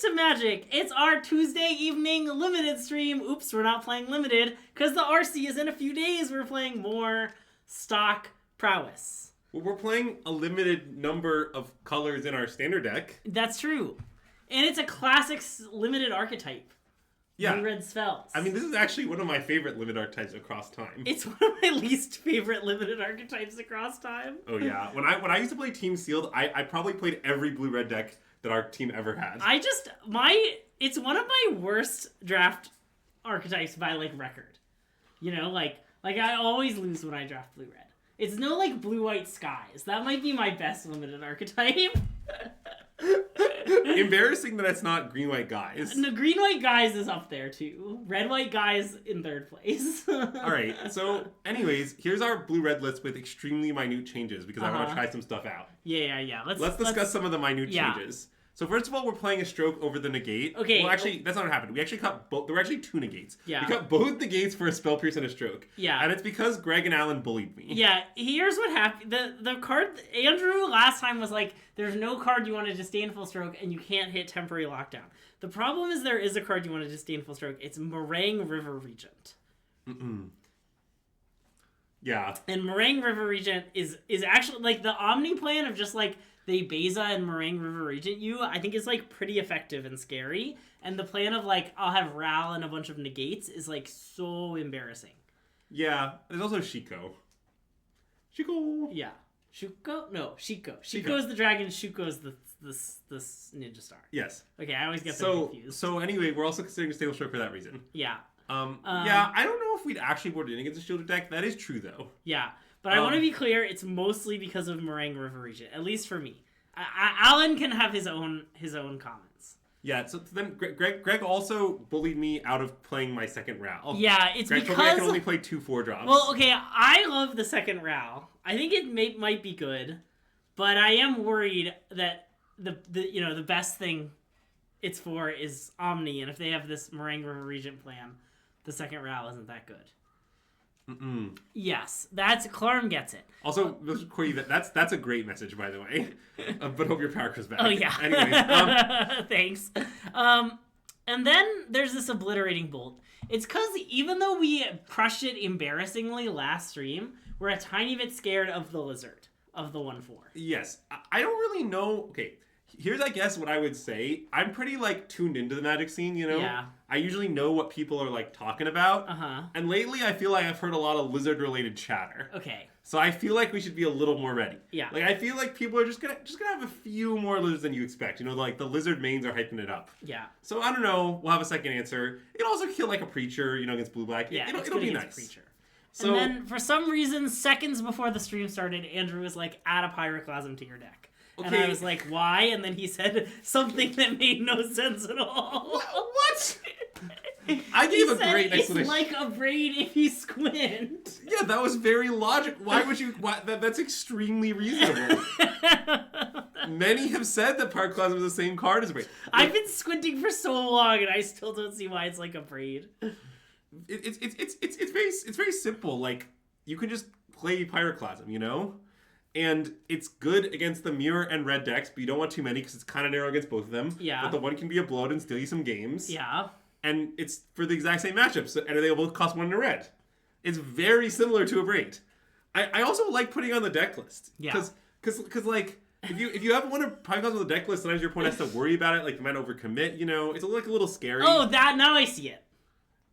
SystemMagic. It's our Tuesday evening limited stream. Oops, we're not playing limited because the RC is in a few days. We're playing more stock prowess. Well, we're playing a limited number of colors in our standard deck. That's true. And it's a classic limited archetype. Yeah. Blue-red spells. I mean, this is actually one of my favorite limited archetypes across time. It's one of my least favorite limited archetypes across time. Oh, yeah. When I used to play Team Sealed, I probably played every blue-red deck that our team ever had. It's one of my worst draft archetypes by, like, record. You know, like I always lose when I draft blue-red. It's no, like, blue-white skies. That might be my best limited archetype. Embarrassing that it's not green-white guys. No, green-white guys is up there, too. Red-white guys in third place. Alright, so, anyways, here's our blue-red list with extremely minute changes, because I want to try some stuff out. Yeah. Let's discuss some of the minute changes. So first of all, we're playing a stroke over the negate. Okay. Well, actually, that's not what happened. We actually cut both. There were actually two negates. Yeah. We cut both negates for a spell pierce and a stroke. Yeah. And it's because Greg and Alan bullied me. Yeah. Here's what happened. The card Andrew last time was like, there's no card you want to disdain full stroke, and you can't hit temporary lockdown. The problem is there is a card you want to disdain full stroke. It's Meringue River Regent. Yeah. And Meringue River Regent is actually like the Omni plan of just like. They Beza and Meringue River Regent you, I think is, like, pretty effective and scary. And the plan of, like, I'll have Ral and a bunch of negates is, like, so embarrassing. Yeah. There's also Shiko. Yeah. Shuko? No, Shiko. Shiko is the dragon, Shuko is the ninja star. Yes. Okay, I always get them confused. So anyway, we're also considering a stable stroke for that reason. Yeah. Yeah, I don't know if we'd actually board in against a shielded deck. That is true, though. Yeah. But I want to be clear, it's mostly because of Meringue River Regent, at least for me. Alan can have his own comments. Yeah, so then Greg also bullied me out of playing my second Ral. Yeah, it's Greg because... told me I can only play 2 4-drops. Well, okay, I love the second Ral. I think it might be good, but I am worried that the best thing it's for is Omni, and if they have this Meringue River Regent plan, the second Ral isn't that good. Yes, Clarm gets it. Also, Corey, that's a great message, by the way. But hope your power comes back. Oh yeah. Anyways, thanks. And then there's this obliterating bolt. It's because even though we crushed it embarrassingly last stream, we're a tiny bit scared of the lizard of the 1/4. Yes, I don't really know. Okay, here's I guess what I would say. I'm pretty like tuned into the Magic scene, you know. Yeah. I usually know what people are like talking about. And lately, I feel like I've heard a lot of lizard-related chatter. Okay. So I feel like we should be a little more ready. Yeah. Like I feel like people are just gonna have a few more lizards than you expect. You know, like the lizard mains are hyping it up. Yeah. So I don't know. We'll have a second answer. It'll also kill like a preacher, you know, against blue-black. Yeah. It'll be nice. Preacher. So, and then for some reason, seconds before the stream started, Andrew was like, "Add a Pyroclasm to your deck." Okay. And I was like, "Why?" And then he said something that made no sense at all. What? I gave a great explanation. It's like a braid if you squint. Yeah, that was very logical. Why would you? That's extremely reasonable. Many have said that Pyroclasm is the same card as a braid. I've been squinting for so long, and I still don't see why it's like a braid. It's very simple. Like you can just play Pyroclasm, you know. And it's good against the mirror and red decks, but you don't want too many because it's kind of narrow against both of them. Yeah. But the one can be a blowout and steal you some games. Yeah. And it's for the exact same matchups, and they both cost 1 in a red. It's very similar to a braid. I also like putting on the deck list. Yeah. Because like, if you have one of Pyroclasm on the deck list, sometimes your opponent has to worry about it, like you might overcommit, you know? It's like a little scary. Oh, now I see it.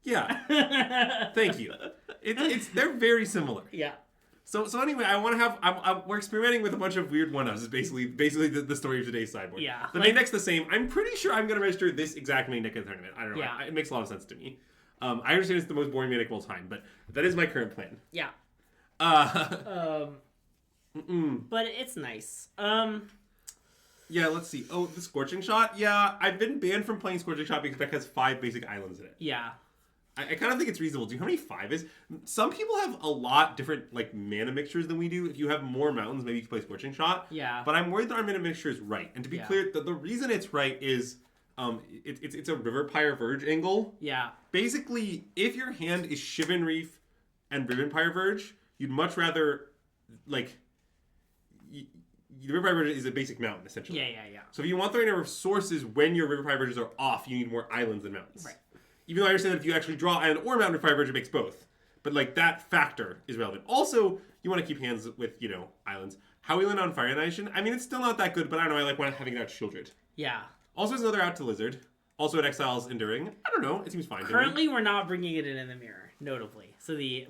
Yeah. Thank you. They're very similar. Yeah. So anyway, I want to have. We're experimenting with a bunch of weird one-ups. Is basically the story of today's sideboard. Yeah. The main deck's the same. I'm pretty sure I'm gonna register this exact main deck in the tournament. I don't know. Yeah. It makes a lot of sense to me. I understand it's the most boring main deck of all time, but that is my current plan. Yeah. But it's nice. Yeah. Let's see. Oh, the Scorching Shot. Yeah, I've been banned from playing Scorching Shot because the deck has 5 basic islands in it. Yeah. I kind of think it's reasonable. Do you know how many 5 is? Some people have a lot different like mana mixtures than we do. If you have more mountains, maybe you can play Scorching Shot. Yeah. But I'm worried that our mana mixture is right. And to be clear, the reason it's right is it's a River Pyre Verge angle. Yeah. Basically, if your hand is Shivan Reef and Riven Pyre Verge, you'd much rather like the River Pride Bridge is a basic mountain, essentially. Yeah. So if you want the right number of sources when your River Pride Bridges are off, you need more islands than mountains. Right. Even though I understand that if you actually draw island or mountain River Pride Bridge, it makes both. But, like, that factor is relevant. Also, you want to keep hands with, islands. How we land on Fire Nation? I mean, it's still not that good, but I don't know. I like having it out to Shieldred. Yeah. Also, there's another out to Lizard. Also, it exiles Enduring. I don't know. It seems fine. Currently, we're not bringing it in the mirror, notably. So the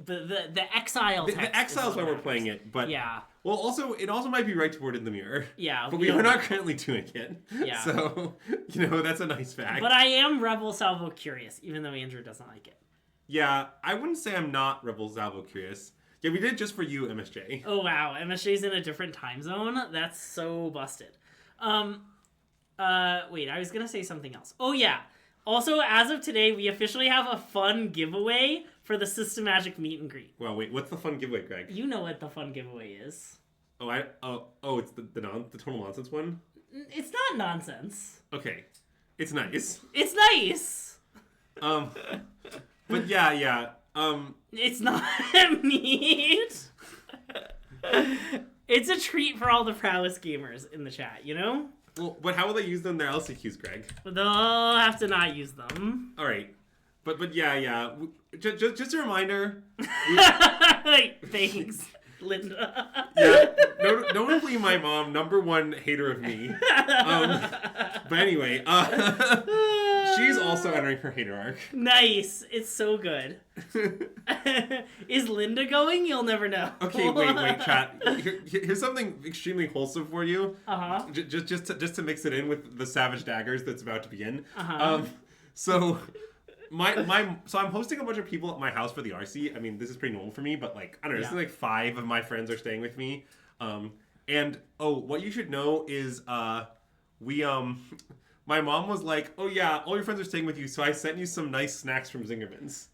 exile text the exile is why we're playing it, but yeah. Well, also it also might be right to put it in the mirror. Yeah, but we are not currently doing it. Yeah. So that's a nice fact. But I am Rebel Salvo curious, even though Andrew doesn't like it. Yeah, I wouldn't say I'm not Rebel Salvo curious. Yeah, we did it just for you, MSJ. Oh wow, MSJ's in a different time zone. That's so busted. Wait, I was gonna say something else. Oh yeah. Also, as of today, we officially have a fun giveaway for the SystemMagic meet and greet. Well, wait, what's the fun giveaway, Greg? You know what the fun giveaway is. It's the total nonsense one? It's not nonsense. Okay. It's nice. It's nice. But yeah. It's not neat. It's a treat for all the prowess gamers in the chat, you know? Well, but how will they use them in their LCQs, Greg? They'll have to not use them. All right, but yeah. Just a reminder. Thanks, Linda. Yeah, notably my mom, number one hater of me. But anyway, she's also entering her hater arc. Nice, it's so good. Is Linda going? You'll never know. Okay, wait, chat. Here's something extremely wholesome for you. Just to mix it in with the Savage Daggers that's about to begin. So I'm hosting a bunch of people at my house for the RC. I mean, this is pretty normal for me, but like I don't know, this is like 5 of my friends are staying with me. And what you should know is my mom was like, "Oh yeah, all your friends are staying with you, so I sent you some nice snacks from Zingerman's."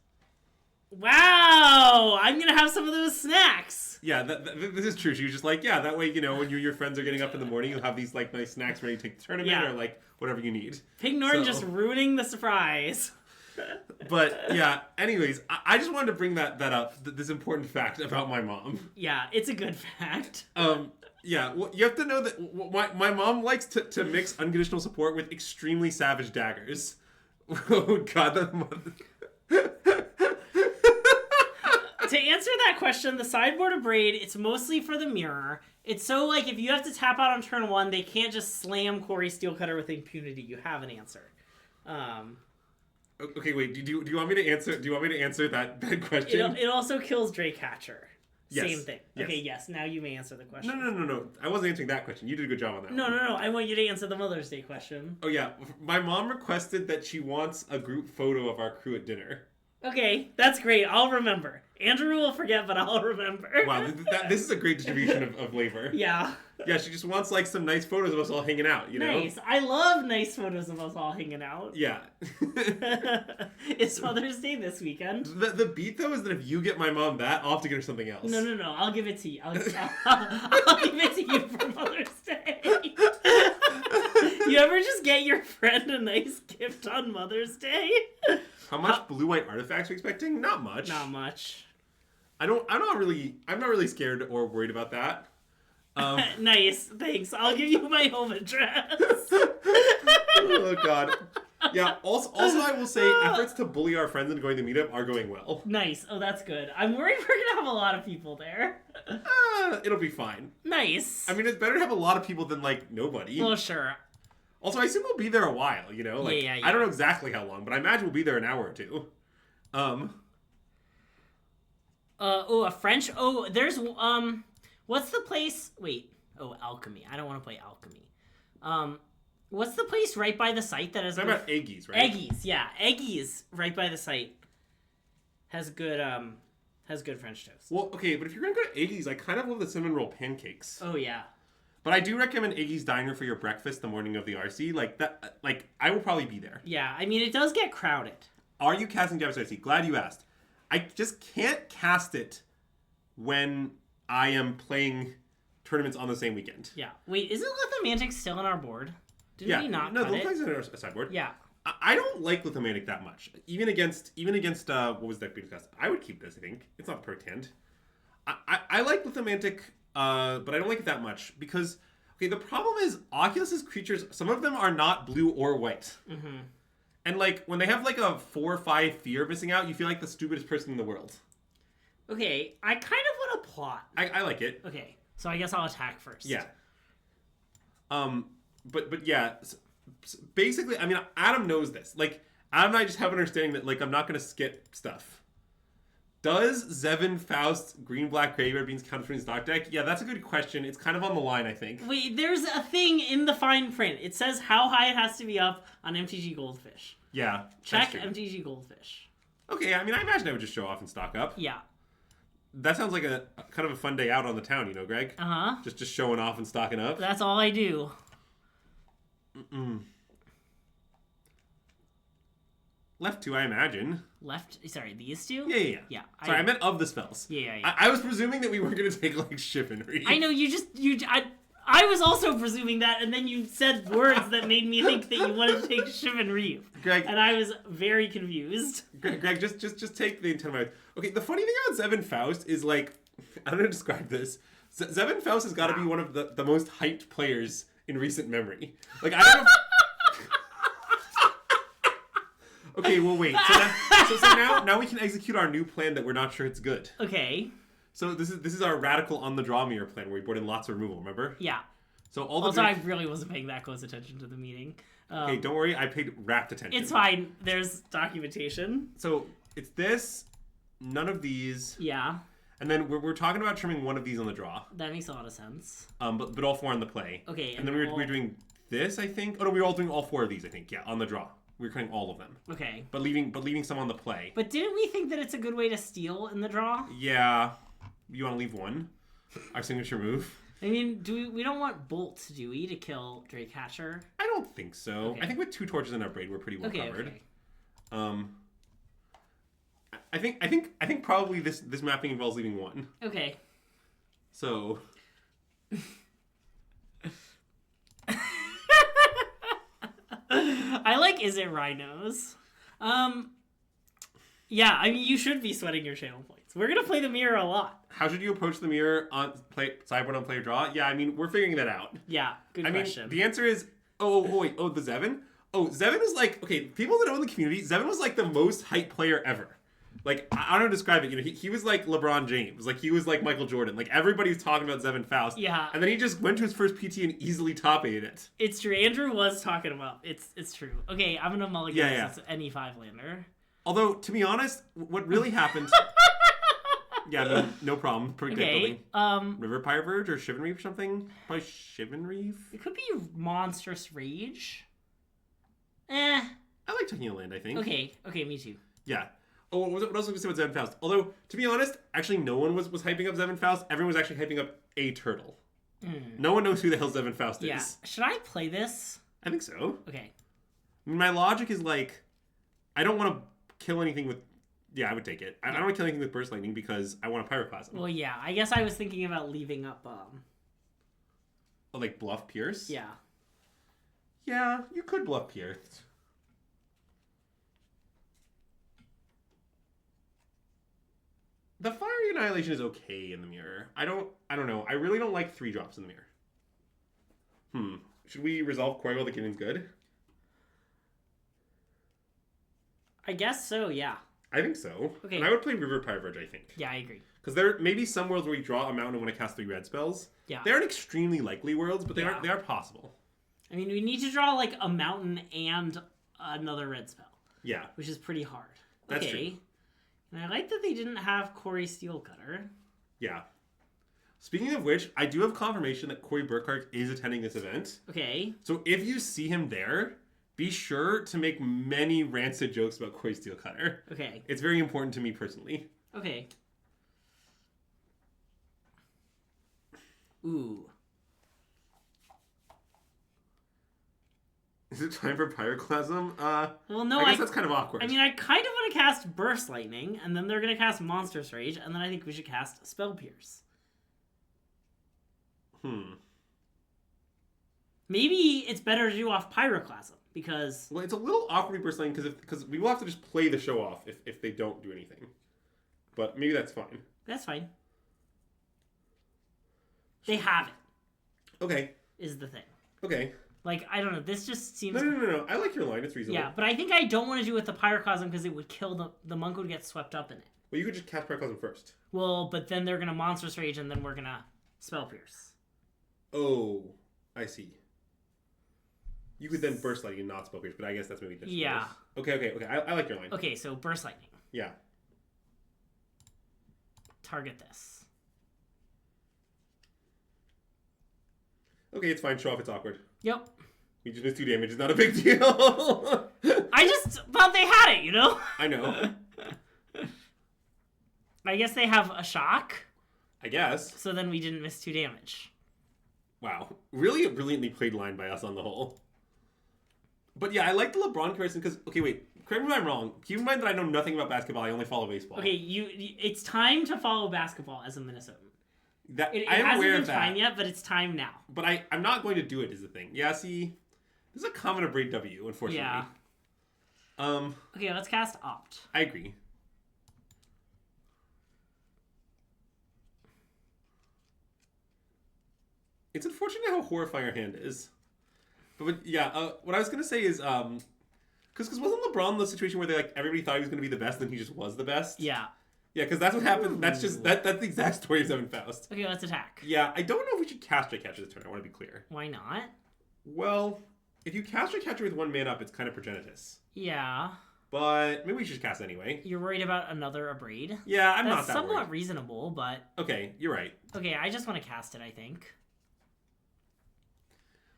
Wow, I'm gonna have some of those snacks. Yeah, this is true. She was just like, yeah, that way, when your friends are getting up in the morning, you'll have these like nice snacks ready to take the tournament or like whatever you need. Pig Norton just ruining the surprise. But yeah, anyways, I just wanted to bring that up, this important fact about my mom. Yeah, it's a good fact. Yeah, well, you have to know that my mom likes to mix unconditional support with extremely savage daggers. Oh god, that mother... To answer that question, the Sideboard of Braid, it's mostly for the mirror. It's so, like, if you have to tap out on turn 1, they can't just slam Corey Steelcutter with impunity. You have an answer. Okay, wait. Do you want me to answer? Do you want me to answer that question? It also kills Drake Hatcher. Yes. Same thing. Yes. Okay, yes. Now you may answer the question. No. I wasn't answering that question. You did a good job on that. No. I want you to answer the Mother's Day question. Oh yeah, my mom requested that she wants a group photo of our crew at dinner. Okay, that's great. I'll remember. Andrew will forget, but I'll remember. Wow, this is a great distribution of labor. Yeah. Yeah, she just wants like some nice photos of us all hanging out, you know? Nice. I love nice photos of us all hanging out. Yeah. It's Mother's Day this weekend. The beat though is that if you get my mom that, I'll have to get her something else. No. I'll give it to you. I'll give it to you for Mother's Day. You ever just get your friend a nice gift on Mother's Day? How much blue-white artifacts are you expecting? Not much. Not much. I'm not really scared or worried about that. Nice, thanks. I'll give you my home address. Oh god. Yeah. Also, I will say efforts to bully our friends into going to meetup are going well. Nice. Oh, that's good. I'm worried we're gonna have a lot of people there. It'll be fine. Nice. I mean, it's better to have a lot of people than like nobody. Well, sure. Also, I assume we'll be there a while. Like yeah. I don't know exactly how long, but I imagine we'll be there an hour or two. A French. Oh, there's what's the place? Wait. Oh, Alchemy. I don't want to play Alchemy. What's the place right by the site that has? It's about Eggies, right? Eggies, yeah. Eggies right by the site has good French toast. Well, okay, but if you're gonna go to Eggies, I kind of love the cinnamon roll pancakes. Oh yeah. But I do recommend Iggy's Diner for your breakfast the morning of the RC. Like that. Like I will probably be there. Yeah, I mean it does get crowded. Are you casting Jabba's RC? Glad you asked. I just can't cast it when I am playing tournaments on the same weekend. Yeah. Wait, isn't Lithomantic still on our board? Didn't we not? No, cut it? Lithomantic's on our sideboard. Yeah. I don't like Lithomantic that much. Even against what was that big cast? I would keep this. I think it's not perfect hand. I like Lithomantic. But I don't like it that much because Okay, the problem is Oculus's creatures, some of them are not blue or white. Mm-hmm. And, like, when they have, like, a 4 or 5 fear missing out, you feel like the stupidest person in the world. Okay, I kind of want to plot. I like it. Okay, so I guess I'll attack first. Yeah. But yeah, basically, I mean, Adam knows this. Like, Adam and I just have an understanding that, like, I'm not going to skip stuff. Does Zevin, Faust, Green-Black Graveyard Beans count for his stock deck? Yeah, that's a good question. It's kind of on the line, I think. Wait, there's a thing in the fine print. It says how high it has to be up on MTG Goldfish. Yeah. Check MTG Goldfish. Okay, I mean, I imagine I would just show off and stock up. Yeah. That sounds like a kind of a fun day out on the town, you know, Greg? Uh-huh. Just showing off and stocking up. That's all I do. Left 2, I imagine. Sorry, these two? Yeah. Sorry, I meant of the spells. Yeah. I was presuming that we weren't going to take, like, Chivalry. I know, I was also presuming that, and then you said words that made me think that you wanted to take Shiv and Reeve. Greg, and I was very confused. Greg, just take the intent of my... Okay, the funny thing about Zevin Faust is, like... I don't know how to describe this. Zevin Faust has got to be one of the most hyped players in recent memory. Like, I don't know... Okay, well, wait. So now we can execute our new plan that we're not sure it's good. Okay. So this is our radical on the draw mirror plan where we brought in lots of removal, remember? Yeah. So all the... Also, I really wasn't paying that close attention to the meeting. Okay, don't worry. I paid rapt attention. It's fine. There's documentation. So it's this, none of these. Yeah. And then we're talking about trimming one of these on the draw. That makes a lot of sense. But all 4 on the play. Okay. And then we're doing this, I think. Oh no, we were all doing all 4 of these, I think. Yeah, on the draw. We were cutting all of them. Okay. But leaving some on the play. But didn't we think that it's a good way to steal in the draw? Yeah. You want to leave 1? Our signature move. I mean, we don't want Bolt, do we, to kill Drakehatcher? I don't think so. Okay. I think with 2 torches in our braid, we're pretty well covered. Okay. I think probably this mapping involves leaving 1. Okay. So. I like Is It Rhinos? Yeah, I mean, you should be sweating your channel points. We're going to play the mirror a lot. How should you approach the mirror on sideboard on play or draw? Yeah, I mean, we're figuring that out. Yeah, good question. I mean, the answer is, the Zevin? Oh, Zevin is like, okay, people that know in the community, Zevin was like the most hype player ever. Like, I don't know how to describe it. You know, he was like LeBron James. Like, he was like Michael Jordan. Like, everybody was talking about Zevin Faust. Yeah. And then he just went to his first PT and easily top-8'd it. It's true. Andrew was talking about it's true. Okay, I'm going to mulligan this. It's any 5-lander. Although, to be honest, what really happened... Yeah, no problem. Okay, River Pyreverge or Shivan Reef or something? Probably Shivan Reef? It could be Monstrous Rage. I like taking a land, I think. Okay, me too. Yeah. Oh, what else was I going to say about Zevin Faust? Although, to be honest, actually no one was hyping up Zevin Faust. Everyone was actually hyping up a turtle. No one knows who the hell Zevin Faust is. Yeah. Should I play this? I think so. Okay. I mean, my logic is like, I don't want to kill anything with... Yeah, I would take it. I don't want to kill anything with Burst Lightning because I want to Pyroclasm. Well, yeah. I guess I was thinking about leaving up... Oh, like Bluff Pierce? Yeah. Yeah, you could Bluff Pierce. The Fiery Annihilation is okay in the mirror. I don't know. I really don't like 3 drops in the mirror. Should we resolve Quarry while the Gideon's good? I guess so, yeah. I think so. Okay. And I would play River Pyreverge, I think. Yeah, I agree. Because there may be some worlds where you draw a mountain and want to cast 3 red spells. Yeah. They aren't extremely likely worlds, but they are possible. I mean, we need to draw like a mountain and another red spell. Yeah. Which is pretty hard. That's true. And I like that they didn't have Corey Steelcutter. Yeah. Speaking of which, I do have confirmation that Corey Burkhart is attending this event. Okay. So if you see him there, be sure to make many rancid jokes about Corey Steelcutter. Okay. It's very important to me personally. Okay. Ooh. Is it time for Pyroclasm? Well, no, I guess that's kind of awkward. I mean, I kind of want to cast Burst Lightning, and then they're going to cast Monstrous Rage, and then I think we should cast Spell Pierce. Maybe it's better to do off Pyroclasm, because... Well, it's a little awkwardly Burst Lightning, because we will have to just play the show off if they don't do anything. But maybe that's fine. That's fine. They have it. Okay. is the thing. Okay. Like, I don't know. This just seems... No. I like your line. It's reasonable. Yeah, but I think I don't want to do it with the Pyroclasm because it would kill the monk would get swept up in it. Well, you could just cast Pyroclasm first. Well, but then they're going to Monstrous Rage and then we're going to Spell Pierce. Oh, I see. You could then Burst Lightning and not Spell Pierce, but I guess that's maybe just... Yeah. Okay. I like your line. Okay, so Burst Lightning. Yeah. Target this. Okay, it's fine. Show off. It's awkward. Yep. We just missed 2 damage. It's not a big deal. I just thought they had it, you know? I know. I guess they have a shock. I guess. So then we didn't miss 2 damage. Wow. Really a brilliantly played line by us on the whole. But yeah, I like the LeBron comparison because, okay, wait. Correct me if I'm wrong. Keep in mind that I know nothing about basketball. I only follow baseball. Okay, it's time to follow basketball as a Minnesotan. It hasn't aware been of that. time yet, but it's time now. But I'm not going to do it is the thing. Yeah, see, this is a common of Braid W, unfortunately. Yeah. Okay, let's cast Opt. I agree. It's unfortunate how horrifying our hand is. But yeah, what I was gonna say is because wasn't LeBron the situation where everybody thought he was gonna be the best, and then he just was the best? Yeah. Yeah, because that's what happened. That's just that's the exact story of Seven Faust. Okay, let's attack. Yeah, I don't know if we should cast Dreadcatcher this turn. I want to be clear. Why not? Well, if you cast Dreadcatcher with 1 mana up, it's kind of Progenitus. Yeah. But maybe we should cast anyway. You're worried about another Abrade? Yeah, I'm not That's that somewhat worried. reasonable, but... Okay, you're right. Okay, I just want to cast it, I think.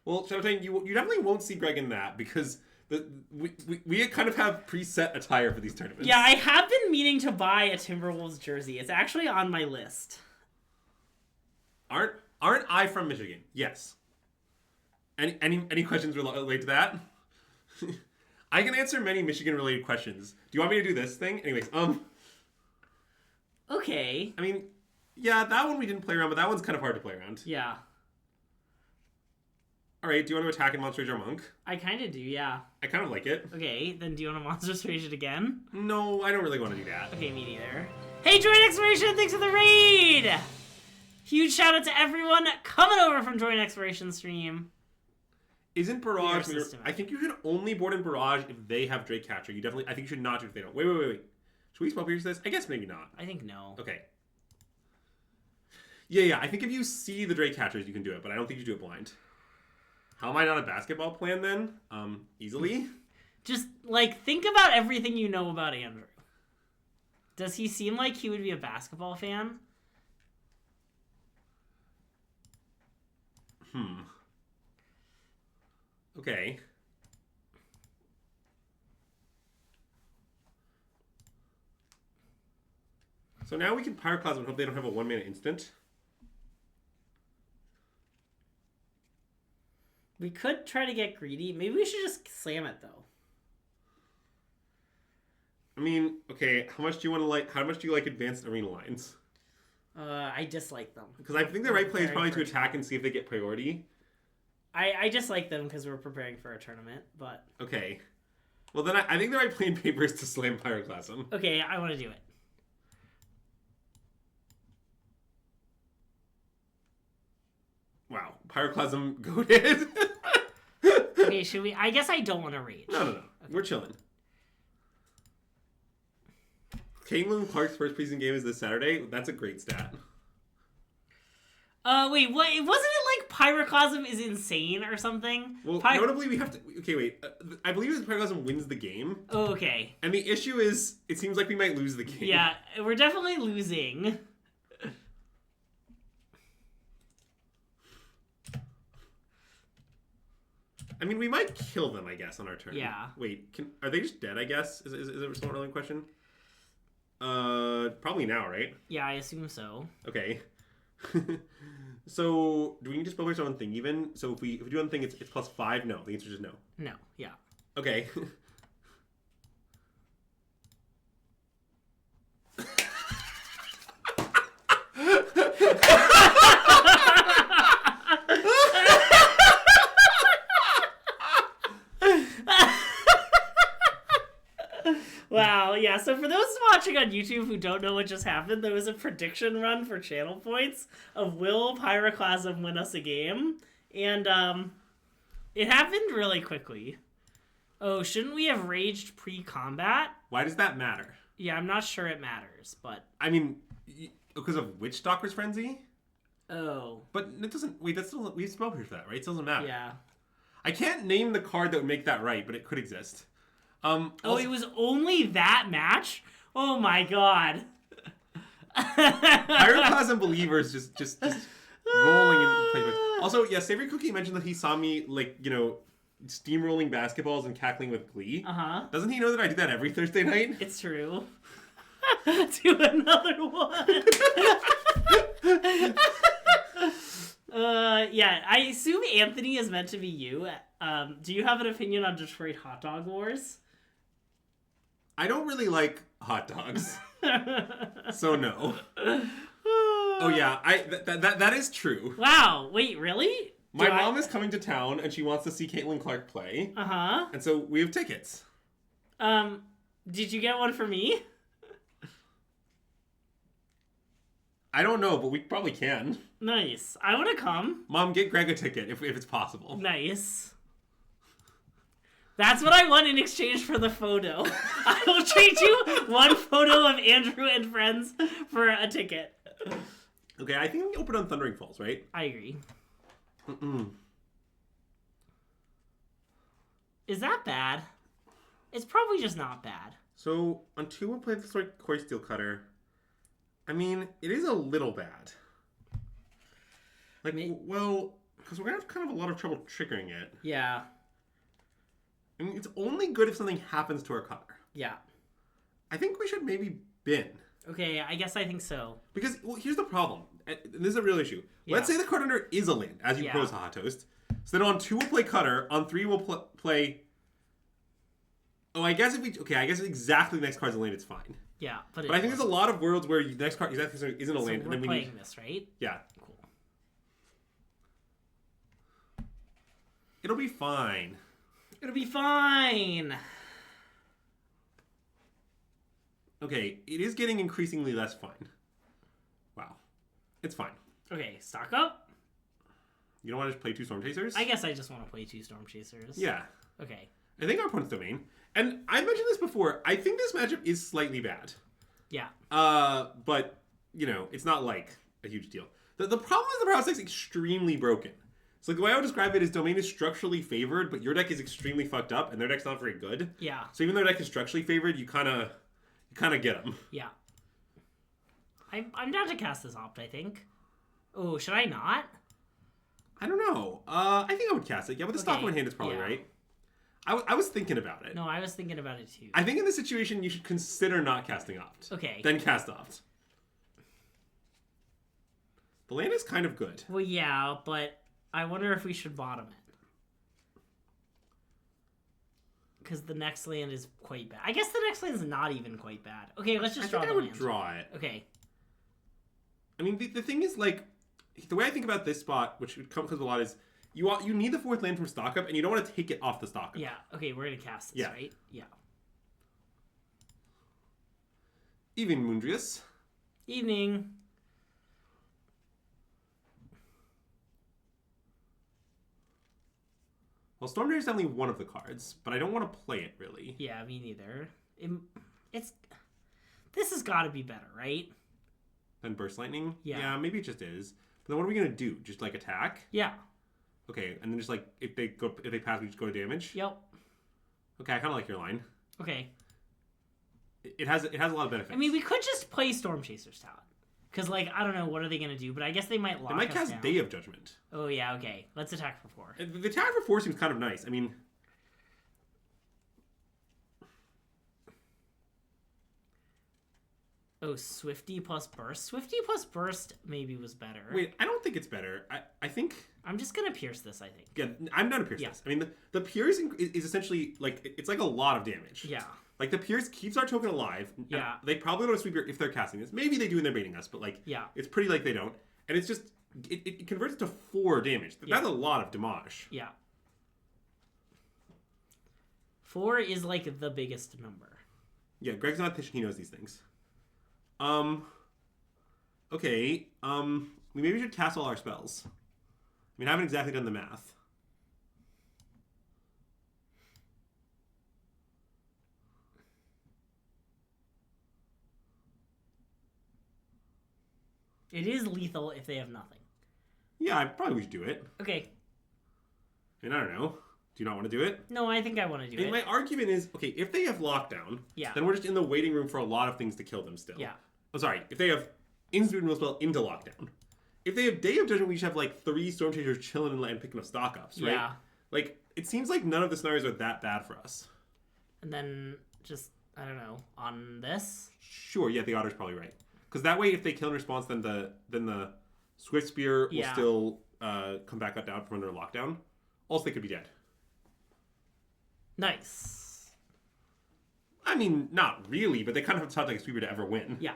Well, Shadowtang, you definitely won't see Greg in that because we kind of have preset attire for these tournaments. Yeah, I have been meaning to buy a Timberwolves jersey. It's actually on my list. Aren't I from Michigan? Yes. Any questions related to that? I can answer many Michigan-related questions. Do you want me to do this thing? Anyways, Okay. I mean, yeah, that one we didn't play around, but that one's kind of hard to play around. Yeah. All right, do you want to attack and Monster Rage our Monk? I kind of do, yeah. I kind of like it. Okay, then do you want to Monster Rage it again? No, I don't really want to do that. Okay, me neither. Hey, Join Exploration, thanks for the raid! Huge shout out to everyone coming over from Join Exploration stream. Isn't Barrage... System. I think you should only board in Barrage if they have Dreadcatcher. You definitely... I think you should not do if they don't. Wait. Should we Spell Pierce this? I guess maybe not. I think no. Okay. Yeah, I think if you see the Dreadcatchers, you can do it, but I don't think you do it blind. How am I not a basketball plan then? Easily? Just, think about everything you know about Andrew. Does he seem like he would be a basketball fan? Okay. So now we can Pyroclasm and hope they don't have a 1-mana instant. We could try to get greedy. Maybe we should just slam it, though. I mean, okay, how much do you like advanced arena lines? I dislike them. Because I think the right play is probably to attack and see if they get priority. I dislike them because we're preparing for a tournament, but... Okay. Well, then I think the right play in paper is to slam Pyroclasm. Okay, I want to do it. Wow. Pyroclasm goated. Okay, should we... I guess I don't want to rage. No. Okay. We're chilling. Caitlin Clark's first preseason game is this Saturday. That's a great stat. Wait, what? Wasn't it like Pyroclasm is insane or something? Well, notably, we have to... Okay, wait. I believe it's Pyroclasm wins the game. Oh, okay. And the issue is, it seems like we might lose the game. Yeah, we're definitely losing. I mean, we might kill them, I guess, on our turn. Yeah. Wait, are they just dead, I guess? Is it a somewhat relevant question? Probably now, right? Yeah, I assume so. Okay. So, do we need to spell pierce on one thing even? So if we do one thing, it's +5? No, the answer is just no. No, yeah. Okay. Wow, yeah, so for those watching on YouTube who don't know what just happened, there was a prediction run for channel points of will Pyroclasm win us a game? And it happened really quickly. Oh, shouldn't we have raged pre-combat? Why does that matter? Yeah, I'm not sure it matters, but... I mean, because of Witch Stalker's Frenzy? Oh. But it doesn't... Wait, that's still... We have spell pierce for that, right? It still doesn't matter. Yeah. I can't name the card that would make that right, but it could exist. Also, it was only that match? Oh my god. Pyroclasm Believers just rolling in place. Also, yeah, Savory Cookie mentioned that he saw me, like, you know, steamrolling basketballs and cackling with glee. Uh-huh. Doesn't he know that I do that every Thursday night? It's true. Do another one. Yeah, I assume Anthony is meant to be you. Do you have an opinion on Detroit Hot Dog Wars? I don't really like hot dogs. So no. Oh yeah, that is true. Wow, wait, really? My mom is coming to town and she wants to see Caitlin Clark play. Uh-huh. And so we have tickets. Did you get one for me? I don't know, but we probably can. Nice. I want to come. Mom, get Greg a ticket if it's possible. Nice. That's what I want in exchange for the photo. I will trade you one photo of Andrew and friends for a ticket. Okay, I think we open on Thundering Falls, right? I agree. Is that bad? It's probably just not bad. So, on 2 we'll play the Koi Steel Cutter. I mean, it is a little bad. Like, well, because we're going to have kind of a lot of trouble triggering it. Yeah. I mean, it's only good if something happens to our cutter. Yeah. I think we should maybe bin. Okay, I guess I think so. Because, well, here's the problem. And this is a real issue. Yeah. Let's say the card under is a land, as you propose, Hot Toast. So then on 2 we'll play Cutter. On 3 we'll play... Oh, I guess if we... Okay, I guess if exactly the next card's a land, it's fine. Yeah, but I think there's a lot of worlds where the next card exactly isn't a land. So we're playing this, right? Yeah. Cool. It'll be fine. It'll be fine. Okay, it is getting increasingly less fine. Wow. It's fine. Okay, stock up. You don't want to just play 2 Storm Chasers? I guess I just want to play 2 Storm Chasers. Yeah. Okay. I think our opponent's domain. And I mentioned this before. I think this matchup is slightly bad. Yeah. But, you know, it's not like a huge deal. The problem is the prowess deck's extremely broken. So the way I would describe it is domain is structurally favored, but your deck is extremely fucked up, and their deck's not very good. Yeah. So even though their deck is structurally favored, you kind of get them. Yeah. I'm down to cast this opt, I think. Oh, should I not? I don't know. I think I would cast it. Yeah, with the stock one hand, it's probably right. I was thinking about it. No, I was thinking about it too. I think in this situation, you should consider not casting opt. Okay. Then cast opt. The land is kind of good. Well, yeah, but I wonder if we should bottom it. Because the next land is quite bad. I guess the next land is not even quite bad. Okay, let's just draw the land. I would draw it. Okay. I mean, the thing is, like, the way I think about this spot, which would come because a lot, is you need the 4th land from stock up, and you don't want to take it off the stock up. Yeah, okay, we're going to cast this, right? Yeah. Evening, Moondrius. Evening. Well, Storm Drain is definitely one of the cards, but I don't want to play it, really. Yeah, me neither. This has got to be better, right? Than Burst Lightning? Yeah. Maybe it just is. But then what are we going to do? Just, like, attack? Yeah. Okay, and then just, like, if they pass, we just go to damage? Yep. Okay, I kind of like your line. Okay. It has a lot of benefits. I mean, we could just play Storm Chasers Talon. Because, like, I don't know, what are they going to do? But I guess they might lock us down. They might cast Day of Judgment. Oh, yeah, okay. Let's attack for 4. The attack for 4 seems kind of nice. I mean... Oh, Swifty plus Burst? Swifty plus Burst maybe was better. Wait, I don't think it's better. I think... I'm just going to pierce this, I think. Yeah, I'm not a pierce this. I mean, the pierce is essentially, like, it's like a lot of damage. Yeah. Like, the pierce keeps our token alive. Yeah. They probably don't sweep if they're casting this. Maybe they do and they're baiting us, but, like, yeah. It's pretty like they don't. And it's just... It converts it to 4 damage. That's a lot of damage. Yeah. 4 is, like, the biggest number. Yeah, Greg's not thinking he knows these things. Okay. We maybe should cast all our spells. mean, I haven't exactly done the math. It is lethal if they have nothing. Yeah, I probably should do it. Okay. I mean, I don't know. Do you not want to do it? No, I think I want to do it. My argument is, okay, if they have lockdown, then we're just in the waiting room for a lot of things to kill them still. Yeah. I'm sorry, if they have Instant Will Spell into lockdown. If they have Day of Judgment, we should have like 3 Storm Chasers chilling and picking up stock ups, right? Yeah. Like, it seems like none of the scenarios are that bad for us. And then just, I don't know, on this? Sure, yeah, the Otter's probably right. Because that way, if they kill in response, then the Swift Spear will still come back up down from under lockdown. Also, they could be dead. Nice. I mean, not really, but they kind of have to like a sweeper to ever win. Yeah.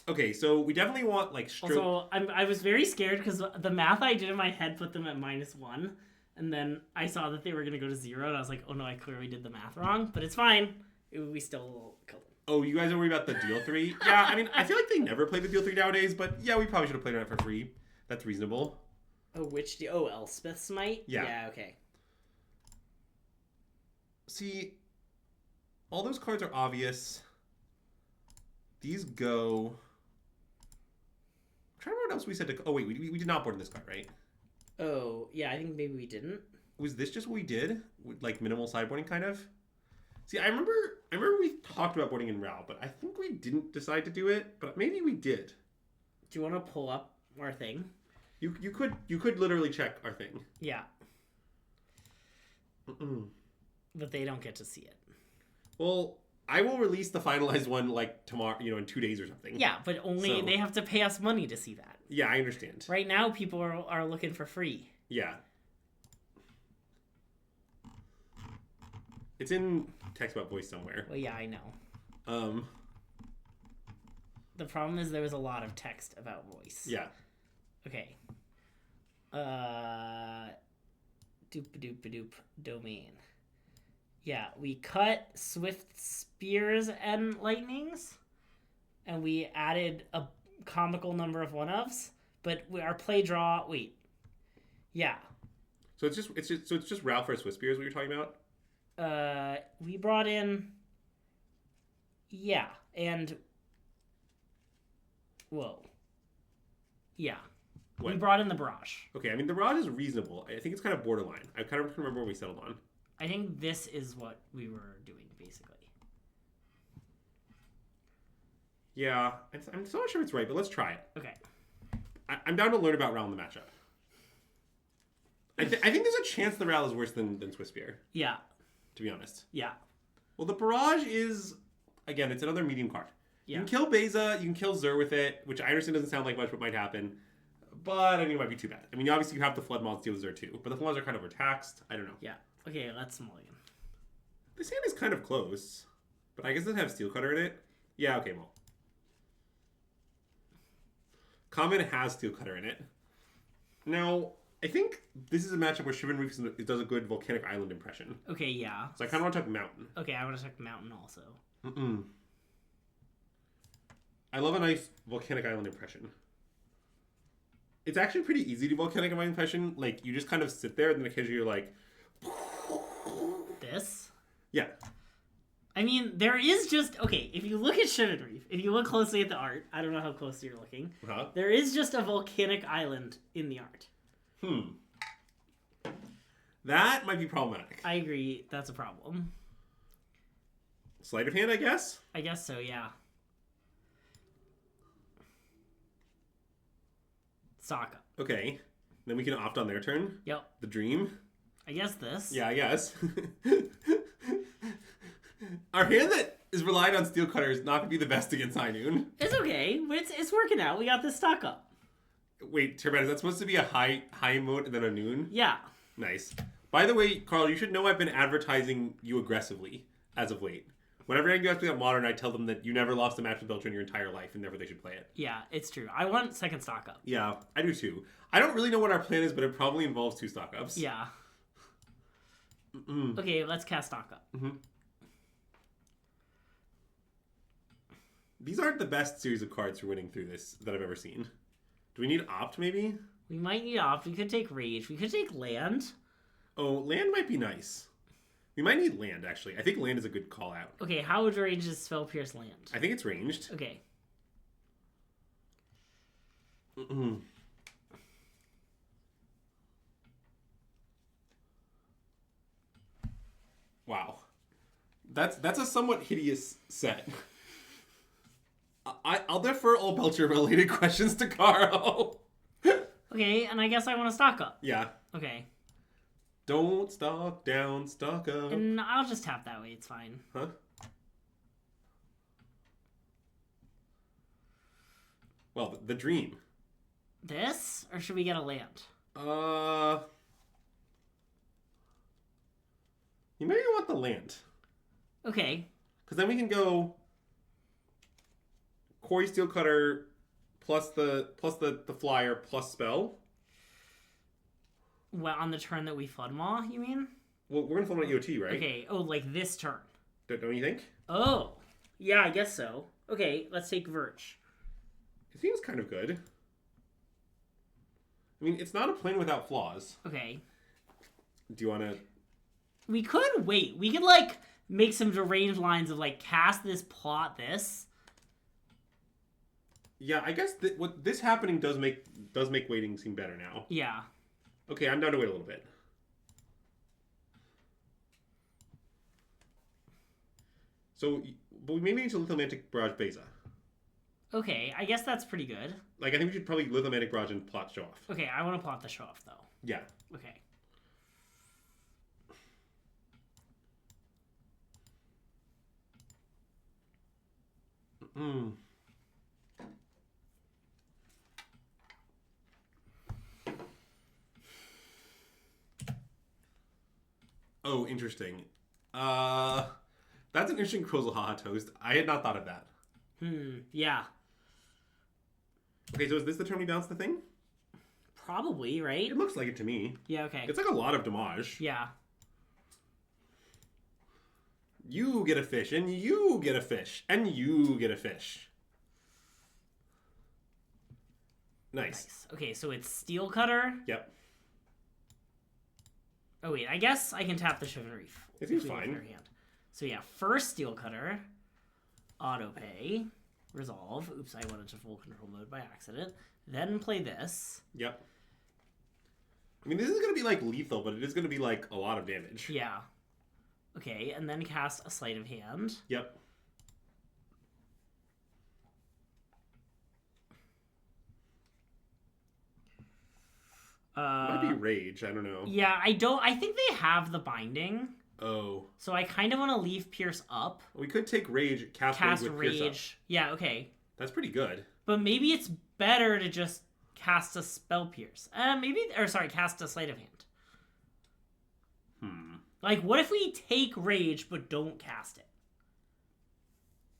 Okay, so we definitely want like Also, I was very scared because the math I did in my head put them at -1, and then I saw that they were going to go to 0, and I was like, oh no, I clearly did the math wrong, but it's fine. We still killed them. Oh, you guys are worried about the deal 3? Yeah, I mean, I feel like they never play the deal 3 nowadays, but yeah, we probably should have played it for free. That's reasonable. Oh, Elspeth Smite? Yeah. Yeah, okay. See, all those cards are obvious. These go... I'm trying to remember what else we said to... Oh, wait, we did not board in this card, right? Oh, yeah, I think maybe we didn't. Was this just what we did? Like, minimal sideboarding, kind of? See, I remember we talked about boarding in RAL, but I think we didn't decide to do it, but maybe we did. Do you want to pull up our thing? You could literally check our thing. Yeah. But they don't get to see it. Well, I will release the finalized one like tomorrow, in 2 days or something. Yeah, but only they have to pay us money to see that. Yeah, I understand. Right now, people are looking for free. Yeah. It's in text about voice somewhere. Well, yeah, I know. The problem is there was a lot of text about voice. Yeah. Okay. Doop domain. Yeah, we cut Swift Spears and Lightnings, and we added a comical number of 1-ofs, but our play draw. Wait. Yeah. So it's just Ralph for Swift Spears. What you're talking about? We brought in. Yeah, and. Whoa. Yeah. What? We brought in the barrage. Okay, I mean, the barrage is reasonable. I think it's kind of borderline. I kind of remember what we settled on. I think this is what we were doing, basically. Yeah, I'm still not sure it's right, but let's try it. Okay. I'm down to learn about Ral in the matchup. I think there's a chance the Ral is worse than Swift Spear. Yeah. To be honest. Yeah. Well, the barrage is, again, it's another medium card. Yeah. You can kill Beza, you can kill Zur with it, which I understand doesn't sound like much, but might happen. But I think it might be too bad. I mean, obviously you have the Flood mods deal with Zur too, but the Flood mods are kind of overtaxed. I don't know. Yeah. Okay, let's mulligan. This hand is kind of close, but I guess it doesn't have Steel Cutter in it. Yeah, okay, well. Common has Steel Cutter in it. Now, I think this is a matchup where Shivan Reef does a good Volcanic Island impression. Okay, yeah. So I kind of want to talk Mountain. Okay, I want to talk Mountain also. I love a nice Volcanic Island impression. It's actually pretty easy to Volcanic Island impression. Like, you just kind of sit there, and then occasionally you're like... This? Yeah. I mean, there is just... Okay, if you look at Shivan Reef, if you look closely at the art, I don't know how closely you're looking, there is just a volcanic island in the art. That might be problematic. I agree, that's a problem. Sleight of hand, I guess? I guess so, yeah. Sokka. Okay. Then we can opt on their turn? Yep. The Dream? I guess this. Yeah, I guess. Our hand that is relied on Steel Cutter is not going to be the best against High Noon. It's okay. It's working out. We got this stock up. Wait, Turbine, is that supposed to be a high mode and then a noon? Yeah. Nice. By the way, Carl, you should know I've been advertising you aggressively as of late. Whenever I go to Modern, I tell them that you never lost a match with Belcher in your entire life, and therefore they should play it. Yeah, it's true. I want second stock up. Yeah, I do too. I don't really know what our plan is, but it probably involves 2 stock ups. Yeah. Okay, let's cast stock up. These aren't the best series of cards for winning through this that I've ever seen. Do we need opt, maybe? We might need opt. We could take rage. We could take land. Oh, land might be nice. We might need land, actually. I think land is a good call out. Okay, how would range is Spell Pierce land? I think it's ranged. Okay. Wow. That's a somewhat hideous set. I'll defer all Belcher-related questions to Carl. Okay, and I guess I want to stock up. Yeah. Okay. Don't stock down, stock up. And I'll just tap that way. It's fine. Huh? Well, the dream. This? Or should we get a land? You maybe want the land. Okay. Because then we can go Quarry Steelcutter plus the flyer plus spell. Well, on the turn that we Flood Maw, you mean? Well, we're gonna Flood Maw EOT, right? Okay. Oh, like this turn. Don't you think? Oh. Yeah, I guess so. Okay, let's take Verge. It seems kind of good. I mean, it's not a plane without flaws. Okay. Do you want to... We could wait. We could, like, make some deranged lines of, like, cast this, plot this. Yeah, I guess what this happening does make waiting seem better now. Yeah. Okay, I'm down to wait a little bit. So, but we maybe need to Lithomantic Barrage Beza. Okay, I guess that's pretty good. Like, I think we should probably Lithomantic Barrage and plot show off. Okay, I want to plot the show off, though. Yeah. Okay. Oh, interesting. That's an interesting Krozelhaha toast. I had not thought of that. Yeah. Okay, so is this the turn we bounce the thing? Probably, right? It looks like it to me. Yeah, okay. It's like a lot of damage. Yeah. You get a fish, and you get a fish, and you get a fish. Nice. Okay, so it's Steel Cutter. Yep. Oh, wait, I guess I can tap the Shivan Reef. It seems fine. So yeah, first Steel Cutter, Autopay, Resolve. Oops, I went into full control mode by accident. Then play this. Yep. I mean, this is going to be, like, lethal, but it is going to be, like, a lot of damage. Yeah. Okay, and then cast a Sleight of Hand. Yep. Might be Rage, I don't know. Yeah, I think they have the binding. Oh. So I kind of want to leave Pierce up. We could take Rage, cast Rage with Pierce up. Yeah, okay. That's pretty good. But maybe it's better to just cast a Spell Pierce. Cast a Sleight of Hand. Like, what if we take Rage but don't cast it?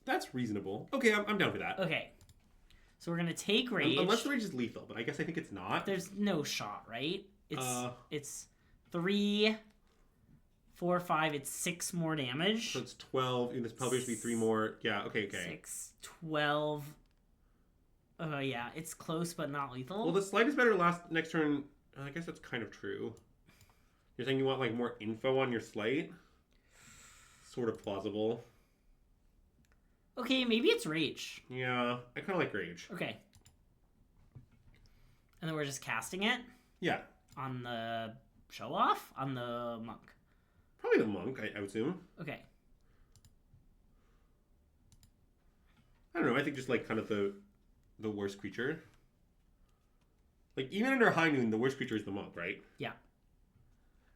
That's reasonable. Okay, I'm down for that. Okay. So we're going to take Rage. Unless the Rage is lethal, but I guess I think it's not. There's no shot, right? It's 3, 4, 5. It's 6 more damage. So it's 12. And this probably should be 3 more. Yeah, okay. 6, 12. Yeah, it's close but not lethal. Well, the Sleight is better next turn. I guess that's kind of true. You're saying you want, like, more info on your Sleight? Sort of plausible. Okay, maybe it's Rage. Yeah, I kind of like Rage. Okay. And then we're just casting it? Yeah. On the show-off? On the Monk? Probably the Monk, I would assume. Okay. I don't know, I think just, like, kind of the worst creature. Like, even under High Noon, the worst creature is the Monk, right? Yeah.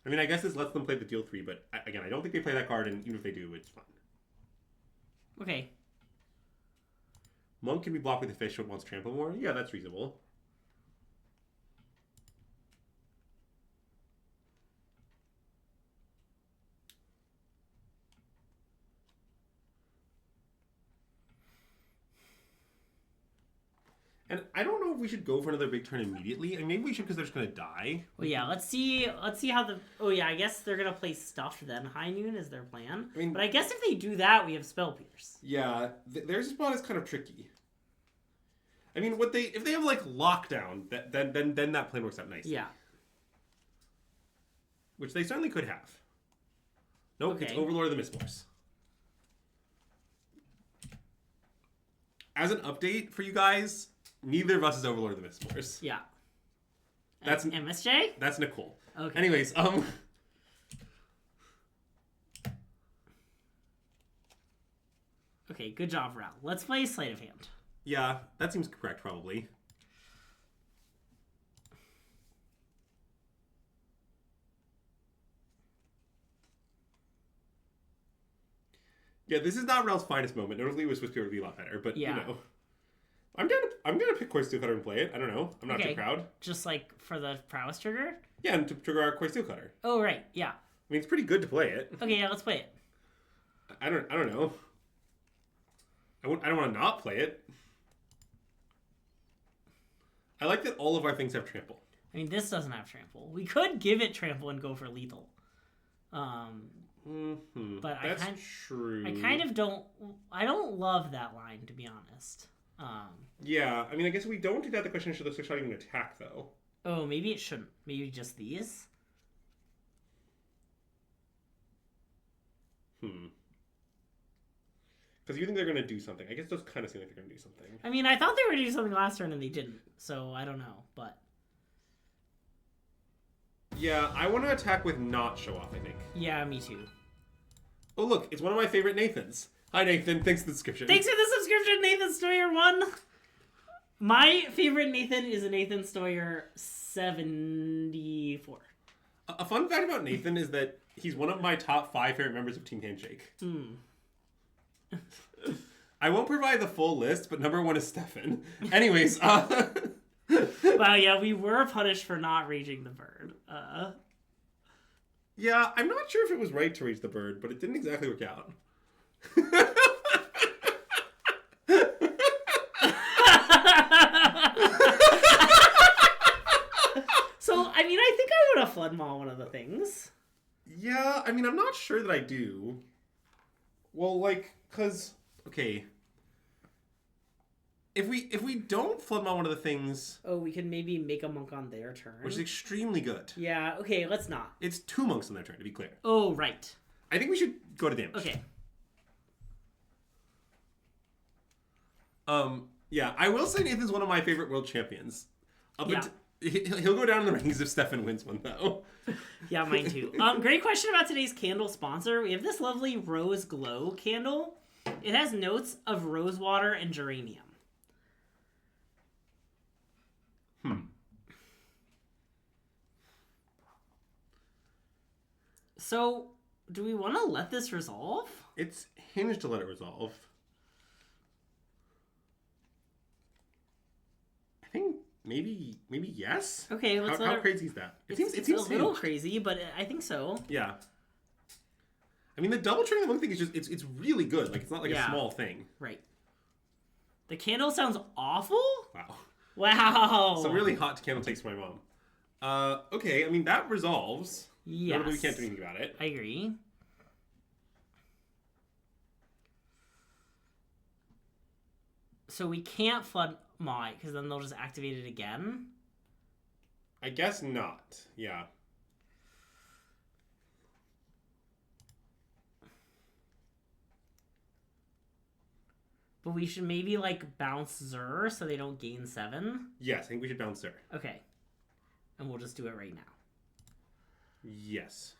I mean, I guess this lets them play the deal 3, but again, I don't think they play that card, and even if they do, it's fine. Okay. Monk can be blocked with a fish when it wants Trample more. Yeah, that's reasonable. And I don't know if we should go for another big turn immediately. And maybe we should because they're just going to die. Well, yeah, let's see how the... Oh, yeah, I guess they're going to play Stuffed then. High Noon is their plan. I mean, but I guess if they do that, we have Spell Pierce. Yeah, their spot is kind of tricky. I mean, if they have like lockdown, then that plan works out nicely. Yeah. Which they certainly could have. Nope, okay. It's Overlord of the Mistborns. As an update for you guys, neither of us is Overlord of the Mistborns. Yeah. That's MSJ? That's Nicole. Okay. Anyways, Okay, good job, Ral. Let's play Sleight of Hand. Yeah, that seems correct, probably. Yeah, this is not Ral's finest moment. Normally it was supposed to be a lot better, but you know. I'm gonna pick Core Steel Cutter and play it. I don't know. I'm not too proud. Just like for the prowess trigger? Yeah, and to trigger our Core Steel Cutter. Oh right, yeah. I mean, it's pretty good to play it. Okay, yeah, let's play it. I don't know. I don't want to not play it. I like that all of our things have trample. I mean, this doesn't have trample. We could give it trample and go for lethal. But that's true. I kind of don't. I don't love that line, to be honest. Yeah, I mean, I guess if we don't do that, the question is, should the switch not even attack, though? Oh, maybe it shouldn't. Maybe just these? Because you think they're going to do something. I guess those kind of seem like they're going to do something. I mean, I thought they were going to do something last turn and they didn't. So, I don't know, but... Yeah, I want to attack with not show off, I think. Yeah, me too. Oh, look, it's one of my favorite Nathans. Hi, Nathan. Thanks for the subscription. Thanks for the subscription, Nathan Stoyer 1. My favorite Nathan is a Nathan Stoyer 74. A fun fact about Nathan is that he's one of my top 5 favorite members of Team Handshake. I won't provide the full list, but number 1 is Stefan. Anyways, Wow, yeah, we were punished for not raging the bird. Yeah, I'm not sure if it was right to rage the bird, but it didn't exactly work out. So, I mean, I think I would have flood maul one of the things. Yeah, I mean, I'm not sure that I do. Well, like, because, okay, if we don't flood maul one of the things... Oh, we can maybe make a monk on their turn. Which is extremely good. Yeah, okay, let's not. It's 2 monks on their turn, to be clear. Oh, right. I think we should go to damage. Okay. Yeah, I will say Nathan's one of my favorite world champions. Yeah. He'll go down in the rankings if Stefan wins one, though. Yeah, mine too. Great question about today's candle sponsor. We have this lovely Rose Glow candle. It has notes of rose water and geranium. So, do we want to let this resolve? It's hinged to let it resolve. I think maybe yes. Okay, let's How crazy is that? It seems a little crazy, but I think so. Yeah. I mean, the double triggering the monk thing is just it's really good. Like, it's not like a small thing. Right. The candle sounds awful? Wow. Some really hot candle takes for my mom. Okay, I mean, that resolves. Yes. We can't do anything about it. I agree. So we can't flood Maw because then they'll just activate it again? I guess not. Yeah. But we should maybe, like, bounce Zur so they don't gain 7? Yes, I think we should bounce Zur. Okay. And we'll just do it right now. Yes.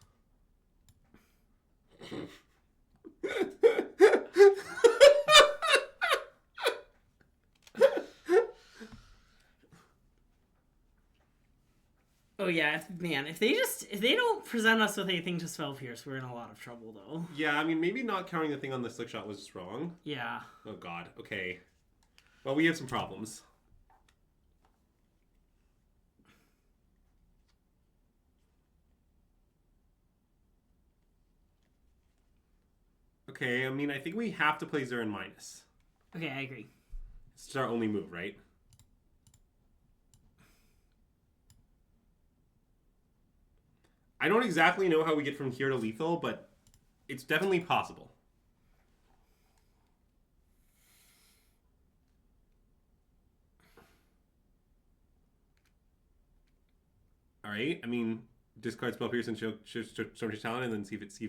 Oh yeah, if they don't present us with anything to spell pierce, we're in a lot of trouble though. Yeah, I mean, maybe not counting the thing on the slick shot was just wrong. Yeah. Oh god. Okay. Well, we have some problems. Okay, I mean, I think we have to play Zur in minus. Okay, I agree. It's our only move, right? I don't exactly know how we get from here to lethal, but it's definitely possible. All right. I mean, discard spell pierce and show Stormtree Talon, and then see if it's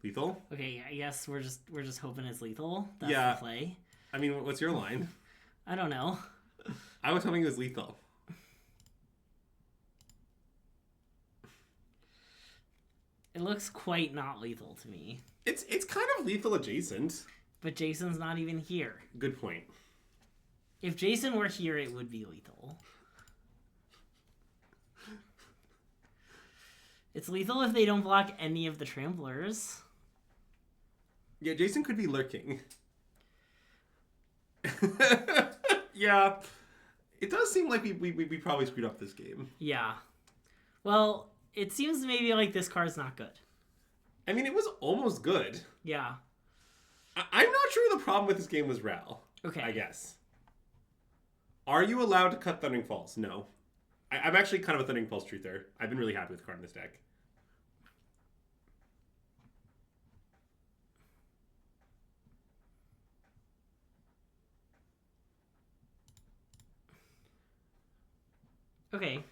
lethal. Okay, I guess we're just hoping it's lethal. That's Yeah. the play. I mean, what's your line? I don't know. I was hoping it was lethal. It looks quite not lethal to me. It's kind of lethal adjacent. But Jason's not even here. Good point. If Jason were here, it would be lethal. It's lethal if they don't block any of the tramplers. Yeah, Jason could be lurking. Yeah. It does seem like we probably screwed up this game. Yeah. Well, it seems maybe like this card's not good. I mean, it was almost good. Yeah. I'm not sure the problem with this game was Ral. Okay. I guess. Are you allowed to cut Thundering Falls? No. I'm actually kind of a Thundering Falls truther. I've been really happy with the card in this deck. Okay.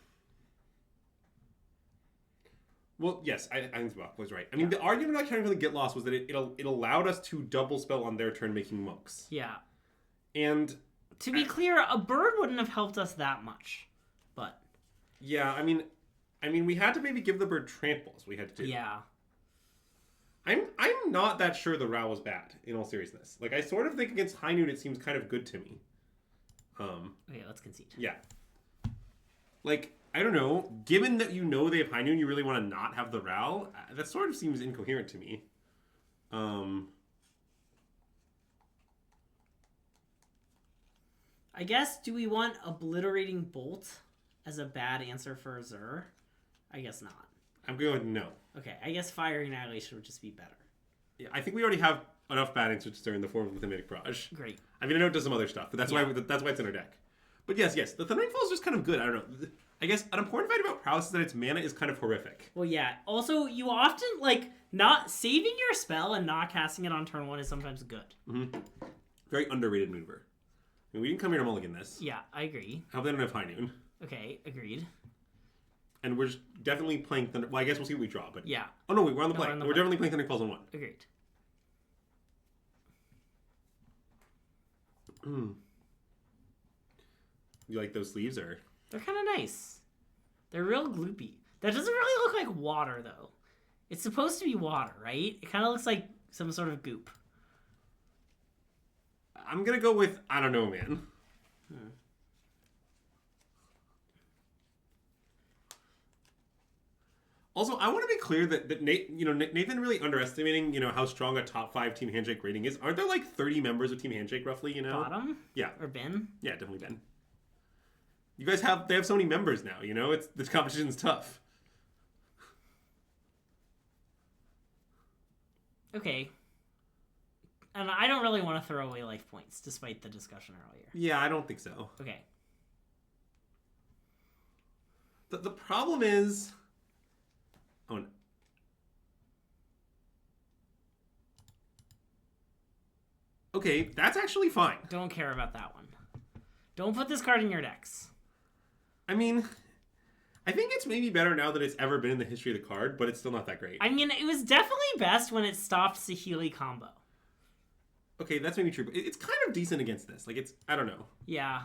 Well, yes, I think Bob was right. I mean, the argument about counting for the Get Lost was that it allowed us to double spell on their turn, making monks. Yeah. And to be clear, a bird wouldn't have helped us that much, but yeah, I mean, we had to maybe give the bird tramples. We had to do. Yeah. I'm not that sure the Row was bad. In all seriousness, like I sort of think against High Noon, it seems kind of good to me. Okay, let's concede. Yeah. Like, I don't know. Given that you know they have High Noon, you really want to not have the Ral? That sort of seems incoherent to me. I guess, do we want Obliterating Bolt as a bad answer for Azur? I guess not. I'm going with no. Okay, I guess Fire Annihilation would just be better. Yeah, I think we already have enough bad answers in the form of the Mythic Barrage. Great. I mean, I know it does some other stuff, but that's why it's in our deck. But yes, the Thundering Fall is just kind of good. I don't know. I guess an important fact about Prowess is that its mana is kind of horrific. Well, yeah. Also, you often, like, not saving your spell and not casting it on turn 1 is sometimes good. Mm-hmm. Very underrated maneuver. I mean, we didn't come here to mulligan this. Yeah, I agree. I hope they don't have High Noon. Okay, agreed. And we're definitely playing Thunder... Well, I guess we'll see what we draw, but... Yeah. Oh, no, wait, we're on the play. We're definitely playing Thundering Falls on 1. Agreed. You like those sleeves, or...? They're kind of nice. They're real gloopy. That doesn't really look like water, though. It's supposed to be water, right? It kind of looks like some sort of goop. I'm gonna go with, I don't know, man. Also, I want to be clear that Nathan really underestimating, how strong a top 5 Team Handshake rating is. Aren't there like 30 members of Team Handshake roughly, Bottom? Yeah. Or Ben? Yeah, definitely Ben. You guys they have so many members now, this competition's tough. Okay. And I don't really want to throw away life points, despite the discussion earlier. Yeah, I don't think so. Okay. The problem is... Oh, no. Okay, that's actually fine. Don't care about that one. Don't put this card in your decks. I mean, I think it's maybe better now than it's ever been in the history of the card, but it's still not that great. I mean, it was definitely best when it stopped Saheeli combo. Okay, that's maybe true, but it's kind of decent against this. Like, I don't know. Yeah.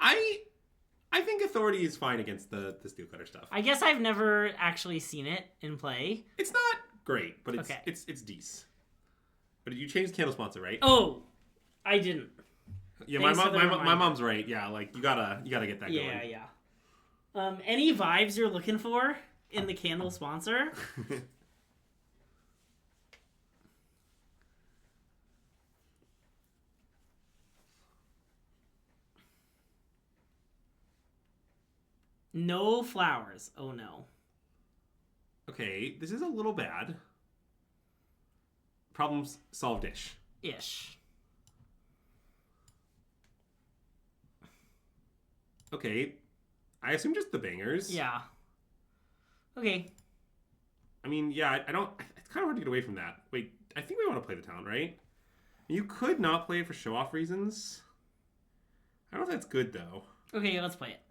I think Authority is fine against the Steel Cutter stuff. I guess I've never actually seen it in play. It's not great, but it's okay. it's decent. But you changed candle sponsor, right? Oh, I didn't. Yeah, my mom's right. Yeah, like you gotta get that going. Yeah. Any vibes you're looking for in the candle sponsor? No flowers. Oh no. Okay, this is a little bad. Problems solved-ish. Ish. Okay, I assume just the bangers. Yeah. Okay. I mean, yeah, I don't... It's kind of hard to get away from that. Wait, I think we want to play the town, right? You could not play it for show-off reasons. I don't know if that's good, though. Okay, let's play it.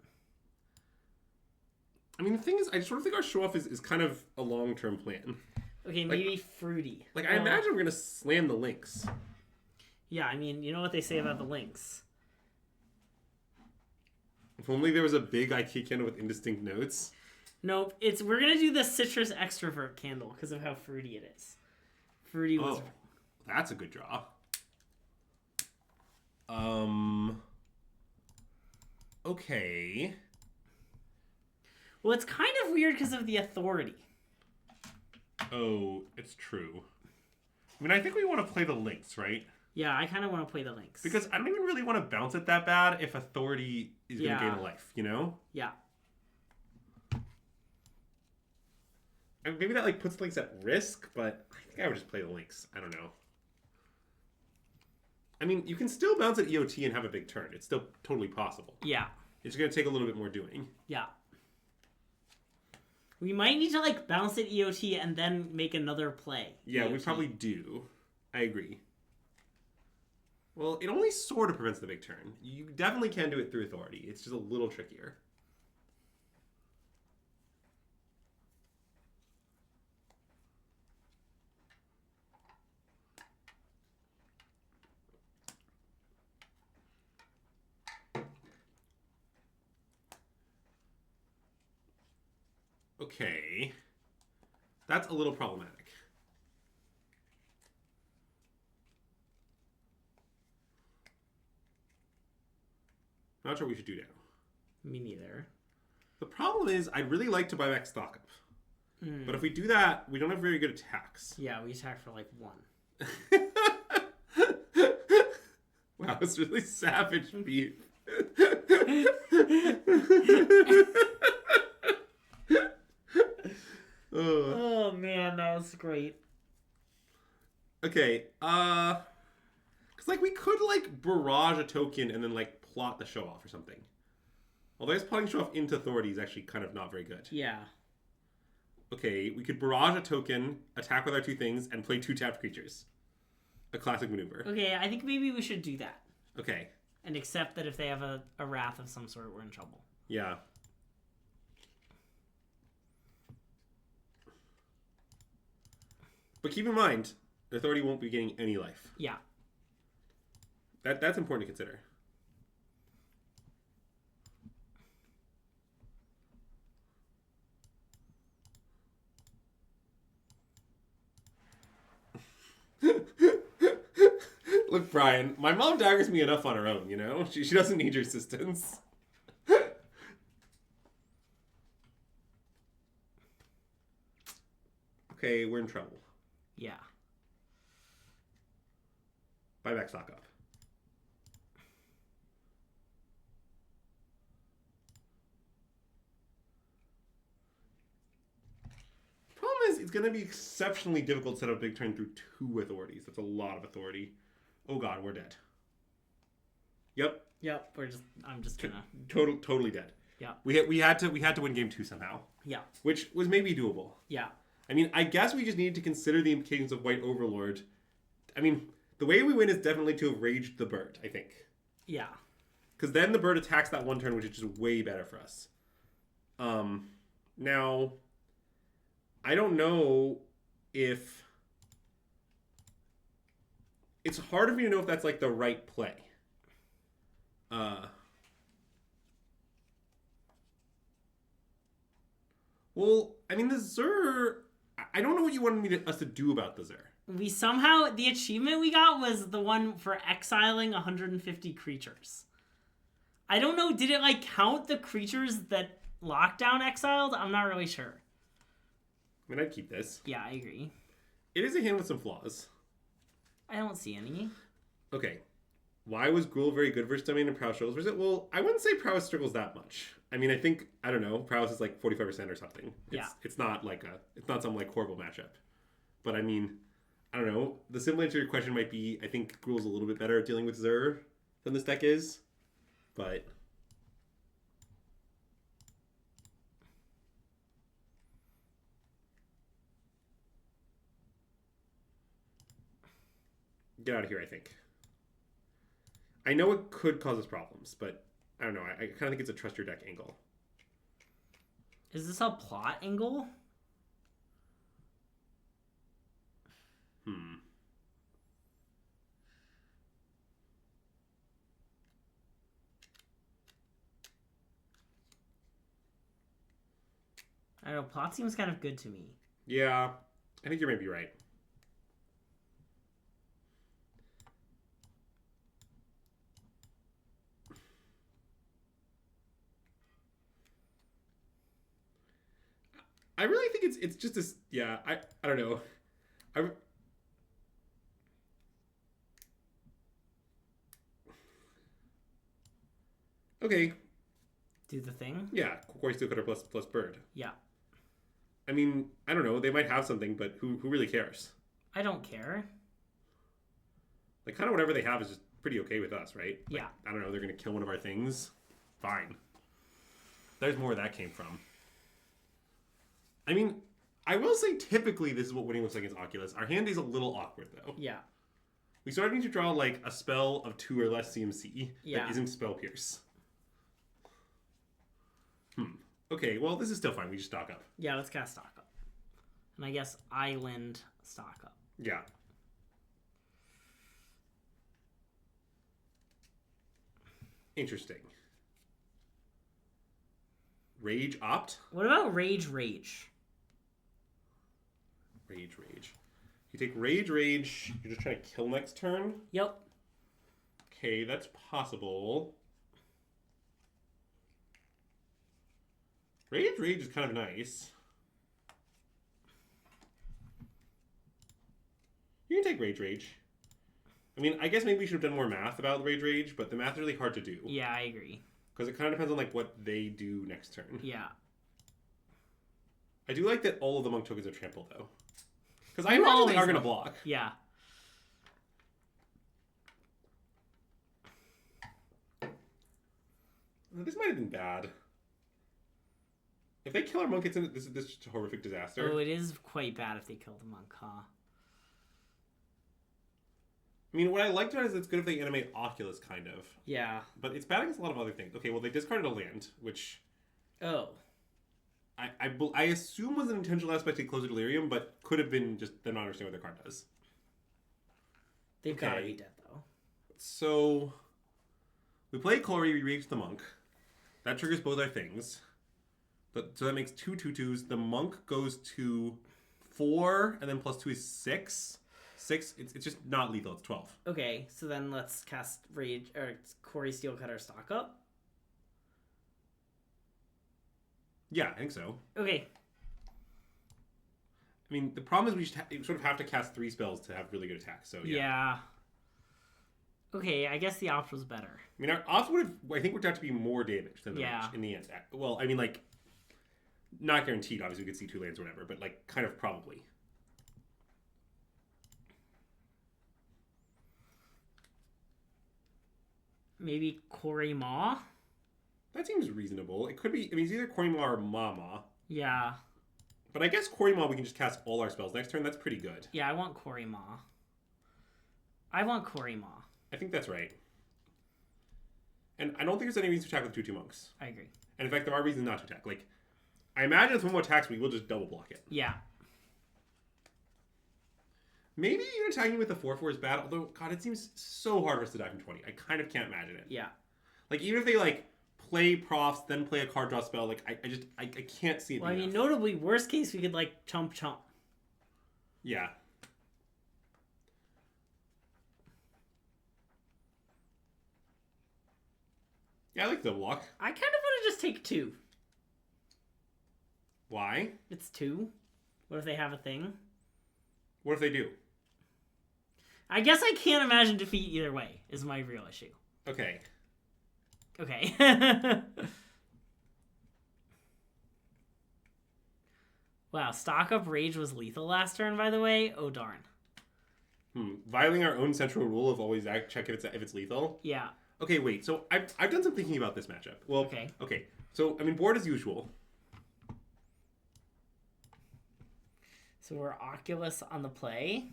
I mean, the thing is, I sort of think our show-off is kind of a long-term plan. Okay, maybe fruity. Like, I imagine we're going to slam the links. Yeah, I mean, you know what they say about the links. If only there was a big IKEA candle with indistinct notes. Nope, we're going to do the citrus extrovert candle because of how fruity it is. Fruity was... Oh, that's a good draw. Okay. Well, it's kind of weird because of the authority. Oh, it's true. I mean, I think we want to play the links, right? Yeah, I kind of want to play the links. Because I don't even really want to bounce it that bad if authority is going to gain a life, you know? Yeah. And maybe that like puts links at risk, but I think I would just play the links. I don't know. I mean, you can still bounce at EOT and have a big turn. It's still totally possible. Yeah. It's going to take a little bit more doing. Yeah. We might need to like bounce at EOT and then make another play. Yeah, EOT. we probably do. I agree. Well, it only sort of prevents the big turn. You definitely can do it through authority. It's just a little trickier. Okay. That's a little problematic. Not sure what we should do now. Me neither. The problem is, I'd really like to buy back stock up. But if we do that, we don't have very good attacks. Yeah, we attack for like 1. Wow, it's really savage beef. Oh man, that was great. Okay, because like we could like barrage a token and then like plot the show off or something. Although I guess plotting show off into authority is actually kind of not very good. Yeah. Okay, we could barrage a token, attack with our 2 things, and play 2 tapped creatures. A classic maneuver. Okay, I think maybe we should do that. Okay. And accept that if they have a wrath of some sort, we're in trouble. Yeah. But keep in mind, the authority won't be getting any life. Yeah. That's important to consider. Look, Brian, my mom daggers me enough on her own, you know? She doesn't need your assistance. Okay, we're in trouble. Yeah. Buy back stock up. Problem is, it's going to be exceptionally difficult to set up a big turn through 2 authorities. That's a lot of authority. Oh god, we're dead. Yep. Yep. I'm just gonna. Totally dead. Yeah. We had to win game 2 somehow. Yeah. Which was maybe doable. Yeah. I mean, I guess we just need to consider the implications of White Overlord. I mean, the way we win is definitely to have raged the bird, I think. Yeah. Because then the bird attacks that 1 turn, which is just way better for us. Now, I don't know if... It's hard for me to know if that's, like, the right play. Well, I mean, the Zur... I don't know what you wanted us to do about the Zur. We somehow... The achievement we got was the one for exiling 150 creatures. I don't know, did it, like, count the creatures that Lockdown exiled? I'm not really sure. I mean, I'd keep this. Yeah, I agree. It is a hand with some flaws. I don't see any. Okay. Why was Gruul very good versus domain and prowess struggles versus it? Well, I wouldn't say prowess struggles that much. I mean, I think, I don't know, prowess is like 45% or something. It's not like it's not some like horrible matchup. But I mean, I don't know. The simple answer to your question might be, I think Gruul's a little bit better at dealing with Zur than this deck is. But... get out of here, I think. I know it could cause us problems, but I don't know. I kind of think it's a trust your deck angle. Is this a plot angle? I don't know. Plot seems kind of good to me. Yeah, I think you may be right. I really think it's just this. Yeah, I don't know. Okay. Do the thing. Yeah, Corey Steelcutter plus bird. Yeah. I mean, I don't know. They might have something, but who really cares? I don't care. Like, kind of whatever they have is just pretty okay with us, right? Like, Yeah. I don't know. They're gonna kill one of our things. Fine. There's more where that came from. I mean, I will say typically this is what winning looks like against Oculus. Our hand is a little awkward though. Yeah. We sort of need to draw like a spell of 2 or less CMC that isn't Spell Pierce. Okay, well this is still fine. We just stock up. Yeah, let's cast stock up. And I guess Island stock up. Yeah. Interesting. Rage opt? What about Rage? Rage. You take Rage. You're just trying to kill next turn? Yep. Okay, that's possible. Rage is kind of nice. You can take Rage. I mean, I guess maybe we should have done more math about Rage, but the math is really hard to do. Yeah, I agree. Because it kind of depends on like what they do next turn. Yeah. I do like that all of the monk tokens are trampled though. Because I imagine they are going to block. Yeah. This might have been bad. If they kill our monk, this is just a horrific disaster. Oh, it is quite bad if they kill the monk, huh? I mean, what I liked about it is it's good if they animate Oculus, kind of. Yeah. But it's bad against a lot of other things. Okay, well, they discarded a land, which... Oh. I assume was an intentional aspect to close a Delirium, but could have been just them not understanding what their card does. They've got to be dead, though. So, we play Corey, we reach the monk. That triggers both our things. So that makes 2 2/2s. The monk goes to 4, and then plus 2 is 6. 6, it's just not lethal, it's 12. Okay, so then let's cast Rage, or Corey Steelcutter stock up. Yeah, I think so. Okay. I mean, the problem is you sort of have to cast 3 spells to have really good attacks, so yeah. Okay, I guess the opt was better. I mean, our opt would have, I think, worked out to be more damage than the range in the end. Well, I mean, like, not guaranteed, obviously, we could see 2 lands or whatever, but, like, kind of probably. Maybe Corey Maw? That seems reasonable. It could be, I mean, it's either Corey Maw or Mama. Yeah. But I guess Corey Maw, we can just cast all our spells next turn. That's pretty good. Yeah, I want Corey Maw. I think that's right. And I don't think there's any reason to attack with 2/2 monks. I agree. And in fact, there are reasons not to attack. Like, I imagine if someone attacks, we will just double block it. Yeah. Maybe even attacking with the 4/4 is bad, although, God, it seems so hard for us to die from 20. I kind of can't imagine it. Yeah. Like, even if they, like, play profs, then play a card draw spell, like, I can't see it. Well, I mean, notably, worst case, we could, like, chump. Yeah. Yeah, I like double block. I kind of want to just take 2. Why? It's 2. What if they have a thing? What if they do? I guess I can't imagine defeat either way, is my real issue. Okay. Wow, stock up Rage was lethal last turn, by the way. Oh, darn. Violating our own central rule of always check if it's lethal? Yeah. Okay, wait. So I've done some thinking about this matchup. Well, okay. So, I mean, board as usual. So we're Oculus on the play.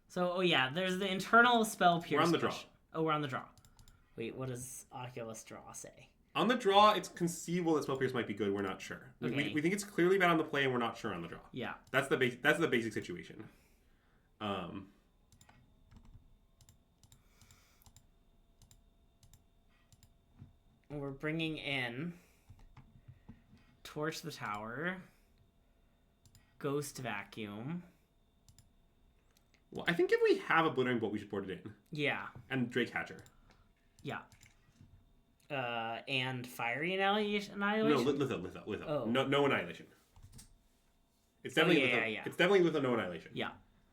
So, oh yeah, there's the internal spell pierce. We're on the draw. Oh, we're on the draw. Wait, what does Oculus draw say? On the draw, it's conceivable that Spell Pierce might be good. We're not sure. Okay. We think it's clearly bad on the play, and we're not sure on the draw. Yeah. That's the basic situation. We're bringing in Torch the Tower, Ghost Vacuum. Well, I think if we have a Blithering Bolt, we should board it in. Yeah. And Drake Hatcher. Yeah. And Fiery Annihilation? No, Litho. Oh. No Annihilation. It's definitely Litho. Yeah. It's definitely Litho, no Annihilation. Yeah.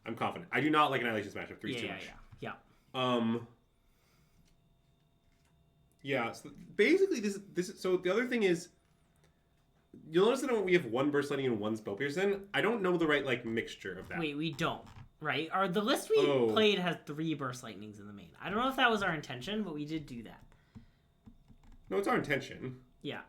I'm confident. I do not like Annihilation Smash of 3 too much. Yeah. Yeah, so basically this so the other thing is you'll notice that when we have one Burst Lightning and one Spell Piercing, I don't know the right like mixture of that. Wait, we don't, right? The list we played has 3 Burst Lightnings in the main. I don't know if that was our intention, but we did do that. No, it's our intention. Yeah.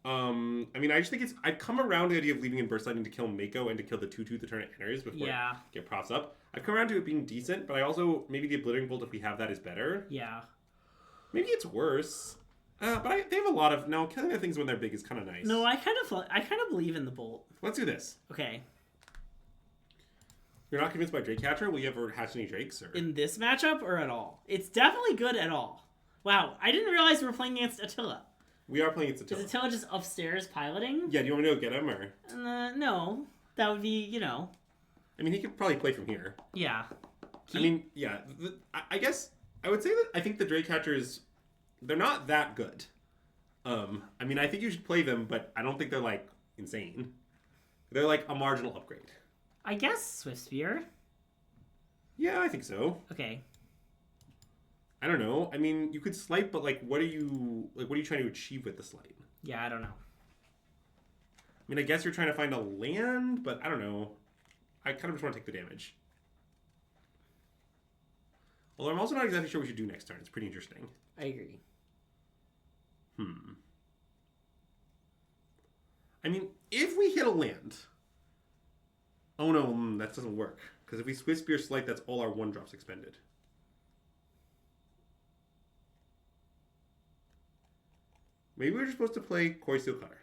I mean, I just think I've come around to the idea of leaving in Burst Lightning to kill Mako and to kill the 2/2 the turn it enters before it get props up. I've come around to it being decent, but I also maybe the Obliterating Bolt if we have that is better. Yeah. Maybe it's worse. But they have a lot of killing the things when they're big is kind of nice. No, I kind of believe in the Bolt. Let's do this. Okay. You're not convinced by Drake Hatcher? Will you ever hatch any Drakes? Or? In this matchup or at all? It's definitely good at all. Wow, I didn't realize we were playing against Attila. We are playing against Attila. Is Attila just upstairs piloting? Yeah, do you want me to go get him or? No, that would be I mean, he could probably play from here. Yeah. I mean, yeah. I guess I would say that I think the Drake Hatchers, they're not that good. I mean, I think you should play them, but I don't think they're like insane. They're like a marginal upgrade. I guess Swift Spear. Yeah, I think so. Okay. I don't know. I mean, you could slight, but like, what are you trying to achieve with the slight? Yeah, I don't know. I mean, I guess you're trying to find a land, but I don't know. I kind of just want to take the damage. Although I'm also not exactly sure what we should do next turn. It's pretty interesting. I agree. I mean, if we hit a land... Oh no, that doesn't work. Because if we Swift Spear Slight, that's all our 1-drops expended. Maybe we're just supposed to play Koi Steel Cutter.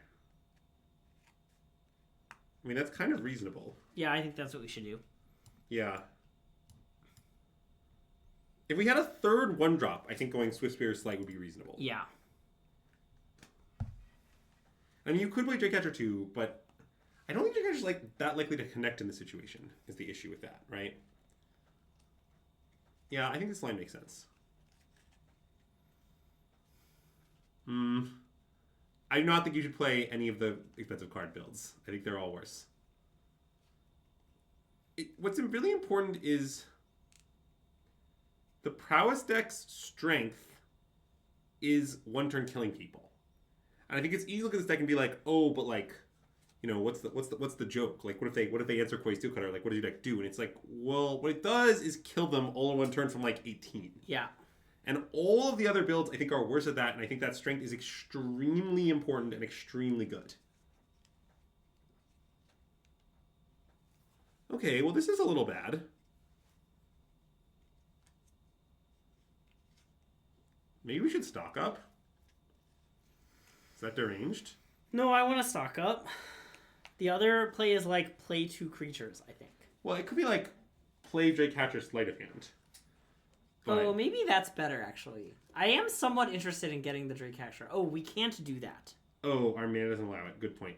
I mean, that's kind of reasonable. Yeah, I think that's what we should do. Yeah. If we had a third 1-drop, I think going Swift Spear Slight would be reasonable. Yeah. I mean, you could play Drake Catcher too, but I don't think Drake Catcher's like that likely to connect in this situation, is the issue with that, right? Yeah, I think this line makes sense. I do not think you should play any of the expensive card builds. I think they're all worse. What's really important is the prowess deck's strength is 1-turn killing people. And I think it's easy to look at this deck and be like, oh, but like, what's the joke? Like, what if they answer Koi Steel Cutter? Like, what does your deck do? And it's like, well, what it does is kill them all in 1 turn from like 18. Yeah. And all of the other builds, I think, are worse at that, and I think that strength is extremely important and extremely good. Okay, well, this is a little bad. Maybe we should stock up. Is that deranged? No, I want to stock up. The other play is like play 2 creatures, I think. Well, it could be like play Drake Hatcher Sleight of Hand. But... Oh, maybe that's better, actually. I am somewhat interested in getting the Drake Hatcher. Oh, we can't do that. Oh, our mana doesn't allow it. Good point.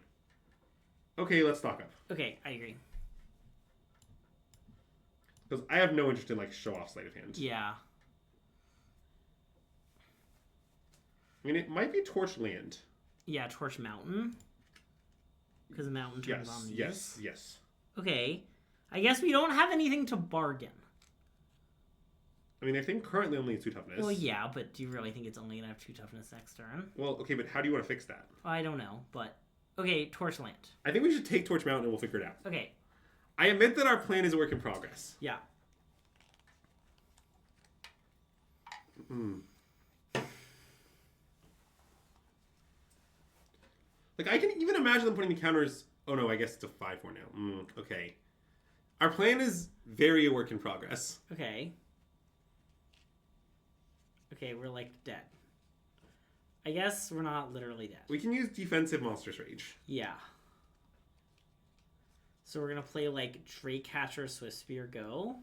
Okay, let's stock up. Okay, I agree. Because I have no interest in, like, show-off Sleight of Hand. Yeah. I mean, it might be Torch Land. Yeah, Torch Mountain. Because the mountain turns on these. Yes. Okay. I guess we don't have anything to bargain. I mean, I think currently only 2 toughness. Well, yeah, but do you really think it's only going to have 2 toughness next turn? Well, okay, but how do you want to fix that? I don't know, but... Okay, Torch Land. I think we should take Torch Mountain and we'll figure it out. Okay. I admit that our plan is a work in progress. Yeah. Like, I can even imagine them putting the counters... Oh, no, I guess it's a 5-4 now. Okay. Our plan is very a work in progress. Okay. Okay, we're, like, dead. I guess we're not literally dead. We can use defensive Monstrous Rage. Yeah. So we're gonna play like Drake Catcher, Swift Spear, Go,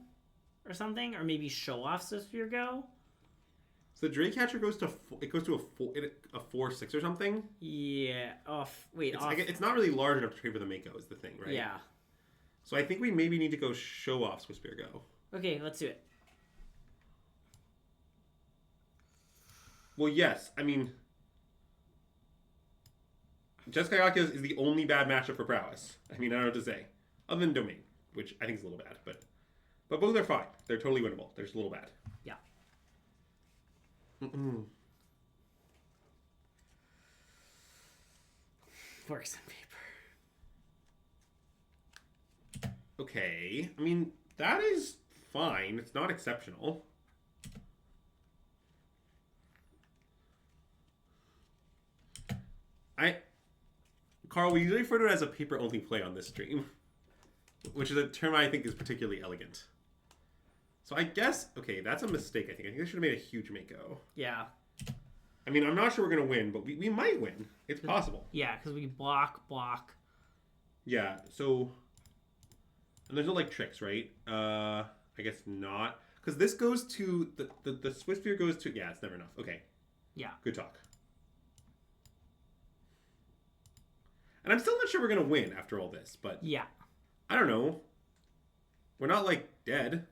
or something, or maybe show off Swift Spear, Go. So the Drake Catcher goes to a 4/6 or something. Yeah. Wait. It's not really large enough to trade for the Mako is the thing, right? Yeah. So I think we maybe need to go show off Swift Spear, Go. Okay, let's do it. Well, yes. I mean, Jeskai is the only bad matchup for prowess. I mean, I don't know what to say. Other than Domain, which I think is a little bad. But both are fine. They're totally winnable. They're just a little bad. Yeah. Works on paper. Okay. I mean, that is fine. It's not exceptional. Carl, we usually refer to it as a paper-only play on this stream, which is a term I think is particularly elegant. So I guess, okay, that's a mistake, I think. I think I should have made a huge Mako. Yeah. I mean, I'm not sure we're going to win, but we might win. It's possible. Yeah, because we block. Yeah, so... And there's no, like, tricks, right? I guess not. Because this goes to... The Swift Spear goes to... Yeah, it's never enough. Okay. Yeah. Good talk. And I'm still not sure we're going to win after all this, but... Yeah. I don't know. We're not, like, dead.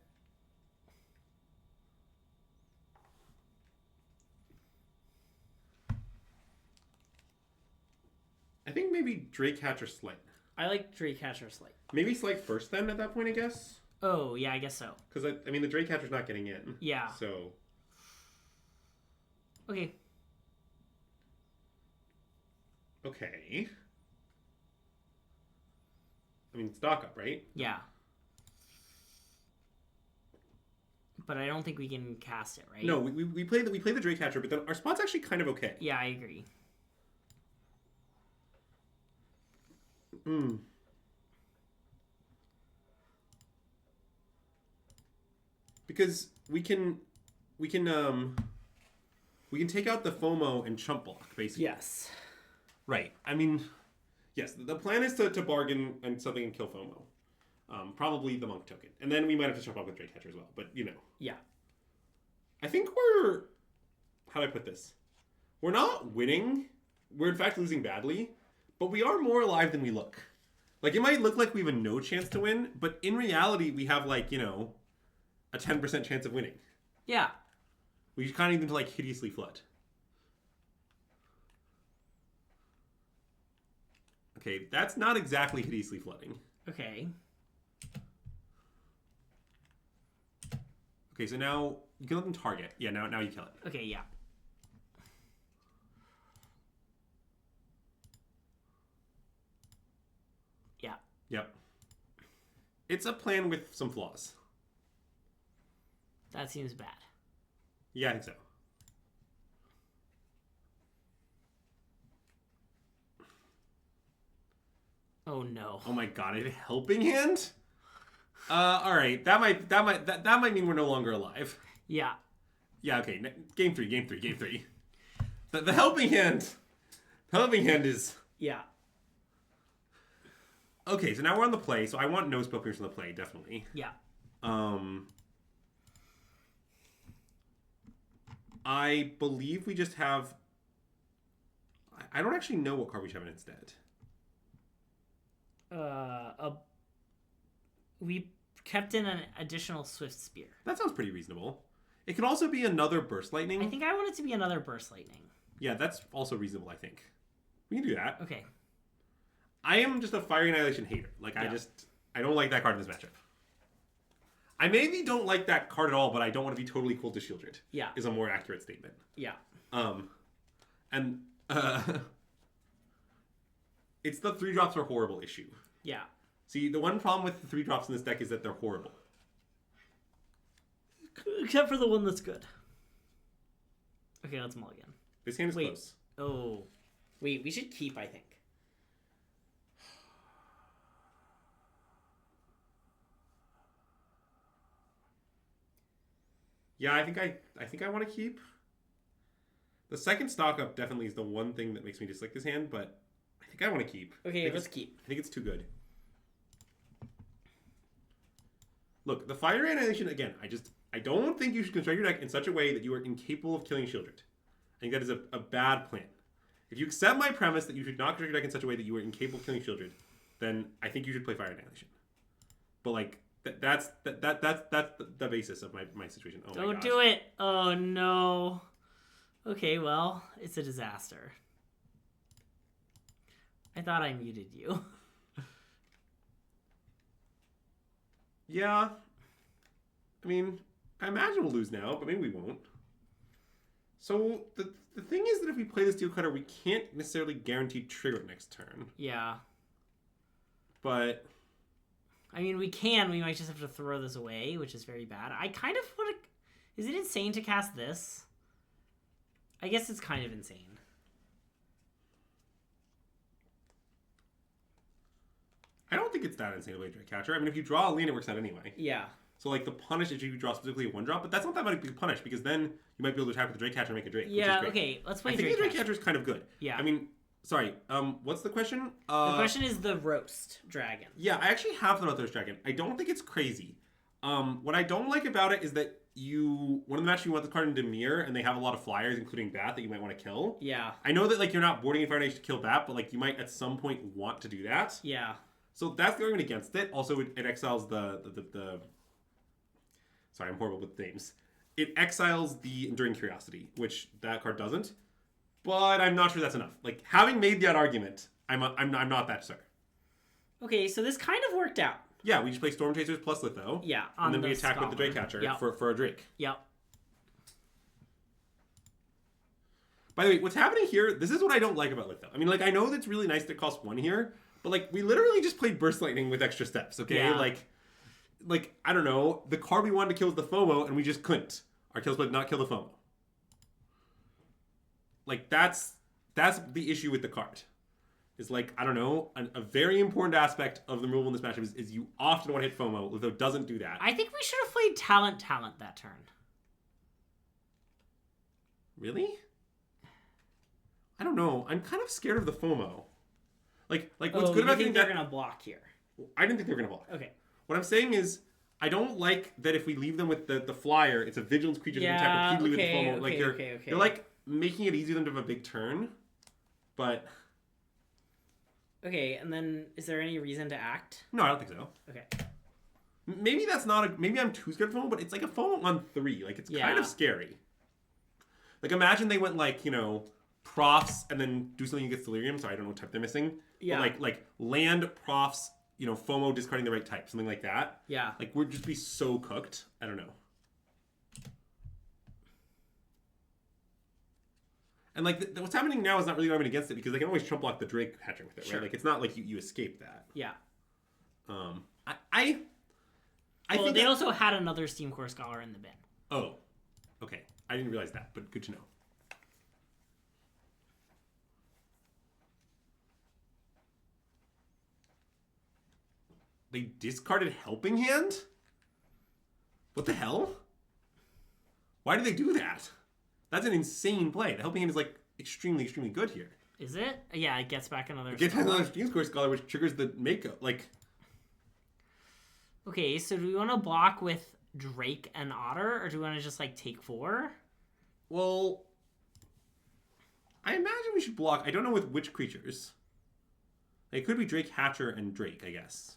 I think maybe Drake Catcher Slight. I like Drake Catcher Slight. Maybe Slight first then at that point, I guess? Oh, yeah, I guess so. Because, I mean, the Drake Catcher's not getting in. Yeah. So... Okay. Okay. I mean, stock up, right? Yeah. But I don't think we can cast it, right? No, we play the Drake Catcher, but then our spot's actually kind of okay. Yeah, I agree. Because we can take out the FOMO and chump block, basically. Yes. Right. I mean, yes, the plan is to bargain and something and kill FOMO. Probably the Monk token. And then we might have to chump off with Drake Catcher as well. But, you know. Yeah. I think we're... How do I put this? We're not winning. We're, in fact, losing badly. But we are more alive than we look. Like, it might look like we have a no chance to win. But in reality, we have, like, you know, a 10% chance of winning. Yeah. We just kind of need them to, like, hideously flood. Okay, that's not exactly hideously flooding. Okay. Okay, so now you can let them target. Yeah, now you kill it. Okay, yeah. Yeah. Yep. It's a plan with some flaws. That seems bad. Yeah, I think so. Oh no. Oh my god, a helping hand? All right. That might mean we're no longer alive. Yeah. Yeah, okay. Game 3. The helping hand. The helping hand is... Yeah. Okay, so now we're on the play, so I want no spell pierce on the play, definitely. Yeah. I believe we just have... I don't actually know what card we should have instead. We kept in an additional Swift Spear. That sounds pretty reasonable. It could also be another Burst Lightning. I think I want it to be another Burst Lightning. Yeah, that's also reasonable, I think. We can do that. Okay. I am just a Fiery Annihilation hater. Like, yeah. I don't like that card in this matchup. I maybe don't like that card at all, but I don't want to be totally cool to Shieldred. Yeah. Is a more accurate statement. Yeah. It's the 3-drops are horrible issue. Yeah. See, the one problem with the 3-drops in this deck is that they're horrible. Except for the one that's good. Okay, let's mulligan. This hand is close. Oh. Wait, we should keep, I think. Yeah, I think I want to keep. The second stock up definitely is the one thing that makes me dislike this hand, but I think I want to keep. Okay, let's keep. I think it's too good. Look, the Fire Annihilation, again, I don't think you should construct your deck in such a way that you are incapable of killing Shieldred. I think that is a bad plan. If you accept my premise that you should not construct your deck in such a way that you are incapable of killing Shieldred, then I think you should play Fire Annihilation. But like that's the basis of my situation. Oh Don't do it. Oh no. Okay, well, it's a disaster. I thought I muted you. Yeah. I mean, I imagine we'll lose now, but maybe we won't. So the thing is that if we play the Steel Cutter, we can't necessarily guarantee trigger it next turn. Yeah. But I mean, we can. We might just have to throw this away, which is very bad. I kind of want to... Is it insane to cast this? I guess it's kind of insane. I don't think it's that insane to play Drake-Catcher. I mean, if you draw a land, it works out anyway. Yeah. So, like, the punish is you draw specifically a 1-drop, but that's not that much to punish, because then you might be able to attack with the Drake-Catcher and make a Drake, Yeah, which is great. okay, let's play Drake-Catcher. I think the Drake-Catcher is kind of good. Yeah. I mean, sorry, what's the question? The question is the Roast Dragon. Yeah, I actually have thought about the Roast Dragon. I don't think it's crazy. What I don't like about it is that one of the matches you want the card in Demir, and they have a lot of flyers, including Bat, that you might want to kill. Yeah. I know that, like, you're not boarding a Fire Nation to kill Bat, but, like, you might at some point want to do that. Yeah. So that's the argument against it. Also, it exiles the sorry, I'm horrible with names. It exiles the Enduring Curiosity, which that card doesn't. But I'm not sure that's enough. Like, having made that argument, I'm not that sure. Okay, so this kind of worked out. Yeah, we just play Storm Chasers plus Litho. Yeah, and then we attack with the Drake-Catcher for a Drake. Yep. By the way, what's happening here, this is what I don't like about Litho. I mean, like, I know that's really nice that it costs 1 here, but, like, we literally just played Burst Lightning with extra steps, okay? Yeah. Like, I don't know, the card we wanted to kill was the FOMO, and we just couldn't. Our kill split did not kill the FOMO. Like, that's the issue with the card. Is like, I don't know, a very important aspect of the removal in this matchup is you often want to hit FOMO, Litho doesn't do that. I think we should have played Talent that turn. Really? I don't know. I'm kind of scared of the FOMO. Like what's good about getting that... they're going to block here? I didn't think they were going to block. Okay. What I'm saying is, I don't like that if we leave them with the flyer, it's a vigilance creature that can attack repeatedly with the FOMO. Like, you're like making it easier for them to have a big turn, but... Okay, and then is there any reason to act? No, I don't think so. Okay. Maybe that's not maybe I'm too scared of FOMO, but it's like a FOMO on 3. Like, it's kind of scary. Like, imagine they went, like, you know, profs and then do something against Delirium. Sorry, I don't know what type they're missing. Yeah. But like land, profs, you know, FOMO discarding the right type. Something like that. Yeah. Like, we'd just be so cooked. I don't know. And, like, what's happening now is not really arguing against it because they can always trump block the Drake hatching with it, right? Like, it's not like you escape that. Yeah. I think they also had another Steam Core Scholar in the bin. Oh. Okay. I didn't realize that, but good to know. They discarded Helping Hand? What the hell? Why did they do that? That's an insane play. The Helping Hand is, like, extremely, extremely good here. Is it? Yeah, it gets back another... It gets back another Steam Core Scholar, which triggers the makeup. Like... Okay, so do we want to block with Drake and Otter, or do we want to just, like, take 4? Well... I imagine we should block. I don't know with which creatures. It could be Drake, Hatcher, and Drake, I guess.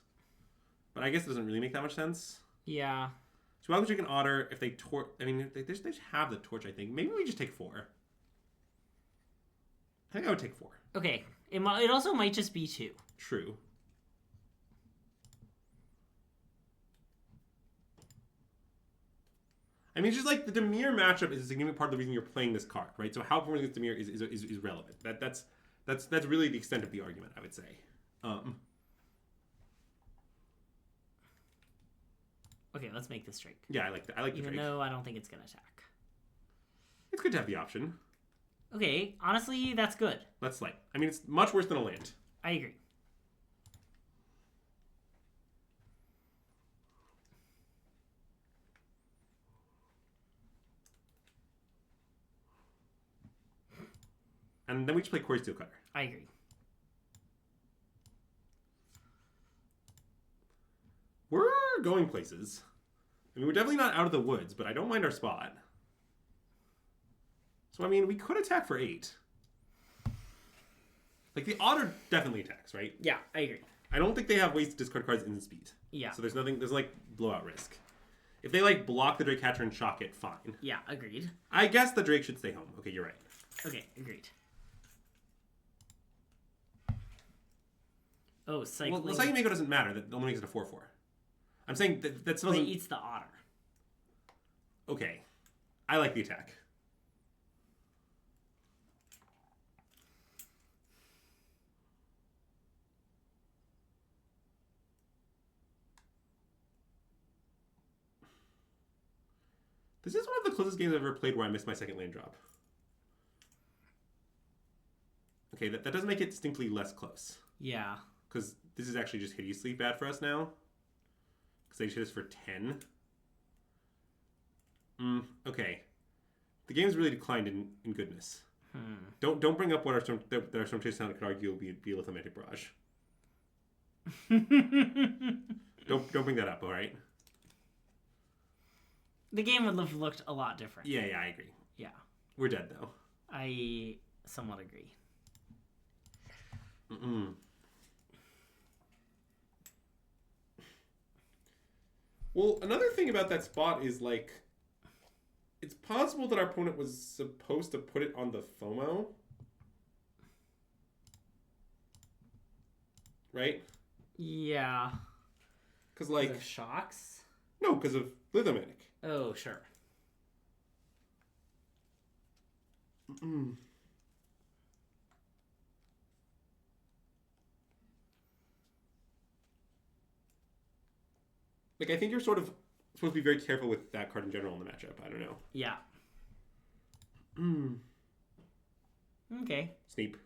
But I guess it doesn't really make that much sense. Yeah. So why would Drake and Otter if they torch... I mean, they just have the torch, I think. Maybe we just take 4. I think I would take 4. Okay. It also might just be 2. True. I mean, it's just like the Demir matchup is a significant part of the reason you're playing this card, right? So how performing against Demir is relevant. That's really the extent of the argument, I would say. Okay, let's make this Drake. Yeah, I like that. I like the Drake. Even though I don't think it's going to attack. It's good to have the option. Okay, honestly, that's good. Let's slay. I mean, it's much worse than a land. I agree. And then we just play Quarry Steelcutter. I agree. We're going places. I mean, we're definitely not out of the woods, but I don't mind our spot. So, I mean, we could attack for 8. Like, the Otter definitely attacks, right? Yeah, I agree. I don't think they have ways to discard cards in speed. Yeah. So there's like, blowout risk. If they, like, block the Drake Catcher and shock it, fine. Yeah, agreed. I guess the Drake should stay home. Okay, you're right. Okay, agreed. Oh, cycling. Well, Psychic Mako doesn't matter. That only makes it a 4-4. I'm saying that still doesn't... It eats the Otter. Okay. I like the attack. This is one of the closest games I've ever played where I missed my second land drop. Okay, that does make it distinctly less close. Yeah. Because this is actually just hideously bad for us now. Because they just hit us for 10. Okay. The game's really declined in goodness. Don't bring up what our Storm Chase sound could arguably be a Lithomantic Barrage. Don't bring that up, alright? The game would have looked a lot different. Yeah, I agree. Yeah. We're dead, though. I somewhat agree. Well, another thing about that spot is, like, it's possible that our opponent was supposed to put it on the FOMO. Right? Yeah. Because, like... Because of shocks? No, because of Lithomantic. Oh, sure. Like, I think you're sort of supposed to be very careful with that card in general in the matchup. I don't know. Yeah. Okay. Sneap.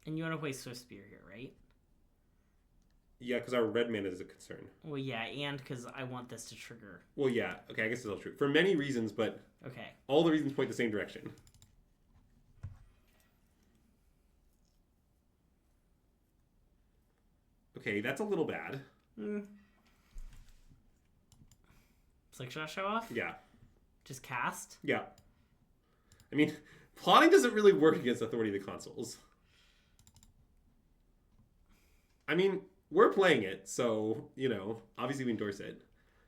And you want to play Swift Spear here, right? Yeah, because our red mana is a concern. Well, yeah, and because I want this to trigger. Well, yeah. Okay, I guess it's all true. For many reasons, but okay, all the reasons point the same direction. Okay, that's a little bad. Slingshot show off? Yeah. Just cast? Yeah. I mean, plotting doesn't really work against Authority of the Consoles. I mean, we're playing it, so, you know, obviously we endorse it.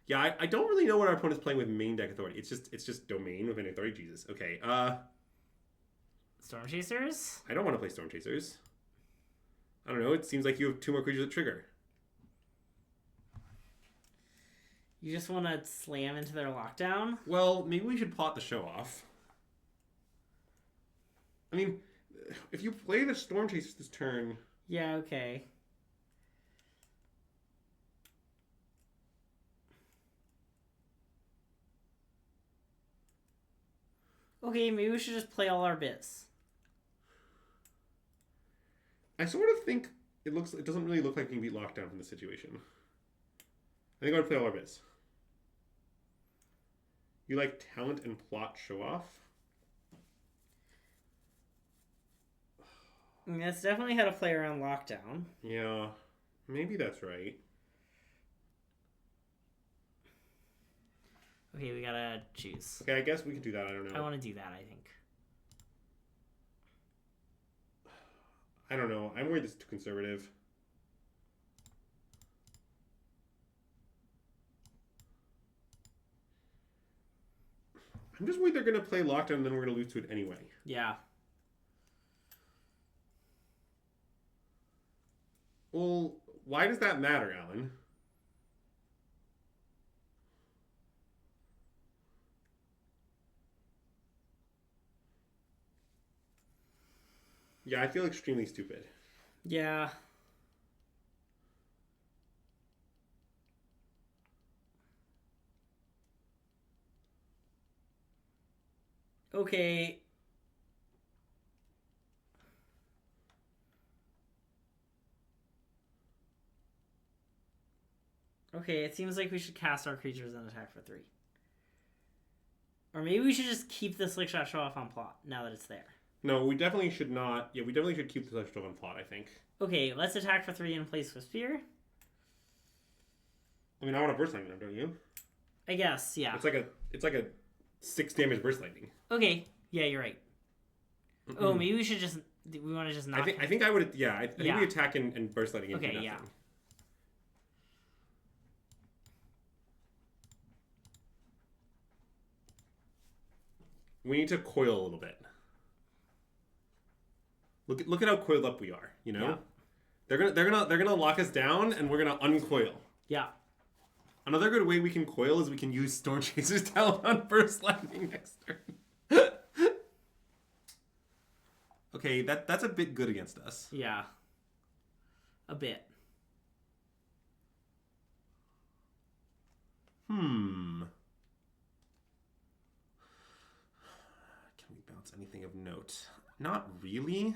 Yeah, I don't really know what our opponent's playing with main deck Authority. It's just Domain with an Authority. Jesus. Okay, Storm Chasers? I don't want to play Storm Chasers. I don't know, it seems like you have 2 more creatures that trigger. You just want to slam into their lockdown? Well, maybe we should plot the show off. I mean, if you play the Storm Chasers this turn... Yeah, okay. Okay, maybe we should just play all our bits. I sort of think it doesn't really look like we can beat Lockdown from this situation. I think I would play all our bits. You like Talent and Plot show off? I mean, that's definitely how to play around Lockdown. Yeah, maybe that's right. Okay, we gotta choose. Okay, I guess we can do that. I don't know. I want to do that, I think. I don't know. I'm worried this is too conservative. I'm just worried they're going to play Lockdown and then we're going to lose to it anyway. Yeah. Well, why does that matter, Alan? Yeah, I feel extremely stupid. Yeah. Okay. Okay, it seems like we should cast our creatures and attack for 3. Or maybe we should just keep the Slickshot show off on plot now that it's there. No, we definitely should not. Yeah, we definitely should keep the extra one plot, I think. Okay, let's attack for 3 and play Swift Spear. I mean, I want to burst lightning, don't you? I guess, yeah. It's like a 6 damage burst lightning. Okay, yeah, you're right. Mm-mm. Oh, maybe we should just. We want to just not. I think I would. Yeah, I think we attack and burst lightning. Okay, yeah. We need to coil a little bit. Look at how coiled up we are. You know, yeah. they're gonna lock us down, and we're gonna uncoil. Yeah. Another good way we can coil is we can use Storm Chaser's Talon on burst lightning next turn. Okay, that's a bit good against us. Yeah. A bit. Can we bounce anything of note? Not really.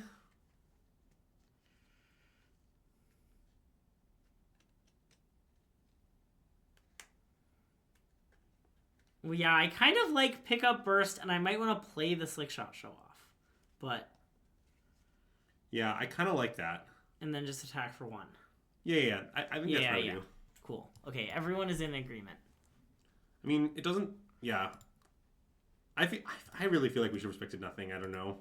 Well, yeah, I kind of like pick up burst, and I might want to play the Slick Shot show off. But... yeah, I kind of like that. And then just attack for 1. Yeah. I think that's what I do. Cool. Okay, everyone is in agreement. I mean, it doesn't... yeah. I really feel like we should have respected nothing. I don't know.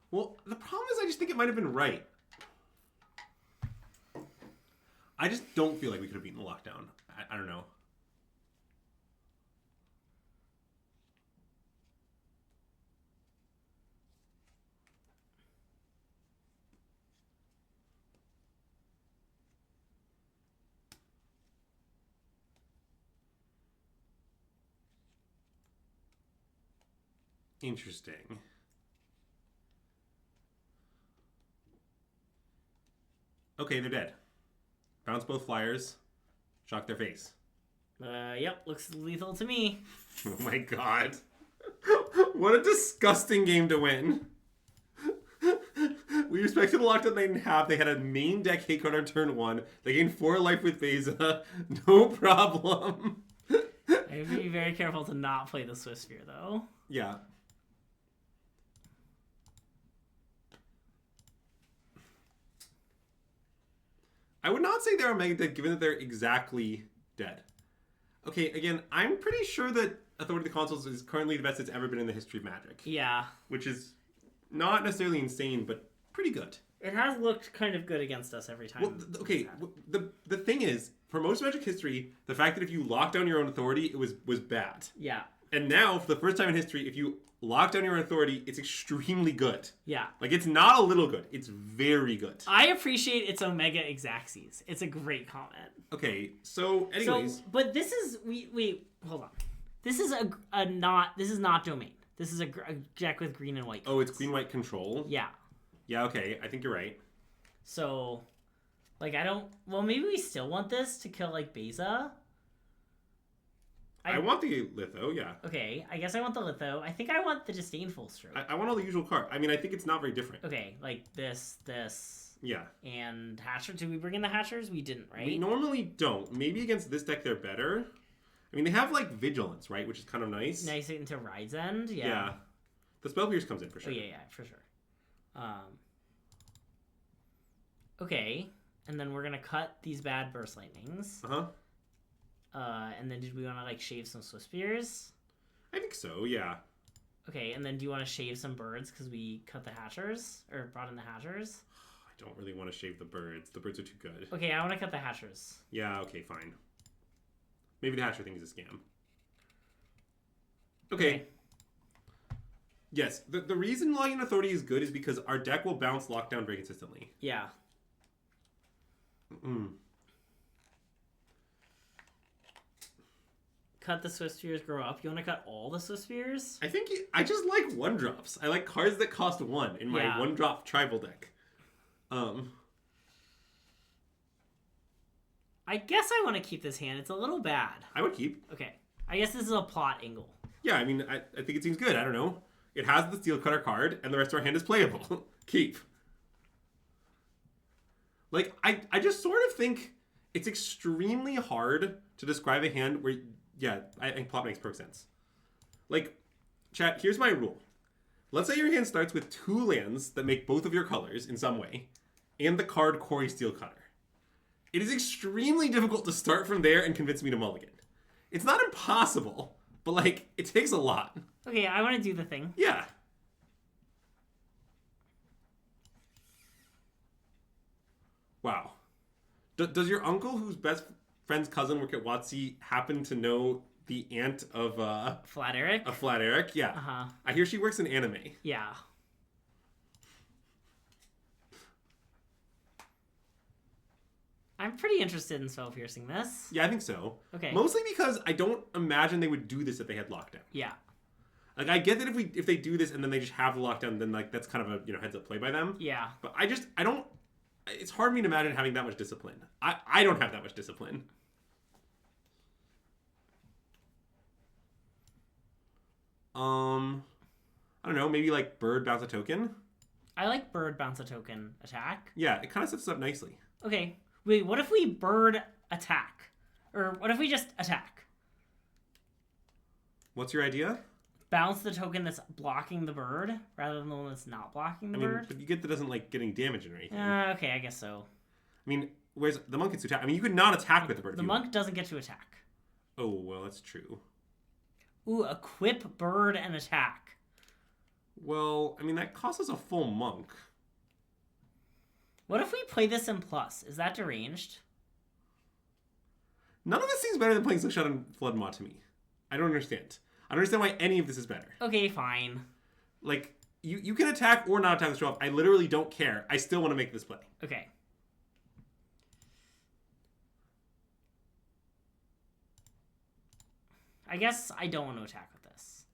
Well, the problem is I just think it might have been right. I just don't feel like we could have beaten the lockdown. I don't know. Interesting. Okay, they're dead. Bounce both flyers. Shock their face. Yep, looks lethal to me. Oh my god. What a disgusting game to win. We respected the lockdown they didn't have. They had a main deck hate card on turn 1. They gained 4 life with Beza. No problem. I have to be very careful to not play the Swift Spear, though. Yeah. I would not say they're Omega dead, given that they're exactly dead. Okay, again, I'm pretty sure that Authority of the Consoles is currently the best it's ever been in the history of Magic. Yeah. Which is not necessarily insane, but pretty good. It has looked kind of good against us every time. Well, okay, the thing is, for most Magic history, the fact that if you lock down your own authority, it was bad. Yeah. And now, for the first time in history, if you lock down your own authority, it's extremely good. Yeah. Like, it's not a little good. It's very good. I appreciate its Omega Exacxes. It's a great comment. Okay, so, anyways. But this is... Wait, hold on. This is This is not Domain. This is a deck with green and white cards. Oh, it's green-white control? Yeah. Yeah, okay. I think you're right. So, like, I don't... Well, maybe we still want this to kill, like, Beza. I want the Litho, yeah. Okay, I guess I want the Litho. I think I want the Disdainful Stroke. I want all the usual cards. I mean, I think it's not very different. Okay, like this. Yeah. And Hatcher. Did we bring in the Hatchers? We didn't, right? We normally don't. Maybe against this deck they're better. I mean, they have, like, Vigilance, right? Which is kind of nice. Nice into Ride's End, yeah. Yeah. The Spell Pierce comes in, for sure. Oh, yeah, for sure. Okay, and then we're going to cut these bad Burst Lightnings. Uh-huh. And then did we want to, like, shave some Swift Spears? I think so, yeah. Okay, and then do you want to shave some birds because we cut the Hatchers? Or brought in the Hatchers? I don't really want to shave the birds. The birds are too good. Okay, I want to cut the Hatchers. Yeah, okay, fine. Maybe the Hatcher thing is a scam. Okay. Yes, the reason Login Authority is good is because our deck will bounce Lockdown very consistently. Yeah. Cut the Swift Spears, grow up. You want to cut all the Swift Spears? I just like 1-drops. I like cards that cost 1 in my 1-drop tribal deck. I guess I want to keep this hand. It's a little bad. I would keep. Okay. I guess this is a plot angle. Yeah, I mean, I think it seems good. I don't know. It has the Steel Cutter card, and the rest of our hand is playable. Keep. Like, I just sort of think it's extremely hard to describe a hand where, yeah, I think plot makes perfect sense. Like, chat, here's my rule. Let's say your hand starts with 2 lands that make both of your colors in some way, and the card Quarry Steelcutter. It is extremely difficult to start from there and convince me to mulligan. It's not impossible, but, like, it takes a lot. Okay, I want to do the thing. Yeah. Wow. Does your uncle, whose best friend's cousin work at WotC, happen to know the aunt of Flat Eric? Of Flat Eric? Yeah. Uh-huh. I hear she works in anime. Yeah. I'm pretty interested in spell piercing this. Yeah, I think so. Okay. Mostly because I don't imagine they would do this if they had lockdown. Yeah. Like, I get that if they do this and then they just have the lockdown, then, like, that's kind of a, heads up play by them. Yeah. But I don't, it's hard for me to imagine having that much discipline. I don't have that much discipline. I don't know, maybe, like, bird bounce a token? I like bird bounce a token attack. Yeah, it kind of sets us up nicely. Okay. Wait, what if we bird attack? Or what if we just attack? What's your idea? Bounce the token that's blocking the bird rather than the one that's not blocking the bird? But you get that doesn't, like, getting damage or anything. Okay, I guess so. I mean, whereas the monk gets to attack. I mean, you could not attack with the bird. The monk doesn't get to attack. Oh, well, that's true. Ooh, equip bird and attack. Well, I mean, that costs us a full monk. What if we play this in plus? Is that deranged? None of this seems better than playing Slingshot and Flood Maw to me. I don't understand. I don't understand why any of this is better. Okay, fine. Like, you can attack or not attack the show off. I literally don't care. I still want to make this play. Okay. I guess I don't want to attack with this.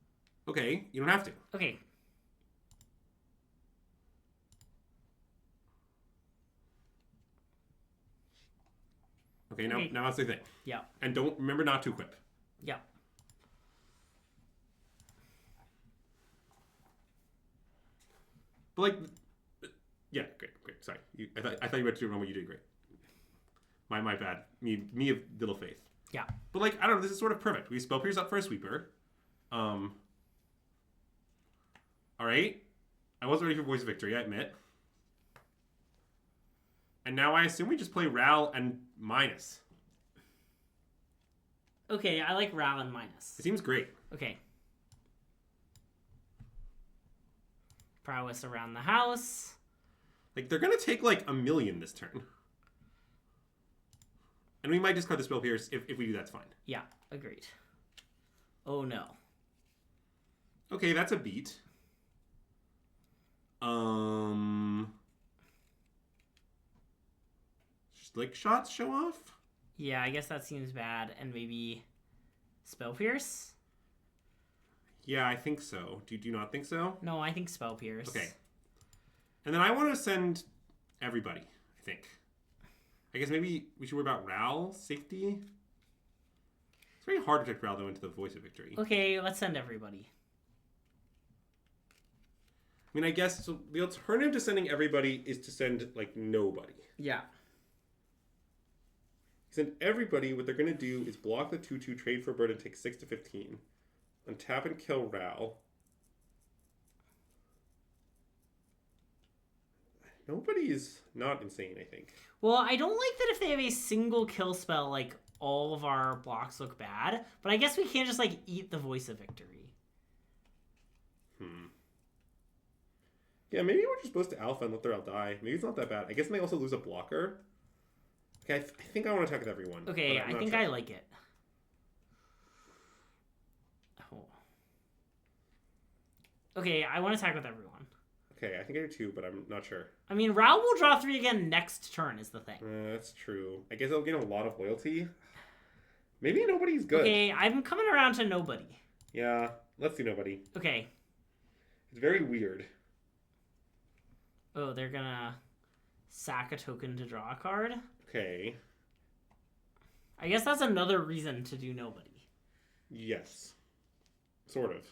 Okay, you don't have to. Okay. Okay, now that's the thing. Yeah. And don't remember not to equip. Yeah. But like, yeah, great. Sorry, I thought you were to do what you did great. My bad. Me of little faith. Yeah. But like, I don't know. This is sort of perfect. We spell pierce up for a sweeper. All right. I wasn't ready for Voice of Victory, I admit. And now I assume we just play Ral and minus. Okay, I like Ral and minus. It seems great. Okay. Prowess around the house. Like, they're going to take like 1,000,000 this turn. And we might discard the spell pierce. If we do, that's fine. Yeah, agreed. Oh no. Okay, that's a beat. Slick shots show off? Yeah, I guess that seems bad. And maybe Spell Pierce? Yeah, I think so. Do you not think so? No, I think Spell Pierce. Okay. And then I want to send everybody, I think. I guess maybe we should worry about Ral's safety. It's very hard to protect Ral, though, into the Voice of Victory. Okay, let's send everybody. I mean, I guess, so the alternative to sending everybody is to send, like, nobody. Yeah. Send everybody, what they're going to do is block the 2/2, trade for a bird, and take 6 to 15. Untap and kill Ral. Nobody is not insane, I think. Well, I don't like that if they have a single kill spell, like, all of our blocks look bad. But I guess we can't just, like, eat the Voice of Victory. Yeah, maybe we're just supposed to alpha and let their Ral die. Maybe it's not that bad. I guess they also lose a blocker. Okay, I think I want to attack with everyone. Okay, I think I like it. Oh. Okay, I want to attack with everyone. Okay, I think I do too, but I'm not sure. I mean, Ral will draw 3 again next turn is the thing. That's true. I guess I'll gain a lot of loyalty. Maybe nobody's good. Okay, I'm coming around to nobody. Yeah, let's do nobody. Okay. It's very weird. Oh, they're gonna sack a token to draw a card? Okay. I guess that's another reason to do nobody. Yes. Sort of.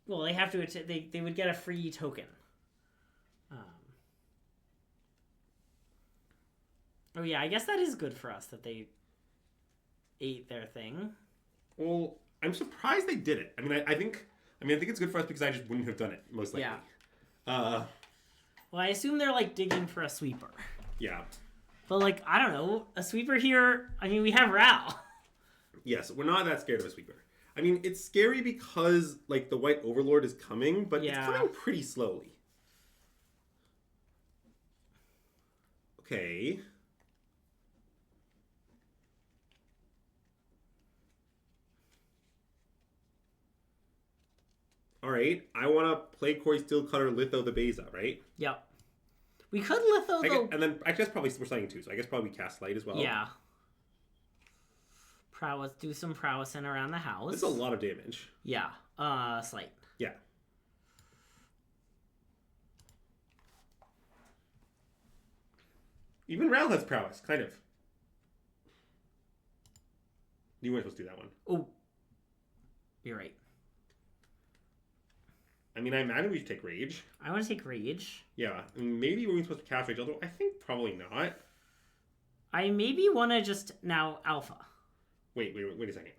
Well, they have to. They would get a free token. Oh yeah, I guess that is good for us that they ate their thing. Well, I'm surprised they did it. I think it's good for us because I just wouldn't have done it, most likely. Yeah. Well, I assume they're, like, digging for a sweeper. Yeah. But, like, I don't know. A sweeper here... I mean, we have Ral. Yes, we're not that scared of a sweeper. I mean, it's scary because, like, the White Overlord is coming, but it's coming pretty slowly. Okay. Alright, I want to play Quarry Steelcutter, Litho the Beza, right? Yep. We could Litho the... And then, I guess probably we're sliding too, so I guess probably cast Light as well. Yeah. Prowess, do some prowessing around the house. This is a lot of damage. Yeah. Slight. Yeah. Even Ral has prowess, kind of. You weren't supposed to do that one. Oh. You're right. I mean, I imagine we should take Rage. I want to take Rage. Yeah. I mean, maybe we're supposed to cast Rage, although I think probably not. I maybe want to just now Alpha. Wait a second.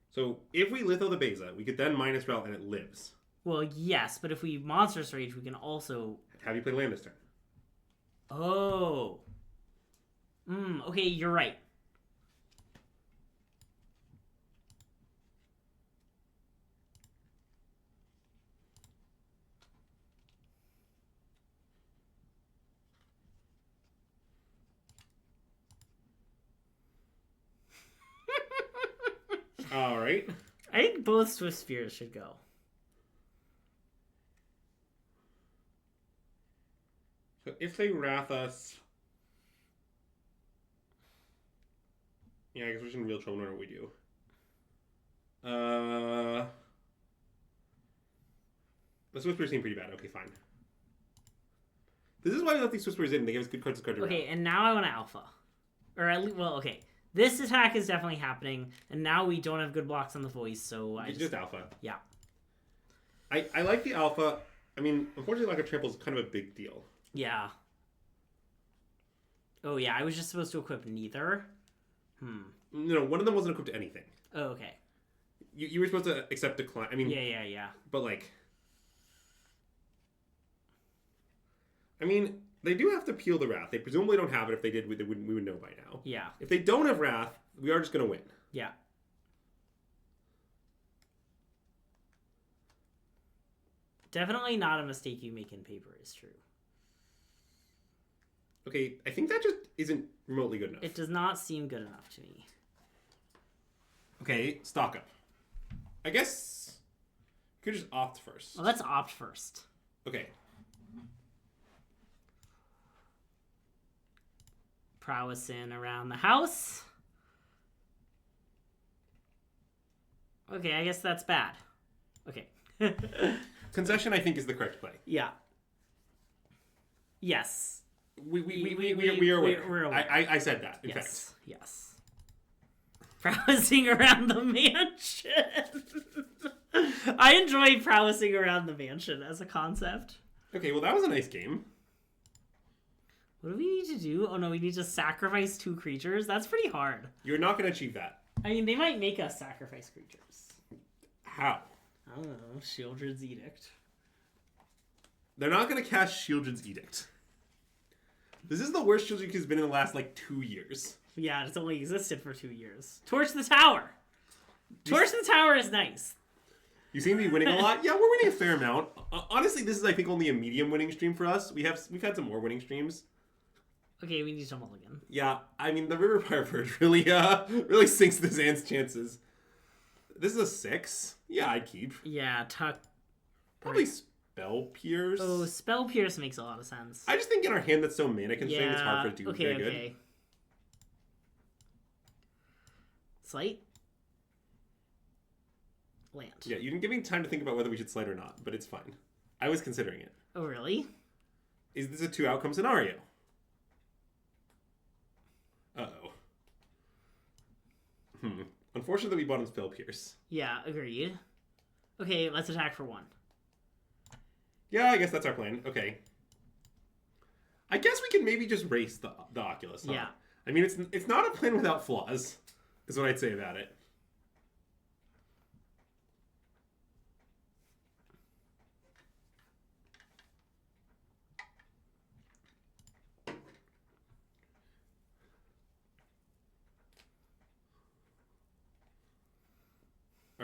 So, if we Litho the Beza, we could then minus Ral and it lives. Well, yes, but if we Monstrous Rage, we can also... Have you play land this turn? Oh. Okay, you're right. All right. I think both Swift Spears should go. So if they Wrath us... Yeah, I guess we're just in real trouble no matter what we do. The Swift Spears seem pretty bad. Okay, fine. This is why we let these Swift Spears in. They give us good cards to card around. Okay, and now I want to Alpha. Or at least, well, okay. This attack is definitely happening, and now we don't have good blocks on the voice, so I just Alpha. Yeah. I like the Alpha. I mean, unfortunately, lack of trample is kind of a big deal. Yeah. Oh, yeah, I was just supposed to equip neither. No, one of them wasn't equipped to anything. Oh, okay. You were supposed to accept decline. I mean... Yeah. But, like... I mean... They do have to peel the Wrath. They presumably don't have it. If they did, we would know by now. Yeah. If they don't have Wrath, we are just going to win. Yeah. Definitely not a mistake you make in paper is true. Okay, I think that just isn't remotely good enough. It does not seem good enough to me. Okay, stock up. I guess you could just opt first. Well, let's opt first. Okay. Prowessing around the house. Okay, I guess that's bad. Okay. Concession, I think, is the correct play. Yeah. Yes. We are aware. We're aware. I said that, in fact. Yes. Prowessing around the mansion. I enjoy prowessing around the mansion as a concept. Okay, well, that was a nice game. What do we need to do? Oh no, we need to sacrifice 2 creatures? That's pretty hard. You're not going to achieve that. I mean, they might make us sacrifice creatures. How? I don't know. Shieldred's Edict. They're not going to cast Shieldred's Edict. This is the worst Shieldred has been in the last, 2 years. Yeah, it's only existed for 2 years. Torch the Tower! Torch the Tower is nice. You seem to be winning a lot. Yeah, we're winning a fair amount. Honestly, this is, I think, only a medium winning stream for us. We've had some more winning streams. Okay, we need to mulligan. Yeah, I mean, the River Fire Purge really sinks the Zan's chances. This is a 6. Yeah, I'd keep. Yeah, Tuck. Probably Spell Pierce. Oh, Spell Pierce makes a lot of sense. I just think in our hand that's so mana constrained, it's hard for it to do very good. Okay. Slight? Land. Yeah, you didn't give me time to think about whether we should slide or not, but it's fine. I was considering it. Oh, really? Is this a 2-outcome scenario? Uh-oh. Unfortunately, we bought him Spell Pierce. Yeah, agreed. Okay, let's attack for 1. Yeah, I guess that's our plan. Okay. I guess we can maybe just race the Oculus, huh? Yeah. I mean, it's not a plan without flaws, is what I'd say about it.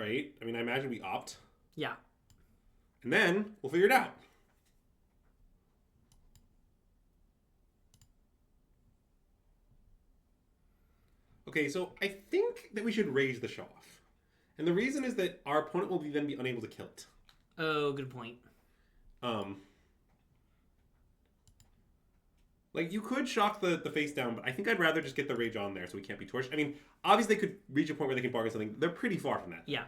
All right. I mean, I imagine we opt. Yeah. And then we'll figure it out. Okay, so I think that we should raise the show off. And the reason is that our opponent will then be unable to kill it. Oh, good point. Like, you could shock the face down, but I think I'd rather just get the rage on there so we can't be torched. I mean, obviously they could reach a point where they can bargain something. They're pretty far from that. Yeah.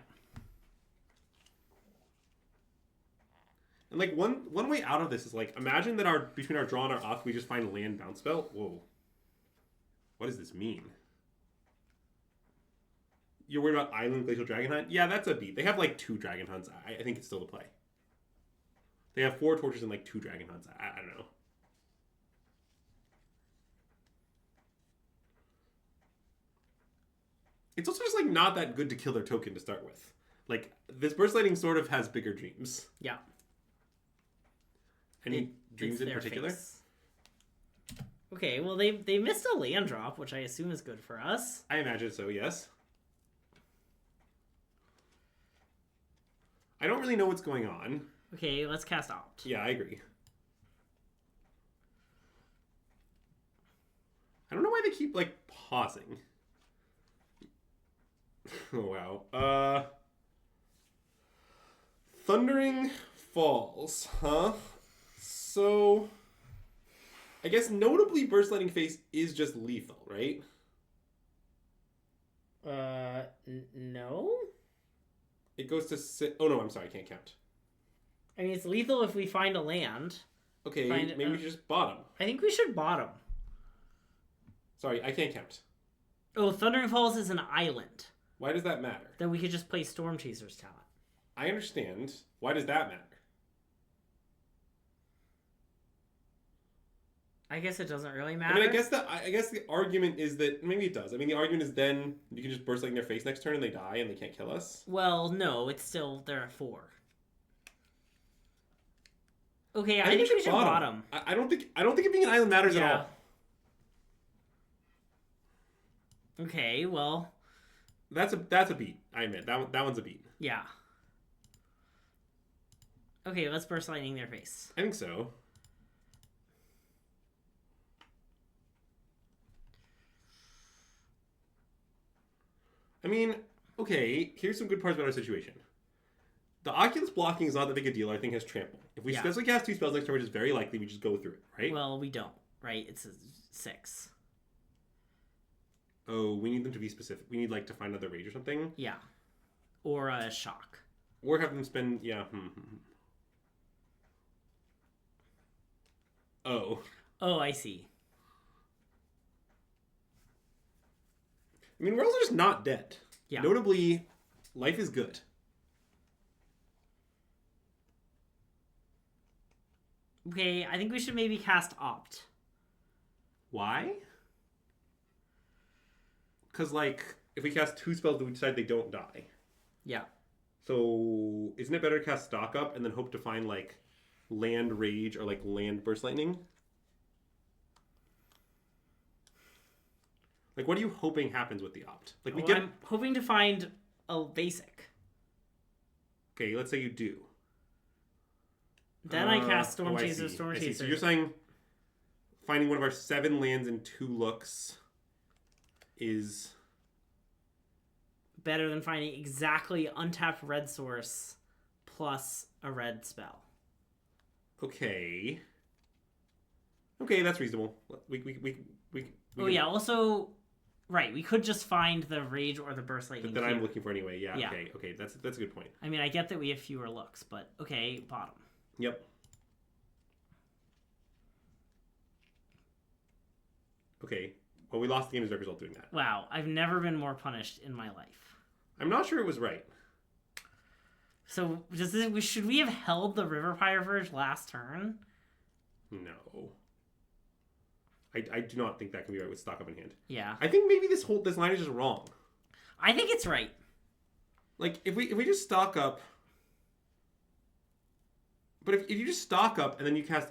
And, like, one way out of this is, like, imagine that between our draw and our opt, we just find a land bounce spell. Whoa. What does this mean? You're worried about Island Glacial Dragon Hunt? Yeah, that's a beat. They have, like, 2 Dragon Hunts. I think it's still a play. They have 4 Torches and, like, 2 Dragon Hunts. I don't know. It's also just, like, not that good to kill their token to start with. Like, this Burst Lightning sort of has bigger dreams. Yeah. Any dreams in particular? Face. Okay, well, they missed a land drop, which I assume is good for us. I imagine so, yes. I don't really know what's going on. Okay, let's cast opt. Yeah, I agree. I don't know why they keep, like, pausing. Oh, wow. Thundering Falls, huh? So, I guess notably Burst Lightning Face is just lethal, right? No? It goes to oh no, I'm sorry, I can't count. I mean, it's lethal if we find a land. Okay, maybe we should just bottom. I think we should bottom. Sorry, I can't count. Oh, Thundering Falls is an island. Why does that matter? Then we could just play Storm Chaser's talent. I understand. Why does that matter? I guess it doesn't really matter. I mean, I guess the argument is that maybe it does. I mean, the argument is then you can just burst like in their face next turn and they die and they can't kill us. Well, no, it's still they're at 4. Okay, I think we should bottom. I don't think it being an island matters at all. Okay, well, that's a beat. I admit that one's a beat. Yeah. Okay, let's burst lightning their face. I think so. I mean, okay, here's some good parts about our situation. The Oculus blocking is not that big a deal. Our thing has trample. If we successfully cast 2 spells next turn, which is very likely, we just go through it, right? Well, we don't, right? It's a 6. Oh, we need them to be specific. We need, like, to find another rage or something? Yeah. Or a shock. Or have them spend, yeah. Oh. Oh, I see. I mean, we're also just not dead. Yeah. Notably, life is good. Okay, I think we should maybe cast Opt. Why? Because, like, if we cast 2 spells, we decide they don't die. Yeah. So, isn't it better to cast Stock Up and then hope to find, like, Land Rage or, like, Land Burst Lightning? Like, what are you hoping happens with the Opt? Like, I'm hoping to find a basic. Okay, let's say you do. Then I cast Storm Chaser, Storm Chaser. So you're saying finding one of our 7 lands in 2 looks is better than finding exactly untapped red source plus a red spell. Okay. Okay, that's reasonable. We oh yeah, also right, we could just find the rage or the burst lightning that I'm looking for anyway. Yeah. Okay, that's a good point. I mean, I get that we have fewer looks, but okay, bottom. Yep. Okay. Well, we lost the game as a result doing that. Wow, I've never been more punished in my life. I'm not sure it was right. So, should we have held the River Pyroverge last turn? No. I do not think that can be right with Stock Up in hand. Yeah. I think maybe this line is just wrong. I think it's right. Like, if we just Stock Up... But if you just Stock Up and then you cast...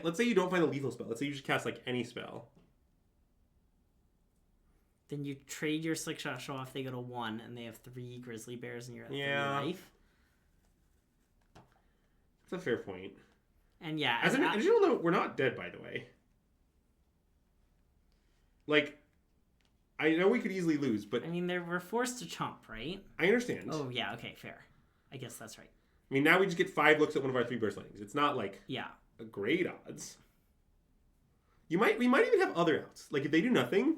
Let's say you don't find a lethal spell. Let's say you just cast, like, any spell. Then you trade your Slickshot Show Off. They go to 1, and they have 3 Grizzly Bears, and you're at 3 life. That's a fair point. And yeah, as an additional note, we're not dead, by the way. Like, I know we could easily lose, but I mean, we're forced to chomp, right? I understand. Oh yeah, okay, fair. I guess that's right. I mean, now we just get 5 looks at one of our 3 burst lightnings. It's not like a great odds. We might even have other outs. Like if they do nothing,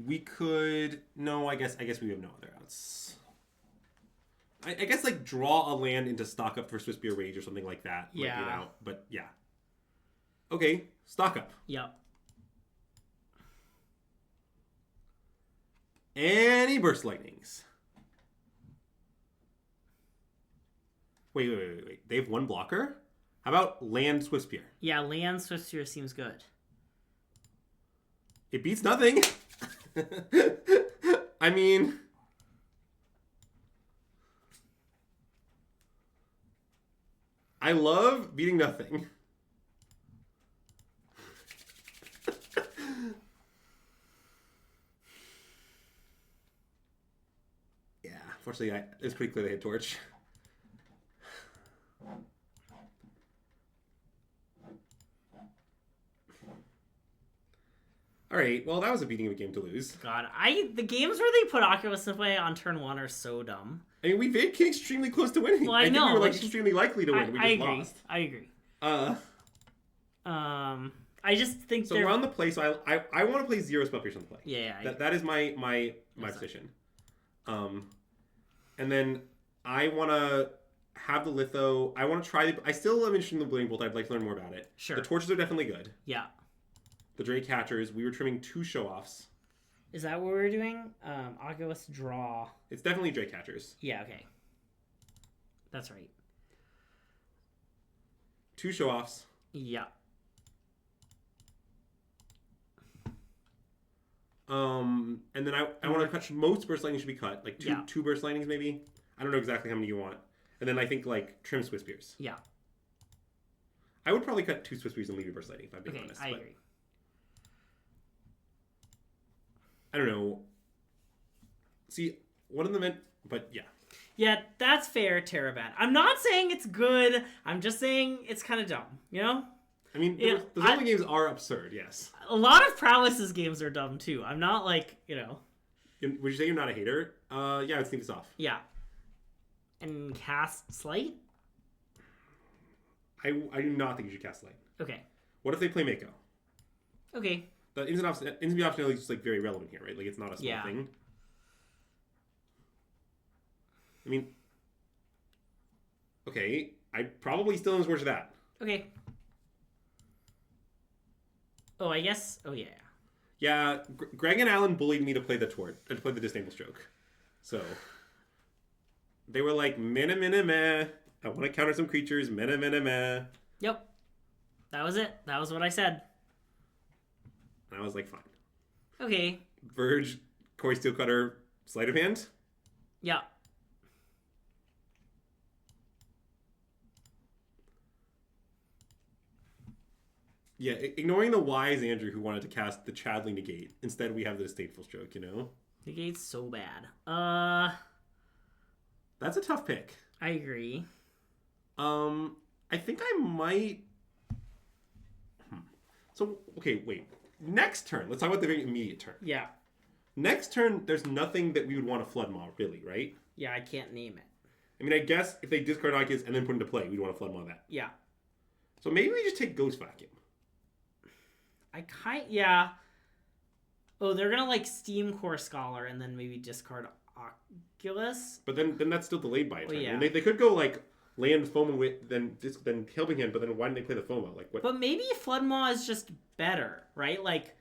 we could. No, I guess we have no other outs. I guess like draw a land into stock up for Swiss Beer Rage or something like that. Yeah. Might be an out, but yeah. Okay, stock up. Yep. Any burst lightnings? Wait. They have 1 blocker? How about land Swiss Beer? Yeah, land Swiss Beer seems good. It beats nothing. I mean... I love beating nothing. Yeah, unfortunately, it's pretty clear they had Torch. All right, well, that was a beating of a game to lose. God, the games where they put Oculus away on turn 1 are so dumb. I mean, we came extremely close to winning. Well, I know. think we were like extremely likely to win. We just lost. I agree. I just think so. We're on the play. So I want to play 0 spell pierce on the play. Yeah. That is my position. And then I want to have the litho. I want to try. I still am interested in the Bleeding Bolt. I'd like to learn more about it. Sure. The torches are definitely good. Yeah. The Drake Catchers. We were trimming 2 show-offs. Is that what we're doing? Oculus draw. It's definitely Drake Catchers. Yeah. Okay. That's right. 2 show-offs. Yeah. And then I want to cut. Most burst lightning should be cut. Like two burst lightnings maybe. I don't know exactly how many you want. And then I think like trim Swiss Beers. Yeah. I would probably cut 2 Swiss Beers and leave your burst lightning if I'm being honest. I agree. I don't know. See, one of them meant, but yeah. Yeah, that's fair, Terabad. I'm not saying it's good. I'm just saying it's kind of dumb, you know? I mean, the Zelda games are absurd, yes. A lot of Prowess's games are dumb, too. I'm not like, you know. Would you say you're not a hater? Yeah, let's think this off. Yeah. And cast Slight? I do not think you should cast Slight. Okay. What if they play Mako? Okay. The instant optionality is just like very relevant here, right? Like it's not a small thing. I mean, okay, I probably still am worse that. Okay. Oh, I guess. Oh yeah. Yeah, Greg and Alan bullied me to play the to play the Disdainful Stroke. So they were like, meh, meh. I want to counter some creatures, meh. Yep. That was it. That was what I said. And I was like, fine. Okay. Verge, Corey Steelcutter, Sleight of Hand? Yeah. Yeah, ignoring the wise Andrew who wanted to cast the Chadley Negate. Instead, we have the Disdainful Stroke, you know? Negate's so bad. That's a tough pick. I agree. I think I might... So, okay, wait. Next turn, let's talk about the very immediate turn. Yeah. Next turn, there's nothing that we would want to Flood Maw, really, right? Yeah, I can't name it. I mean, I guess if they discard Oculus and then put into play, we'd want to Flood Maw that. Yeah. So maybe we just take Ghost Vacuum. Yeah. Oh, they're gonna like Steam Core Scholar and then maybe discard Oculus. But then that's still delayed by a turn. Yeah. I mean, they could go like land FOMO with then Helping Hand, but then why didn't they play the FOMO? Like what? But maybe Flood Maw is just better, right? Like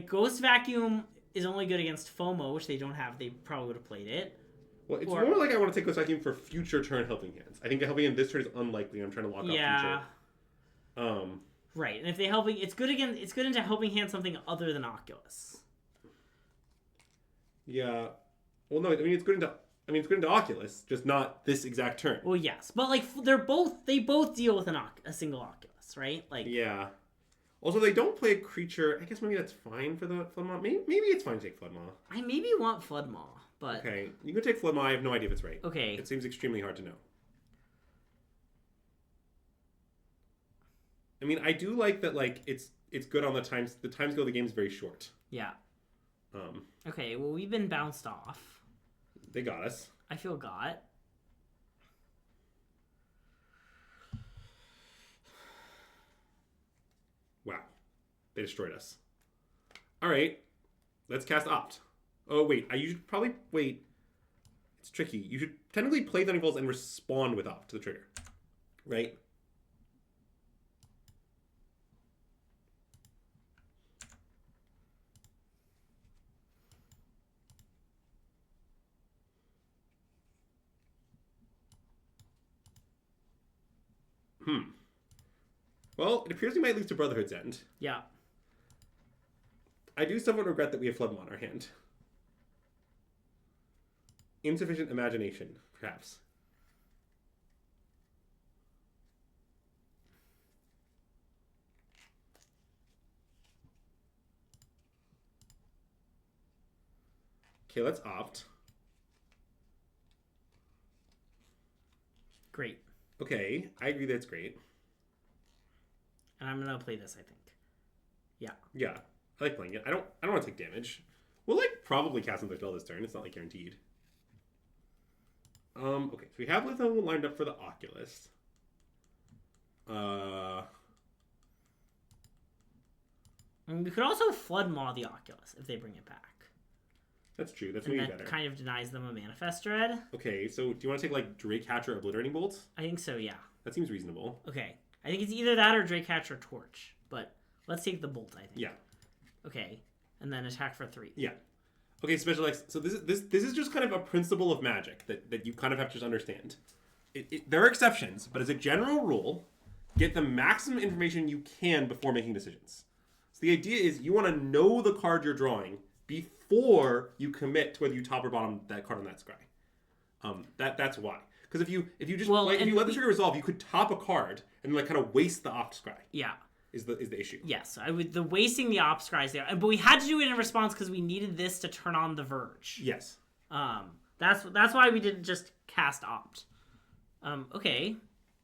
Ghost Vacuum is only good against FOMO, which they don't have. They probably would have played it. Well, it's more like I want to take Ghost Vacuum for future turn Helping Hands. I think the Helping Hand this turn is unlikely. I'm trying to lock off future. Right, and if they Helping, it's good into Helping Hand something other than Oculus. Yeah. Well, no, I mean it's good into Oculus, just not this exact turn. Well, yes, but like they both deal with a single Oculus, right? Like yeah. Also, they don't play a creature. I guess maybe that's fine for the Floodmaw. Maybe it's fine to take Floodmaw. I maybe want Floodmaw, but... Okay, you can take Floodmaw. I have no idea if it's right. Okay. It seems extremely hard to know. I mean, I do like that, like, it's good on the times. The time scale of the game is very short. Yeah. Okay, well, we've been bounced off. They got us. I feel got. Wow. They destroyed us. All right. Let's cast Opt. Oh, wait. You should probably... Wait. It's tricky. You should technically play Thundering Bolts and respond with Opt to the trigger. Right? Well, it appears we might lose to Brotherhood's End. Yeah. I do somewhat regret that we have Floodmaw on our hand. Insufficient imagination, perhaps. Okay, let's Opt. Great. Okay, I agree that's great. And I'm gonna play this, I think. Yeah. Yeah, I like playing it. I don't want to take damage. We'll like probably cast another spell this turn. It's not like guaranteed. Okay, so we have Litho lined up for the Oculus. And we could also Floodmaw the Oculus if they bring it back. That's true. That's and maybe that better. kind of denies them a Manifest Dread. Okay, so do you want to take like Drake-Catcher Obliterating Bolt? I think so, yeah. That seems reasonable. Okay. I think it's either that or Drake-Catcher Torch. But let's take the Bolt, I think. Yeah. Okay. And then attack for 3. Yeah. Okay, Special X. So this is just kind of a principle of Magic that you kind of have to just understand. There are exceptions, but as a general rule, get the maximum information you can before making decisions. So the idea is you want to know the card you're drawing before you commit to whether you top or bottom that card on that scry. That's why. Because if you just if you let the trigger resolve, you could top a card and like kind of waste the opt scry. Yeah. Is the issue. Yes, the wasting the opt scries there, but we had to do it in response because we needed this to turn on the Verge. Yes. That's why we didn't just cast opt. Okay.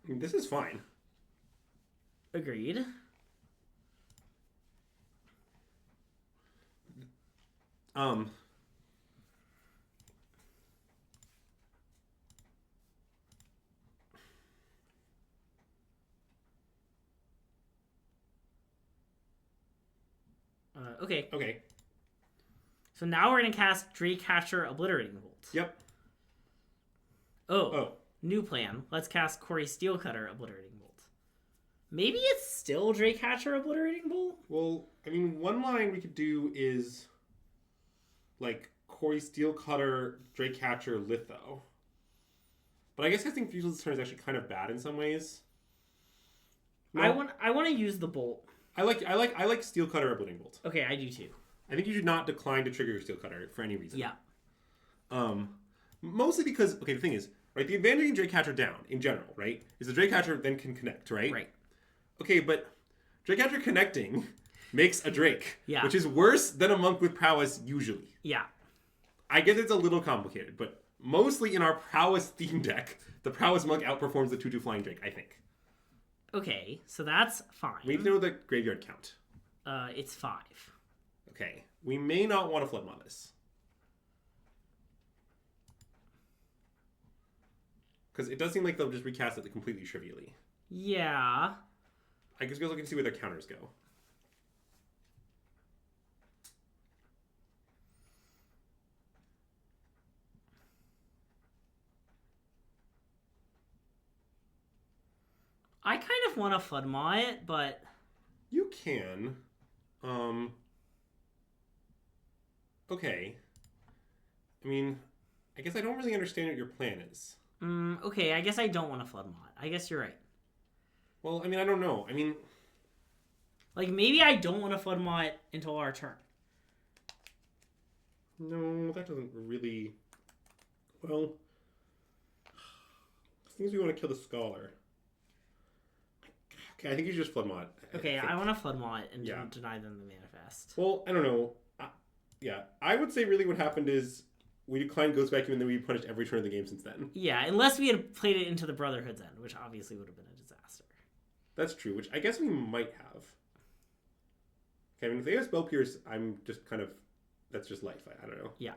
I mean, this is fine. Agreed. Okay. Okay. So now we're going to cast Drake-Catcher Obliterating Bolt. Yep. Oh. New plan. Let's cast Corey Steelcutter Obliterating Bolt. Maybe it's still Drake-Catcher Obliterating Bolt? Well, I mean, one line we could do is like Corey Steelcutter, Drake-Catcher, Litho. But I guess casting Fusel this turn is actually kind of bad in some ways. No. I want to use the Bolt. I like Steelcutter Obliterating Bolt. Okay, I do too. I think you should not decline to trigger your Steelcutter for any reason. Yeah. Mostly because, okay, the thing is, right, the advantage in Drake-Catcher down, in general, right, is the Drake-Catcher then can connect, right? Right. Okay, but Drake-Catcher connecting makes a Drake. Yeah. Which is worse than a Monk with Prowess usually. Yeah. I guess it's a little complicated, but mostly in our Prowess theme deck, the Prowess Monk outperforms the 2/2 Flying Drake, I think. Okay, so that's fine. We need to know the graveyard count. It's 5. Okay. We may not want to Floodmaw this. Because it does seem like they'll just recast it completely trivially. Yeah. I guess we're looking to see where their counters go. I kind of want to Floodmaw it, but... You can. Okay. I mean, I guess I don't really understand what your plan is. Okay, I guess I don't want to Floodmaw it. I guess you're right. Well, I mean, I don't know. I mean... Like, maybe I don't want to Floodmaw it until our turn. No, that doesn't really... Well... Seems we want to kill the Scholar. Okay, I think you should just Flood Mod. Okay, I want to Flood Mod and Yeah. deny them the Manifest. Well, I don't know. Yeah, I would say really what happened is we declined Ghost Vacuum and then we punished every turn of the game since then. Yeah, unless we had played it into the Brotherhood's end, which obviously would have been a disaster. That's true, which I guess we might have. Okay, I mean, if they have Spell Pierce, I'm just kind of... That's just life. I don't know. Yeah.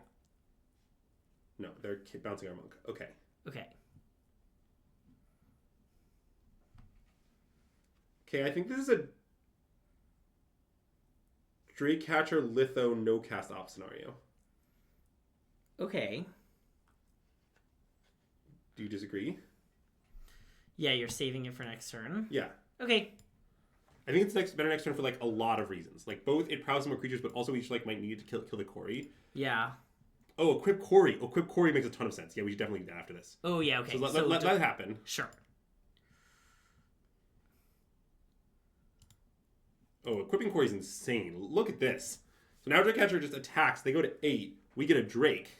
No, they're bouncing our monk. Okay. Okay. Okay, I think this is a Drake-Catcher, Litho, no-cast op scenario. Okay. Do you disagree? Yeah, you're saving it for next turn. Yeah. Okay. I think it's better next turn for like a lot of reasons. Like both it prowls more creatures, but also we each like might need to kill the Quarry. Yeah. Oh, equip Quarry. Equip Quarry makes a ton of sense. Yeah, we should definitely do that after this. Oh yeah. Okay. So let that happen. Sure. Oh, equipping Quarry is insane. Look at this. So now Drake-Catcher just attacks. They go to 8. We get a Drake.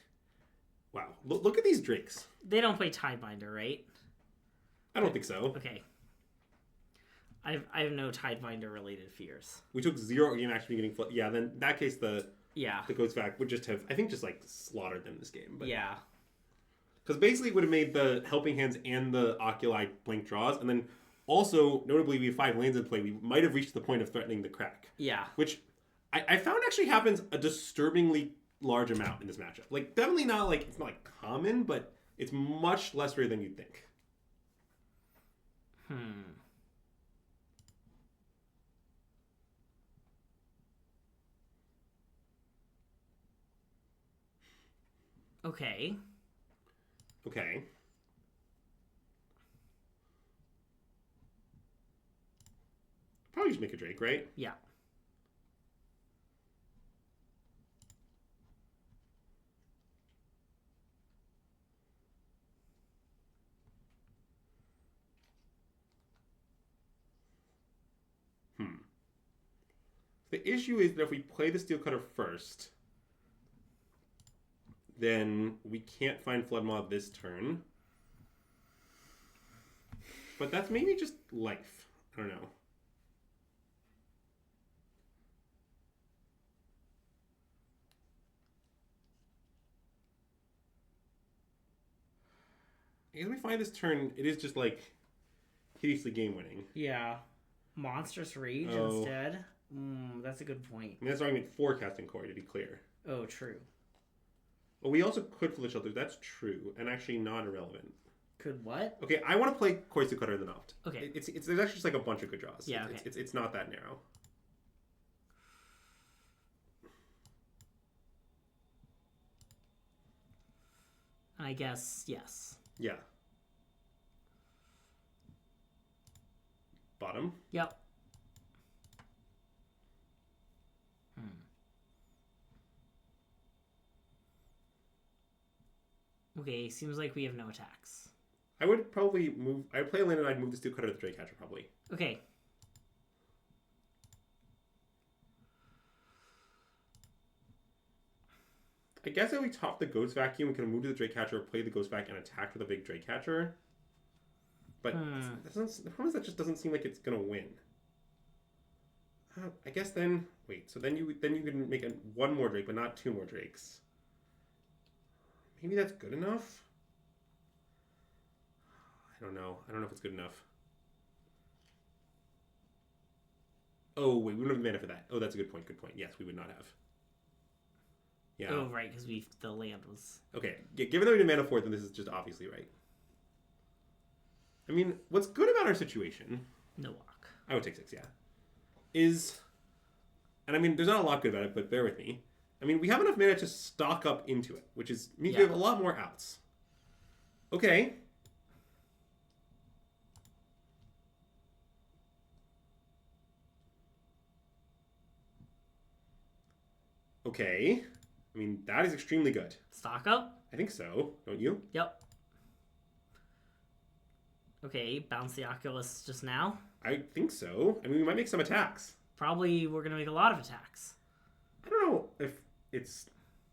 Wow. Look at these Drakes. They don't play Tidebinder, right? I don't think so. Okay. I have no Tidebinder related fears. We took 0 game actually getting flood. Yeah, then in that case the Ghost Vac would just have I think just like slaughtered them this game. But yeah. Because basically it would have made the Helping Hands and the Oculi blank draws, and then also notably we have 5 lands in play. We might have reached the point of threatening the crack. Yeah. Which I found actually happens a disturbingly large amount in this matchup. Like definitely not like it's not like common, but it's much less rare than you'd think. Okay. Okay. Probably just make a Drake, right? Yeah. The issue is that if we play the Steel Cutter first, then we can't find Flood Mod this turn. But that's maybe just life. I don't know. If we find this turn, it is just like hideously game winning. Yeah. Monstrous Rage instead. That's a good point. I mean, that's argument for casting Quarry, to be clear. Oh, true. Well, we also could Flood Shelter. That's true, and actually not irrelevant. Could what? Okay, I want to play Quarry Steel Cutter in the Noft. Okay. It's there's actually just like a bunch of good draws. Yeah, okay. It's not that narrow. I guess, yes. Yeah. Bottom. Yep. Okay, seems like we have no attacks. I would probably move... I would play a land and I'd move the Steel Cutter to the Drake-Catcher, probably. Okay. I guess if we top the Ghost Vacuum, we can move to the Drake-Catcher, play the Ghost Vac, and attack with a big Drake-Catcher. But the problem is that just doesn't seem like it's going to win. I guess then... Wait, so then you can make one more Drake, but not 2 more Drakes. Maybe that's good enough? I don't know. I don't know if it's good enough. Oh, wait, we don't have the mana for that. Oh, that's a good point. Good point. Yes, we would not have. Yeah. Oh, right, because the land was... Okay, yeah, given that we did mana for it, then this is just obviously right. I mean, what's good about our situation... No walk. I would take 6, yeah. Is... And I mean, there's not a lot good about it, but bear with me. I mean, we have enough mana to stock up into it, which means we have a lot more outs. Okay. Okay. I mean, that is extremely good. Stock up? I think so. Don't you? Yep. Okay, bounce the Oculus just now. I think so. I mean, we might make some attacks. Probably we're going to make a lot of attacks. I don't know if it's...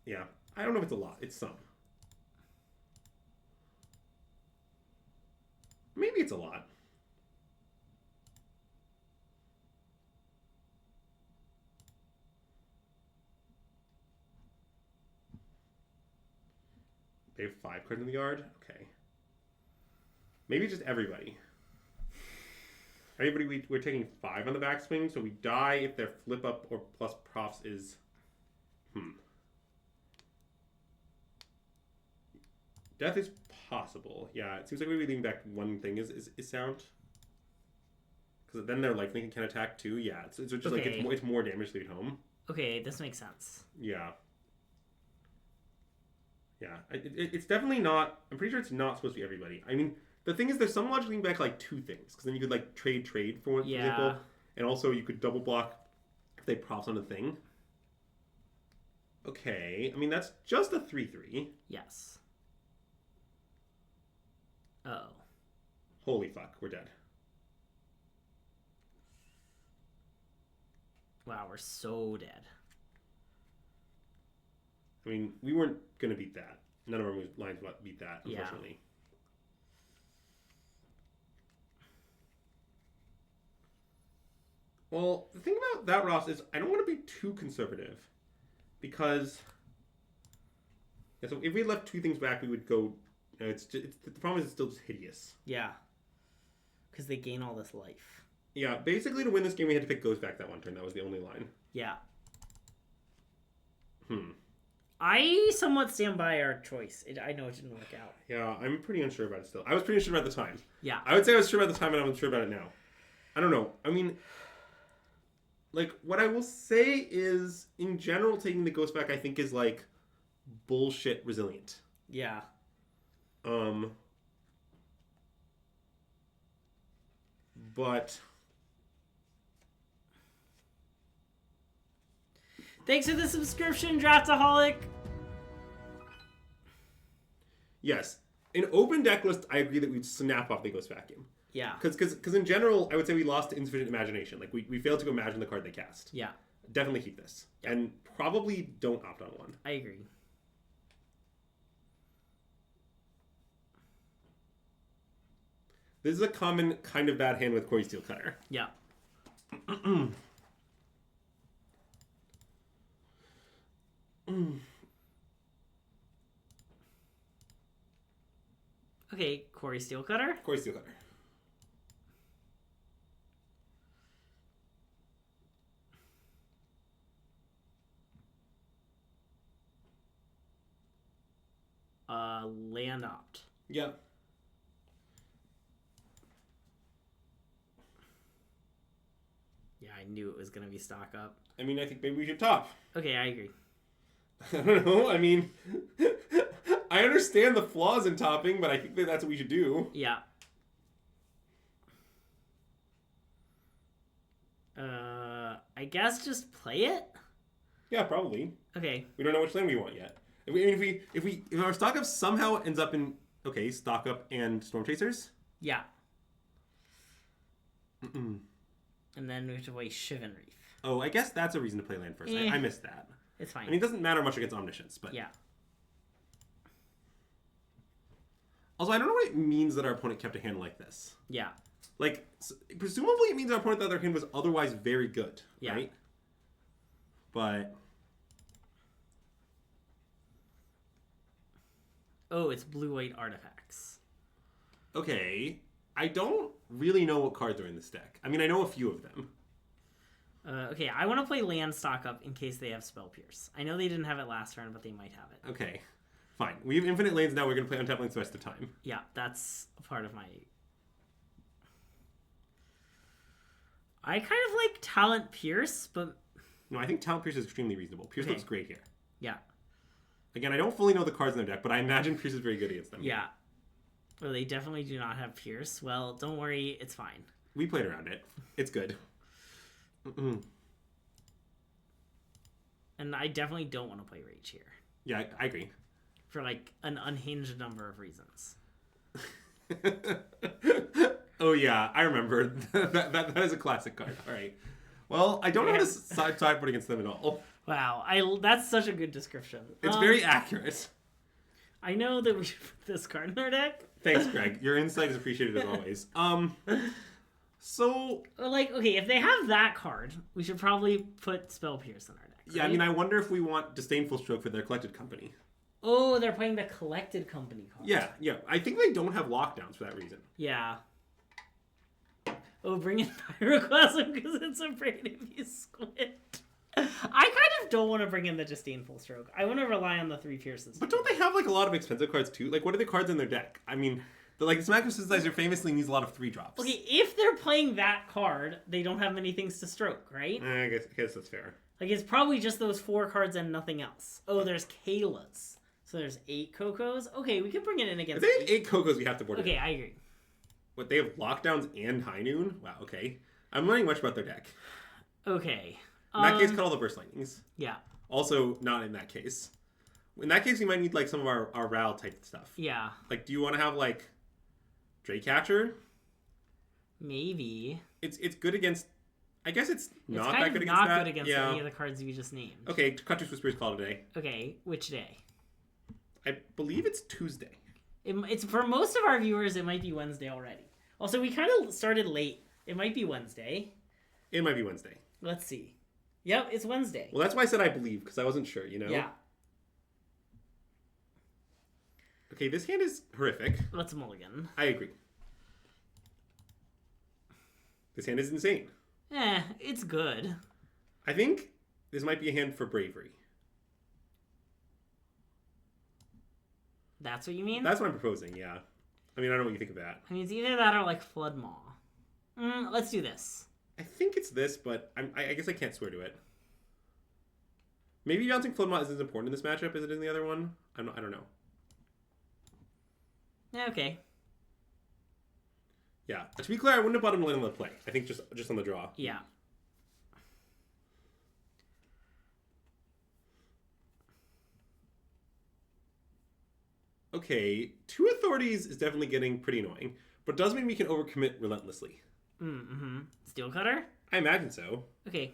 Yeah. I don't know if it's a lot. It's some. Maybe it's a lot. They have 5 cards in the yard? Okay. Maybe just everybody. We're taking 5 on the backswing, so we die if their flip up or plus props is... Death is possible. Yeah, it seems like maybe leaving back one thing is sound. Because then their lifelink can attack too. Yeah, it's just like it's more damage to leave home. Okay, this makes sense. Yeah. Yeah, it's definitely not... I'm pretty sure it's not supposed to be everybody. I mean, the thing is there's some logic leaving back like 2 things. Because then you could like trade for example. And also you could double block if they props on a thing. Okay, I mean that's just a 3/3. Yes. Oh. Holy fuck, we're dead. Wow, we're so dead. I mean, we weren't going to beat that. None of our lines beat that, unfortunately. Yeah. Well, the thing about that, Ross, is I don't want to be too conservative. Because... Yeah, so if we left 2 things back, we would go... the problem is it's still just hideous. Yeah. Because they gain all this life. Yeah, basically to win this game we had to pick goes back that one turn. That was the only line. Yeah. I somewhat stand by our choice. I know it didn't work out. Yeah, I'm pretty unsure about it still. I was pretty unsure about the time. Yeah. I would say I was sure about the time and I'm unsure about it now. I don't know. I mean, like, what I will say is, in general, taking the ghost back I think is, like, bullshit resilient. Yeah. But... Thanks for the subscription, Draftaholic! Yes. In open deck list, I agree that we'd snap off the Ghost Vacuum. Yeah. Because in general, I would say we lost to insufficient imagination. Like, we failed to go imagine the card they cast. Yeah. Definitely keep this. Yep. And probably don't opt on one. I agree. This is a common kind of bad hand with Corey Steelcutter. Yeah. Okay, Corey Steelcutter. Corey Steelcutter. Land opt. Yep. Yeah, I knew it was going to be stock up. I mean, I think maybe we should top. Okay, I agree. I don't know. I mean, I understand the flaws in topping, but I think that's what we should do. Yeah. I guess just play it? Yeah, probably. Okay. We don't know which land we want yet. If our stock up somehow ends up in stock up and Storm Chasers. Yeah. And then we have to play Shivan Reef. Oh, I guess that's a reason to play land first. I missed that. It's fine. I mean, it doesn't matter much against Omniscience, but yeah. Also, I don't know what it means that our opponent kept a hand like this. Yeah. Like, presumably it means our opponent, the other hand, was otherwise very good, right? But... Oh, it's blue-white artifacts. Okay. I don't really know what cards are in this deck. I mean, I know a few of them. Okay, I want to play land stock up in case they have Spell Pierce. I know they didn't have it last turn, but they might have it. Okay. Fine. We have infinite lands now. We're going to play untap lands the rest of the time. Yeah, that's a part of my... I kind of like Talent Pierce, but... No, I think Talent Pierce is extremely reasonable. Pierce looks great here. Yeah. Again, I don't fully know the cards in their deck, but I imagine Pierce is very good against them. Yeah. Well, they definitely do not have Pierce. Well, don't worry. It's fine. We played around it. It's good. And I definitely don't want to play Rage here. Yeah, I agree. For, like, an unhinged number of reasons. Oh, yeah. I remember. that is a classic card. All right. Well, I don't know how to sideboard against them at all. Wow. That's such a good description. It's very accurate. I know that we should put this card in our deck. Thanks, Greg. Your insight is appreciated as always. So... Like, okay, if they have that card, we should probably put Spell Pierce in our deck. Yeah, right? I mean, I wonder if we want Disdainful Stroke for their collected company. Oh, they're playing the collected company card. Yeah. I think they don't have lockdowns for that reason. Yeah. Oh, bring in Pyroclasm because it's afraid of you, Squid. I kind of don't want to bring in the Disdainful Stroke. I want to rely on the Three Fierces. But don't they have like a lot of expensive cards too? Like, what are the cards in their deck? I mean, the Smacker Synthesizer famously needs a lot of 3-drops. Okay, if they're playing that card, they don't have many things to stroke, right? I guess that's fair. Like, it's probably just those 4 cards and nothing else. Oh, there's Kayla's. So there's 8 Cocos. Okay, we can bring it in against. If they have 8 Cocos, we have to board it. Okay, I agree. What, they have lockdowns and High Noon? Wow, okay. I'm learning much about their deck. Okay. In that case, cut all the Burst Lightnings. Yeah. Also, not in that case. In that case, you might need, like, some of our RAL type stuff. Yeah. Like, do you want to have, like, Draycatcher? Maybe. It's good against... I guess it's not kind that of good against that. not good against any of the cards you just named. Okay, Cutter's Whisper's call today. Okay, which day? I believe it's Tuesday. It's for most of our viewers, it might be Wednesday already. Also, we kind of started late. It might be Wednesday. It might be Wednesday. Let's see. Yep, it's Wednesday. Well, that's why I said I believe, because I wasn't sure, you know? Yeah. Okay, this hand is horrific. Let's mulligan. I agree. This hand is insane. It's good. I think this might be a hand for bravery. That's what you mean? That's what I'm proposing, yeah. I mean, I don't know what you think of that. I mean, it's either that or like Flood Maw. Let's do this. I think it's this, but I guess I can't swear to it. Maybe bouncing Flood Maw isn't as important in this matchup as it is in the other one. I don't know. Okay. Yeah. To be clear, I wouldn't have bought him late on the play. I think just on the draw. Yeah. Okay, 2 authorities is definitely getting pretty annoying, but does mean we can overcommit relentlessly. Steel Cutter? I imagine so. Okay.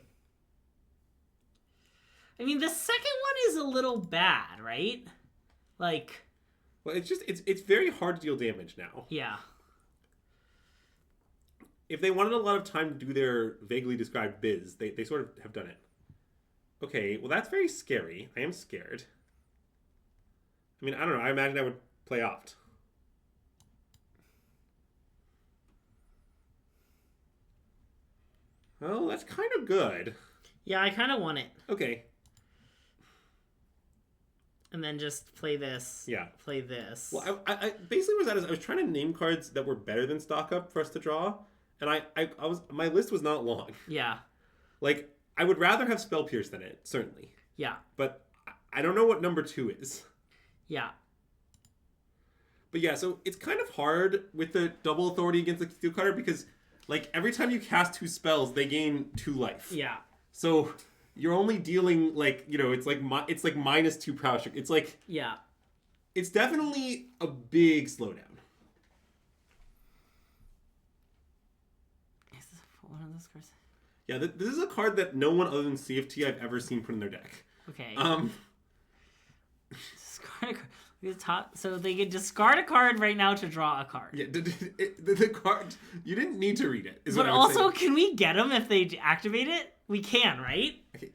I mean, the second one is a little bad, right? Like... Well, it's very hard to deal damage now. Yeah. If they wanted a lot of time to do their vaguely described biz, they sort of have done it. Okay, well that's very scary. I am scared. I mean, I don't know. I imagine I would play oft. Well, that's kind of good. Yeah, I kind of want it. Okay. And then just play this. Yeah. Play this. Well, I basically was I was trying to name cards that were better than stock up for us to draw, and I was my list was not long. Yeah. Like, I would rather have Spell Pierce than it, certainly. Yeah. But I don't know what number 2 is. Yeah. But yeah, so it's kind of hard with the double authority against the Steel Cutter because, like, every time you cast 2 spells, they gain 2 life. Yeah. So you're only dealing, like, you know, it's like minus 2 prowess. It's like... Yeah. It's definitely a big slowdown. Is this one of those cards? Yeah, this is a card that no one other than CFT I've ever seen put in their deck. Okay. Discard a card. So they could discard a card right now to draw a card. Yeah, the card... You didn't need to read it. But also, can we get them if they activate it? We can, right? Okay,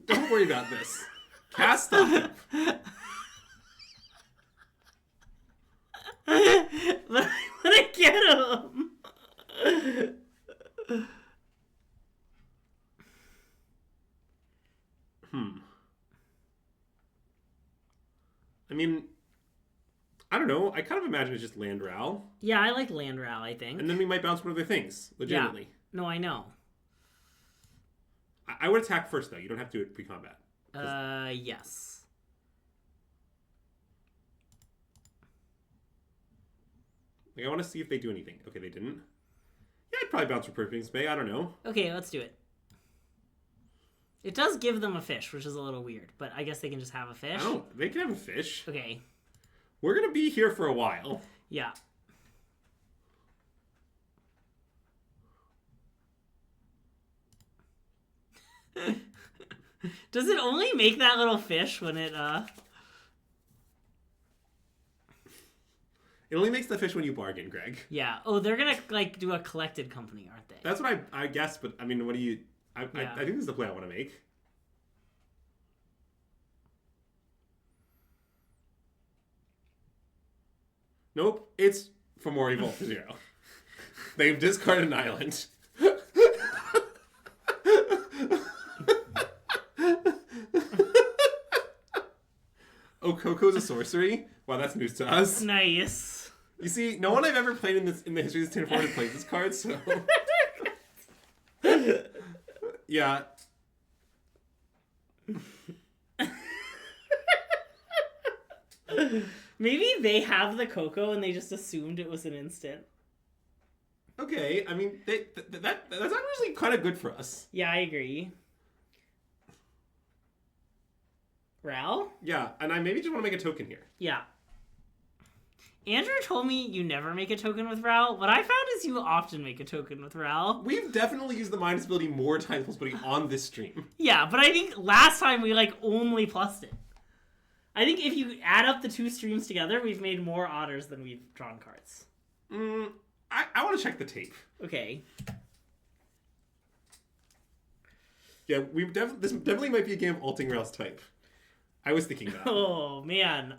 don't worry about this. Cast stuff. But I want to get them. I mean, I don't know. I kind of imagine it's just land Ral. Yeah, I like land Ral, I think. And then we might bounce one of their things, legitimately. Yeah. No, I know. I would attack first, though. You don't have to do it pre-combat. Yes. Like, I want to see if they do anything. Okay, they didn't. Yeah, I'd probably bounce for Perfect Spay. I don't know. Okay, let's do it. It does give them a fish, which is a little weird, but I guess they can just have a fish. Oh, they can have a fish. Okay. We're going to be here for a while. Yeah. Does it only make that little fish when it, It only makes the fish when you bargain, Greg. Yeah. Oh, they're gonna, like, do a collected company, aren't they? That's what I guess, but, I mean, what do you... I think this is the play I want to make. Nope, it's Fomori Vault for 0. They've discarded an island. Oh, Coco's a sorcery? Wow, that's news to us. Nice. You see, no one I've ever played in the history of this Standard Format plays this card, so... Yeah. Maybe they have the Coco and they just assumed it was an instant. Okay, I mean, that's actually kind of good for us. Yeah, I agree. Ral? Yeah, and I maybe just want to make a token here. Yeah. Andrew told me you never make a token with Ral. What I found is you often make a token with Ral. We've definitely used the minus ability more times plus ability on this stream. Yeah, but I think last time we only plussed it. I think if you add up the 2 streams together, we've made more otters than we've drawn cards. I want to check the tape. Okay. Yeah, this definitely might be a game of alting Ral's type. I was thinking that. Oh, man.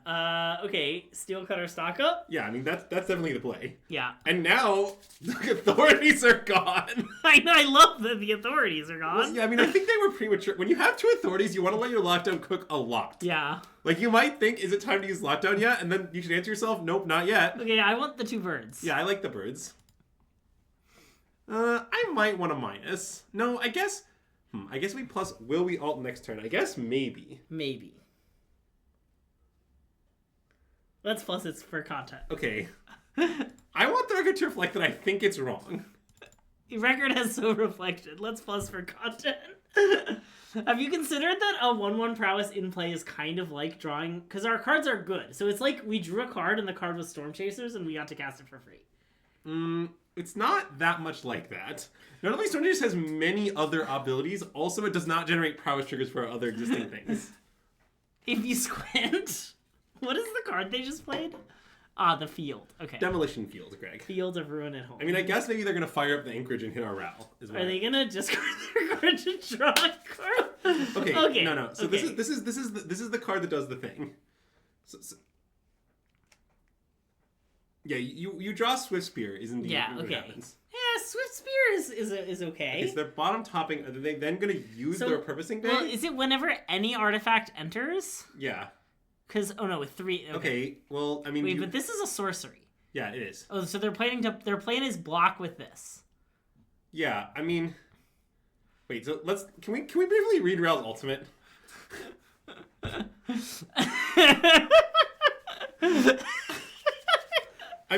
Okay, Steel Cutter stock up? Yeah, I mean, that's definitely the play. Yeah. And now, the authorities are gone. I love that the authorities are gone. Well, yeah, I mean, I think they were premature. When you have 2 authorities, you want to let your lockdown cook a lot. Yeah. Like, you might think, is it time to use lockdown yet? And then you should answer yourself, nope, not yet. Okay, I want the 2 birds. Yeah, I like the birds. I might want a minus. No, I guess we plus will we alt next turn? I guess maybe. Maybe. Let's plus it's for content. Okay. I want the record to reflect that I think it's wrong. The record has so reflected. Let's plus for content. Have you considered that a 1/1 prowess in play is kind of like drawing... Because our cards are good. So it's like we drew a card and the card was Storm Chasers and we got to cast it for free. It's not that much like that. Not only Storm Chasers has many other abilities, also it does not generate prowess triggers for other existing things. If you squint... What is the card they just played? The Field. Okay. Demolition Field, Greg. Field of Ruin at Home. I mean, I guess maybe they're going to fire up the Anchorage and hit our Ral. Are they going to discard their card to draw a card? Okay. No. So okay. This is the card that does the thing. So yeah, you draw Swift Spear is indeed what happens. Yeah, Swift Spear is okay. It's their bottom topping. Are they then going to use their purposing bay? Well, is it whenever any artifact enters? Yeah. Because with 3. Okay. Well, I mean. Wait, but this is a sorcery. Yeah, it is. Oh, so they're playing his block with this. Yeah, I mean. Wait. So can we briefly read Ral's ultimate? I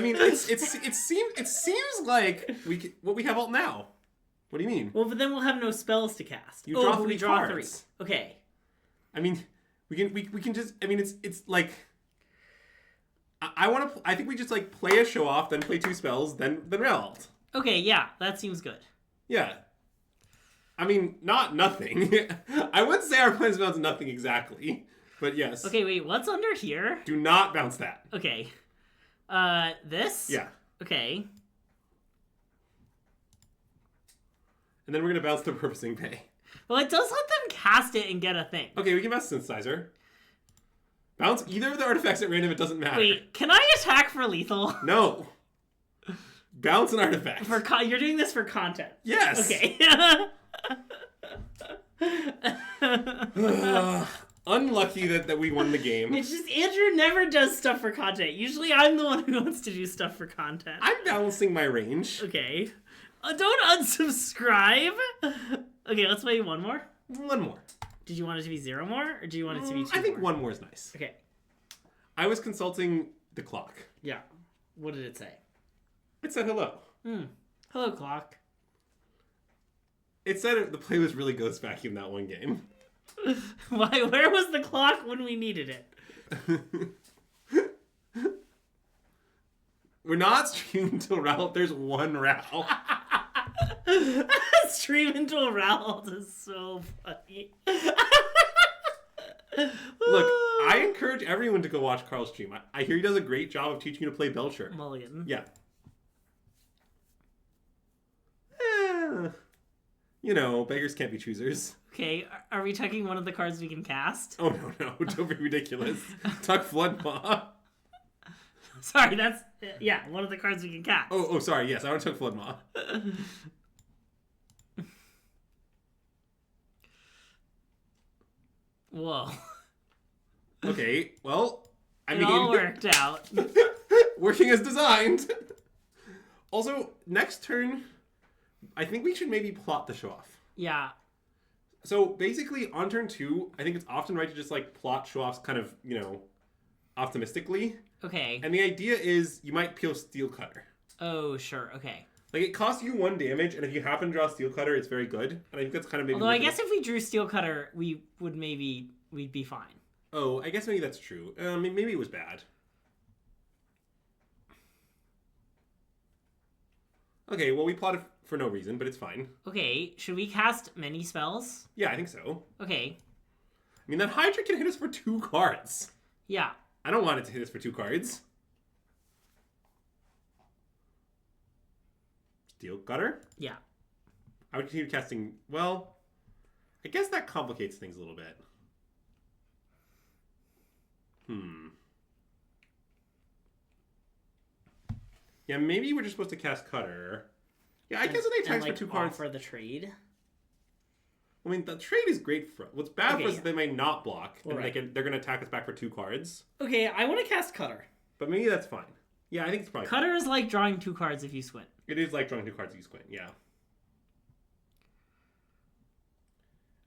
mean, it seems like what we have alt now. What do you mean? Well, but then we'll have no spells to cast. You draw 3 cards. 3. Okay. I mean. We can just, I mean, it's like, I think we just like play a show off, then play 2 spells, then alt. Okay, yeah, that seems good. Yeah. I mean, not nothing. I wouldn't say our plan amounts to nothing exactly, but yes. Okay, wait, what's under here? Do not bounce that. Okay. This? Yeah. Okay. And then we're going to bounce the Purposing Bay. Well, it does let them cast it and get a thing. Okay, we can bounce Synthesizer. Bounce either of the artifacts at random, it doesn't matter. Wait, can I attack for lethal? No. Bounce an artifact. You're doing this for content. Yes. Okay. Unlucky that we won the game. It's just Andrew never does stuff for content. Usually I'm the one who wants to do stuff for content. I'm balancing my range. Okay. Don't unsubscribe. Okay, let's play 1 more. 1 more. Did you want it to be 0 more, or do you want it to be 2 I think more? 1 more is nice. Okay. I was consulting the clock. Yeah. What did it say? It said hello. Hello, clock. It said the play was really Ghost Vacuum that one game. Why? Where was the clock when we needed it? We're not streaming until Ralph. There's 1 Ralph. Stream until Ralph is so funny. Look, I encourage everyone to go watch Carl's stream. I hear he does a great job of teaching you to play Belcher. Mulligan. Yeah. You know, beggars can't be choosers. Okay, are we tucking one of the cards we can cast? Oh, no. Don't be ridiculous. Tuck Floodmaw. Sorry, that's one of the cards we can cast. Oh, sorry. Yes, I already took Flood Maw. Whoa. Okay, well, I mean, it all worked out. Working as designed. Also, next turn, I think we should maybe plot the show off. Yeah. So basically, on turn 2, I think it's often right to just like plot show offs kind of, optimistically. Okay. And the idea is you might peel Steel Cutter. Oh, sure. Okay. Like, it costs you 1 damage, and if you happen to draw Steel Cutter, it's very good. And I think that's kind of maybe... Although I guess if we drew Steel Cutter, we'd be fine. Oh, I guess maybe that's true. Maybe it was bad. Okay, well, we plotted for no reason, but it's fine. Okay, should we cast many spells? Yeah, I think so. Okay. I mean, that Hydra can hit us for 2 cards. Yeah. I don't want it to hit us for 2 cards. Steel Cutter? Yeah. I would continue casting... Well, I guess that complicates things a little bit. Yeah, maybe we're just supposed to cast Cutter. Yeah, I guess if they attacks for 2 cards... for the trade. I mean, the trade is great for... What's bad for us is they may not block, and right. they're going to attack us back for 2 cards. Okay, I want to cast Cutter. But maybe that's fine. Yeah, I think it's probably Cutter fine. Is like drawing 2 cards if you squint. It is like drawing 2 cards if you squint, yeah.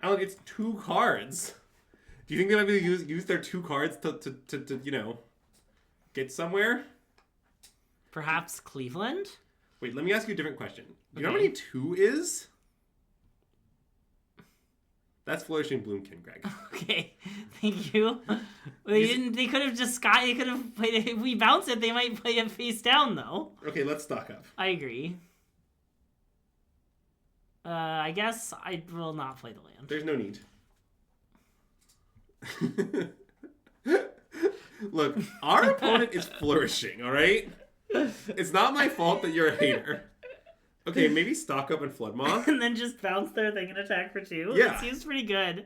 Alan, it's 2 cards. Do you think they might be able to use their 2 cards to get somewhere? Perhaps Cleveland? Wait, let me ask you a different question. Do you know how many 2 is? That's Flourishing Bloomkin, Greg. Okay, thank you. They could have just They could have played it. If we bounce it, they might play it face down, though. Okay, let's stock up. I agree. I guess I will not play the land. There's no need. Look, our opponent is flourishing, alright? It's not my fault that you're a hater. Okay, maybe stock up and Flood Maw. And then just bounce their thing and attack for 2? Yeah. It seems pretty good.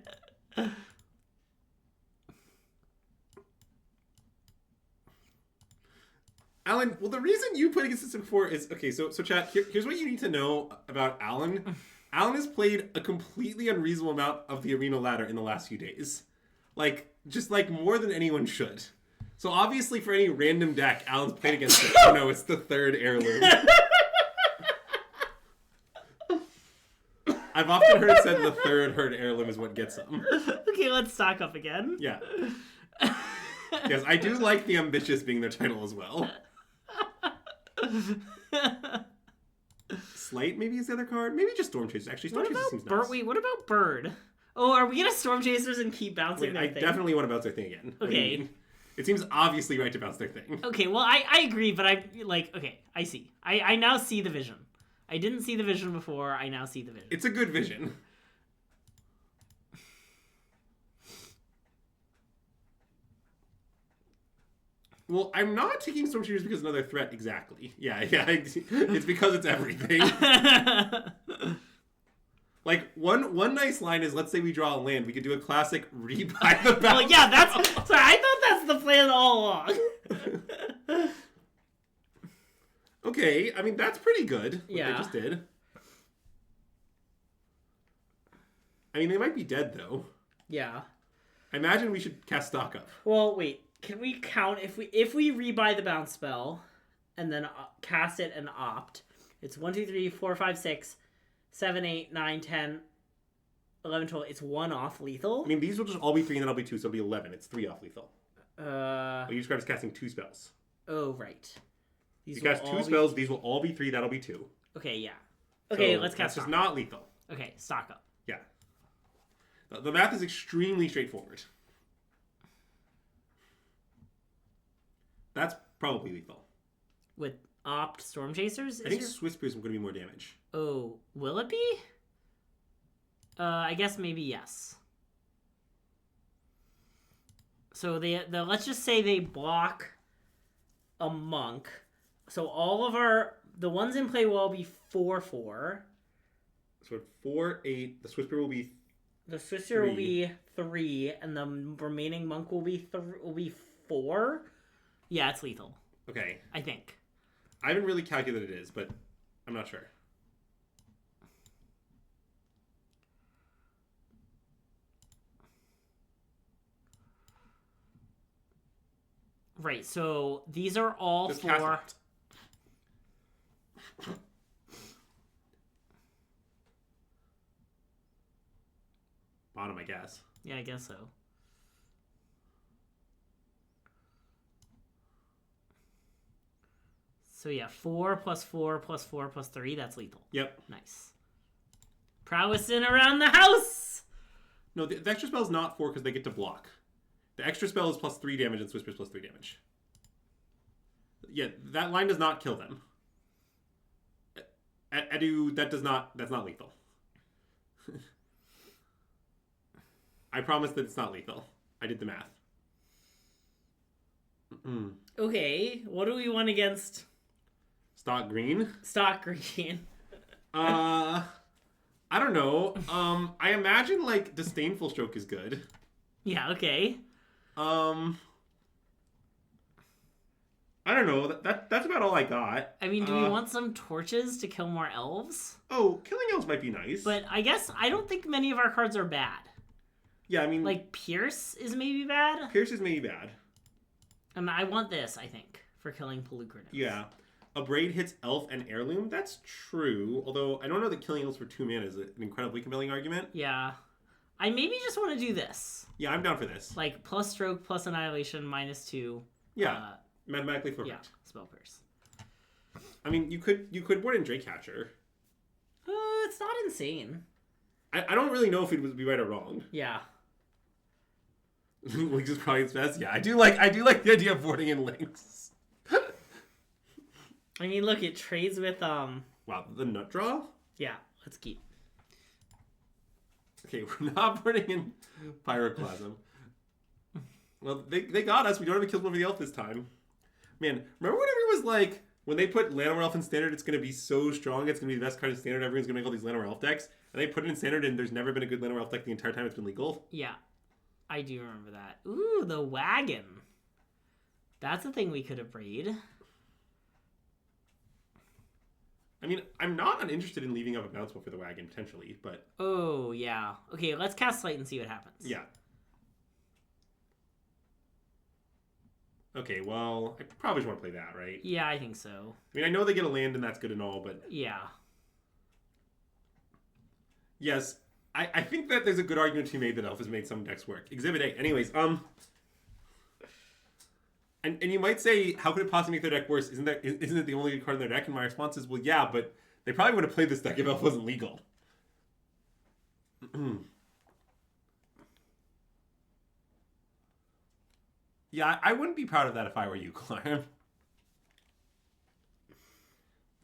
Alan, well, the reason you played against this before is... Okay, so chat, here's what you need to know about Alan. Alan has played a completely unreasonable amount of the Arena Ladder in the last few days. Just more than anyone should. So obviously for any random deck, Alan's played against it. Oh no, it's the 3rd heirloom. I've often heard it said the 3rd herd heirloom is what gets them. Okay, let's stock up again. Yeah. Yes, I do like the ambitious being their title as well. Slight maybe is the other card. Maybe just Storm Chasers. Actually, Storm Chasers seems nice. Wait, what about Bird? Oh, are we gonna Storm Chasers and keep bouncing their thing? I definitely want to bounce their thing again. Okay. It seems obviously right to bounce their thing. Okay, well, I agree, but okay, I see. I now see the vision. I didn't see the vision before, I now see the vision. It's a good vision. Well, I'm not taking Storm Chasers because another threat, exactly. Yeah, it's because it's everything. One nice line is, let's say we draw a land, we could do a classic rebuy the bounce. Well, yeah, sorry, I thought that's the plan all along. Okay, I mean, that's pretty good, what yeah. they just did. I mean, they might be dead, though. Yeah. I imagine we should cast stock up. Well, wait. Can we count if we rebuy the bounce spell and then cast it and opt? It's 1, 2, 3, 4, 5, 6, 7, 8, 9, 10, 11, 12. It's 1 off lethal. I mean, these will just all be 3 and then I'll be 2, so it'll be 11. It's 3 off lethal. Well, you described as casting 2 spells. Oh, right. You cast 2 spells, these will all be 3, that'll be 2. Okay, yeah. Okay, so let's cast that's just not lethal. Okay, stock up. Yeah. The math is extremely straightforward. That's probably lethal. With opt Storm Chasers? I think Swiss Spear is going to be more damage. Oh, will it be? I guess maybe yes. So let's just say they block a monk. So all of the ones in play will all be 4/4. So at 4, 8, the Swiss Spear will be... The Swiss Spear will be 3, and the remaining monk will be 4. Yeah, it's lethal. Okay. I think. I haven't really calculated it is, but I'm not sure. Right, so these are all Just for... Bottom, I guess. Yeah, I guess so. So yeah, 4 plus 4 plus 4 plus 3, that's lethal. Yep. Nice. Prowess in around the house! No, the extra spell is not 4 because they get to block. The extra spell is plus 3 damage and Whisper's plus 3 damage. Yeah, that line does not kill them. Edu, that's not lethal. I promise that it's not lethal. I did the math. Okay, what do we want against... Stock green? Stock green. I don't know. I imagine, like, Disdainful Stroke is good. Yeah, okay. I don't know. That's about all I got. I mean, do we want some torches to kill more elves? Oh, killing elves might be nice. But I guess I don't think many of our cards are bad. Yeah, I mean... Like, Pierce is maybe bad? Pierce is maybe bad. I want this, I think, for killing Pelucrinus. Yeah. Abrade hits elf and heirloom. That's true. Although, I don't know that killing elves for 2 mana is an incredibly compelling argument. Yeah. I maybe just want to do this. Yeah, I'm down for this. Like, plus stroke, plus annihilation, -2. Yeah. Mathematically perfect. Yeah, spell pierce. I mean, you could board in Drakecatcher. It's not insane. I don't really know if it would be right or wrong. Yeah. Lynx is probably its best. Yeah, I do like the idea of boarding in Lynx. I mean, look, it trades with Wow, the nut draw? Yeah, let's keep. Okay, we're not boarding in Pyroclasm. Well, they got us. We don't have to kill one for the elf this time. Man, remember when everyone was like, when they put Llanowar Elf in Standard, it's going to be so strong, it's going to be the best card in Standard, everyone's going to make all these Llanowar Elf decks, and they put it in Standard, and there's never been a good Llanowar Elf deck the entire time it's been legal? Yeah, I do remember that. Ooh, the wagon. That's a thing we could have braid. I mean, I'm not uninterested in leaving up a bounce for the wagon, potentially, but... Oh, yeah. Okay, let's cast Light and see what happens. Yeah. Okay, well, I probably just want to play that, right? Yeah, I think so. I mean, I know they get a land and that's good and all, but... Yeah. Yes, I think that there's a good argument to be made that Elf has made some decks work. Exhibit A. Anyways, And you might say, how could it possibly make their deck worse? Isn't it the only good card in their deck? And my response is, well, yeah, but they probably would have played this deck if Elf wasn't legal. Yeah, I wouldn't be proud of that if I were you, Clark.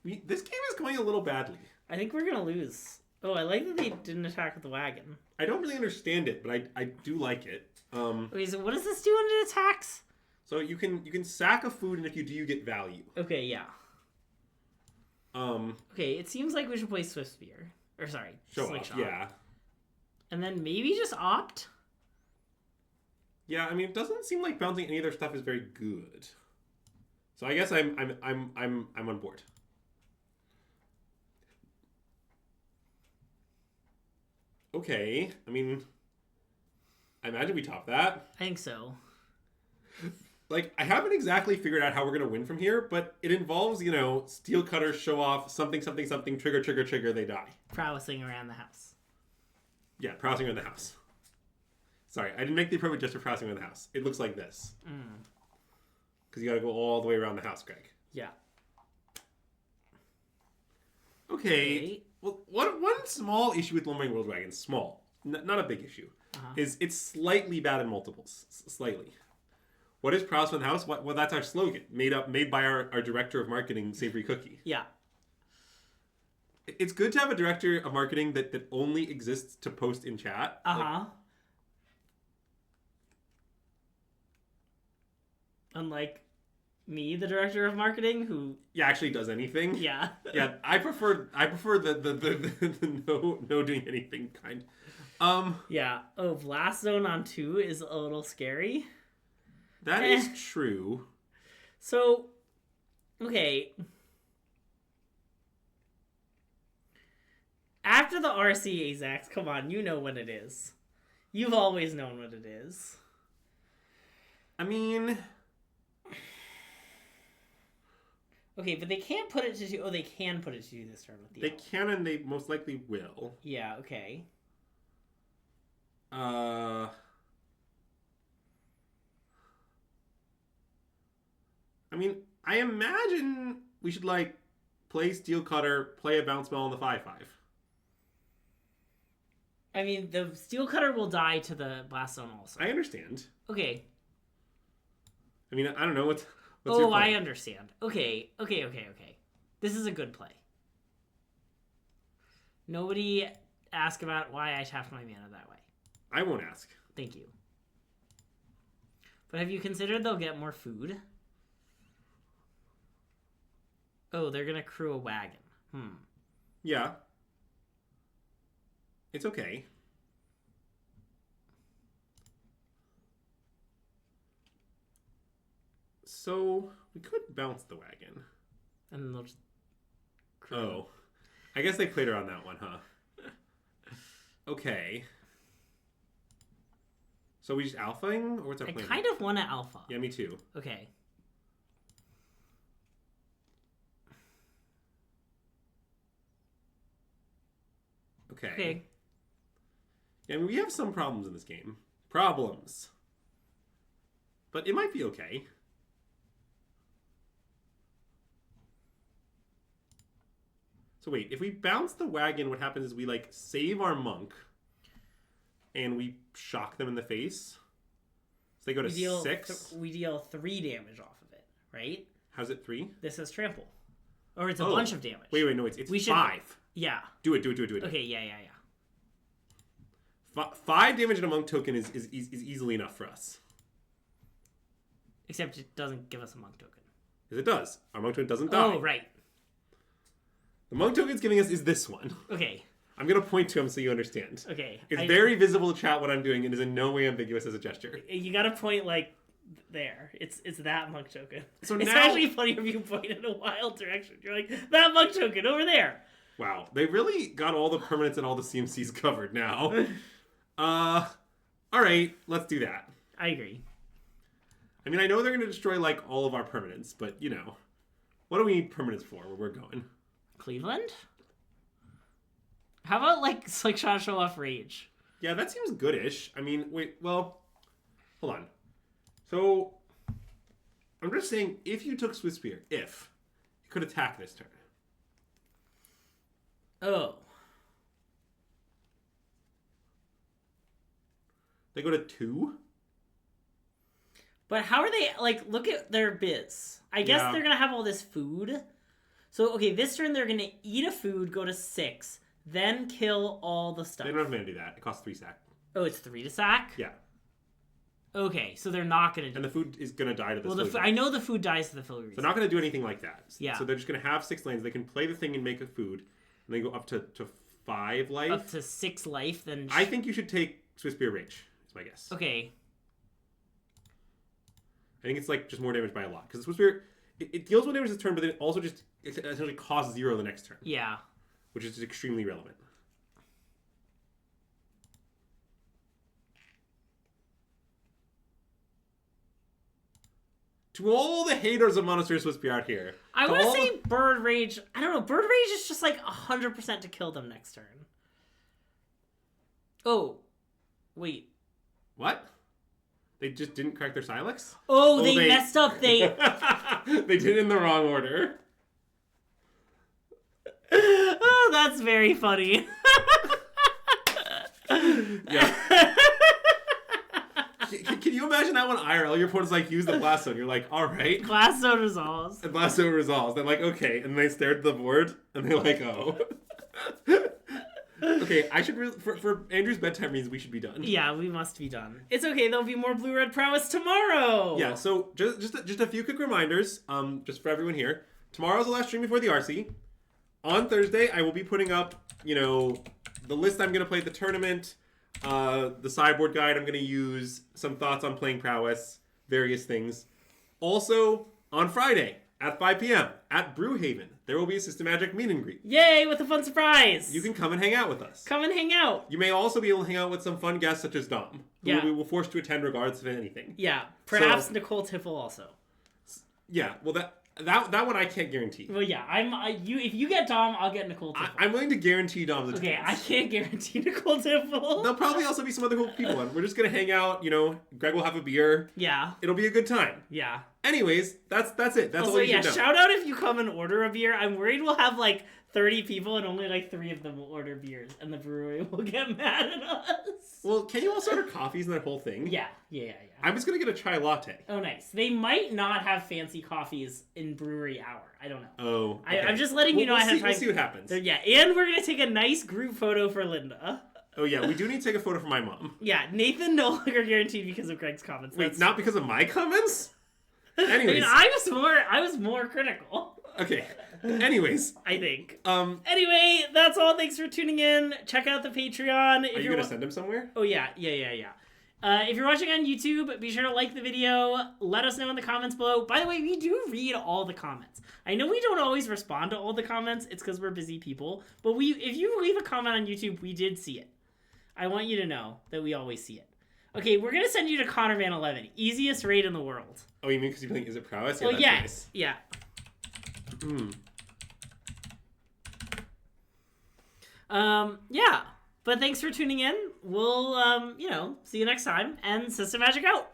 This game is going a little badly. I think we're going to lose. Oh, I like that they didn't attack with the wagon. I don't really understand it, but I do like it. Wait, so what does this do when it attacks? So you can sack a food, and if you do, you get value. Okay, yeah. Okay, it seems like we should play Swift Spear. Or sorry, Slingshot. Yeah. And then maybe just opt? Yeah, I mean, it doesn't seem like bouncing any of their stuff is very good. So I guess I'm on board. Okay, I mean, I imagine we top that. I think so. Like, I haven't exactly figured out how we're gonna win from here, but it involves, steel cutter, show off, something, trigger, they die. Prowessing around the house. Yeah, prowessing around the house. Sorry, I didn't make the appropriate gesture for prowessing around the house. It looks like this. Because you gotta go all the way around the house, Greg. Yeah. Okay. Well, one small issue with Lumbering World Wagon, small, not a big issue, is it's slightly bad in multiples. Slightly. What is Prowess in the House? Well, that's our slogan, made by our director of marketing, Savory Cookie. Yeah. It's good to have a director of marketing that only exists to post in chat. Unlike me, the director of marketing, who actually does anything. Yeah. Yeah, I prefer the no doing anything kind. Yeah. Oh, Blast Zone on 2 is a little scary. That is true. So, Okay. After the RC Azax, come on, you know what it is. You've always known what it is. I mean... Okay, but they can't put it to 2... Oh, they can put it to 2 this turn with the They can, and they most likely will. Yeah, okay. I mean, I imagine we should, like, play Steel Cutter, play a bounce spell on the 5/5. I mean, the Steel Cutter will die to the Blast Zone also. I understand. Okay. I mean, I don't know what's oh, your I understand. Okay. This is a good play. Nobody ask about why I tapped my mana that way. I won't ask. Thank you. But have you considered they'll get more food? Oh, they're gonna crew a wagon. Yeah. It's okay. So, we could bounce the wagon. And then they'll just crew. Oh. I guess they played around that one, huh? Okay. So we just alphaing? Or what's our plan? I kind of want to alpha. Yeah, me too. Okay. Okay. Yeah, I mean, we have some problems in this game. Problems. But it might be okay. So wait, if we bounce the wagon, what happens is we, like, save our monk. And we shock them in the face. So they go to 6. We deal 3 damage off of it, right? How's it 3? This is trample. Or it's a bunch of damage. Wait, no, it's 5. Yeah. Do it. Okay, yeah. 5 damage in a monk token is easily enough for us. Except it doesn't give us a monk token. Because it does. Our monk token doesn't die. Oh, right. The monk token it's giving us is this one. Okay. I'm going to point to him so you understand. Okay. It's very visible to chat what I'm doing and is in no way ambiguous as a gesture. You got to point, like, there. It's that monk token. So it's now... actually funny if you point in a wild direction. You're like, that monk token over there. Wow. They really got all the permanents and all the CMCs covered now. All right. Let's do that. I agree. I mean, I know they're going to destroy, like, all of our permanents, but, you know, what do we need permanents for where we're going? Cleveland? How about, like, Slickshot show off Rage? Yeah, that seems goodish. I mean, wait, well, hold on. So, I'm just saying, if you took Swift Spear, you could attack this turn. Oh. They go to 2? But how are they, like, look at their biz. I guess they're going to have all this food. So, okay, this turn they're going to eat a food, go to 6, then kill all the stuff. They don't have mana to do that. It costs 3 sack. Oh, it's 3 to sack? Yeah. Okay, so they're not going to do... And the food is going to die to the Well, I know the food dies to the filigree. They're not going to do anything like that. Yeah. So they're just going to have 6 lands. They can play the thing and make a food. And they go up to 5 life. Up to 6 life, then... I think you should take Swift Spear Rage, is my guess. Okay. I think it's, like, just more damage by a lot. Because the Swift Spear, it deals more damage this turn, but then it also just essentially costs 0 the next turn. Yeah. Which is just extremely relevant. To all the haters of Monastery Swift Spear out here. I want to say Bird Rage... I don't know. Bird Rage is just, like, 100% to kill them next turn. Oh. Wait. What? They just didn't crack their Silex? Oh, they messed up. They did it in the wrong order. Oh, that's very funny. Yeah. Can you imagine that one IRL? Your opponent's like, use the Blast Zone. You're like, all right. Blast Zone resolves. And Blast Zone resolves. They're like, okay. And they stare at the board, and they're like, oh. Okay, I should for Andrew's bedtime reasons, we should be done. Yeah, we must be done. It's okay. There'll be more Blue Red Prowess tomorrow. Yeah. So just a few quick reminders. Just for everyone here. Tomorrow's the last stream before the RC. On Thursday, I will be putting up, you know, the list I'm gonna play at the tournament, the sideboard guide I'm gonna use, some thoughts on playing prowess, various things. Also on Friday at 5 p.m. at Brewhaven. There will be a SystemMagic meet and greet. Yay, with a fun surprise! You can come and hang out with us. Come and hang out. You may also be able to hang out with some fun guests such as Dom, who we will force to attend regardless of anything. Yeah, perhaps Nicole Tiffel also. Yeah, well that one I can't guarantee. Well, yeah, if you get Dom, I'll get Nicole Tiffel. I'm willing to guarantee Dom's attendance. Okay, I can't guarantee Nicole Tiffel. There'll probably also be some other cool people, and we're just gonna hang out. Greg will have a beer. Yeah, it'll be a good time. Yeah. Anyways, that's it. That's also, all you should know. Shout out if you come and order a beer. I'm worried we'll have 30 people and only 3 of them will order beers, and the brewery will get mad at us. Well, can you also order coffees in that whole thing? Yeah. I'm just gonna get a chai latte. Oh, nice. They might not have fancy coffees in brewery hour. I don't know. Oh, okay. I'm just letting you know ahead of time. We'll see what happens. So, yeah, and we're gonna take a nice group photo for Linda. Oh yeah, we do need to take a photo for my mom. Yeah, Nathan no longer guaranteed because of Greg's comments. Wait, not because of my comments? Anyways. I was more critical. Okay. Anyways. I think. Anyway, that's all. Thanks for tuning in. Check out the Patreon. Are you going to send him somewhere? Oh, yeah. If you're watching on YouTube, be sure to like the video. Let us know in the comments below. By the way, we do read all the comments. I know we don't always respond to all the comments. It's because we're busy people. But if you leave a comment on YouTube, we did see it. I want you to know that we always see it. Okay, we're going to send you to ConnorMan11. Easiest raid in the world. Oh, you mean because you're playing Is It Prowess? Yeah, nice. Yeah. Yeah. But thanks for tuning in. We'll, see you next time. And SystemMagic out.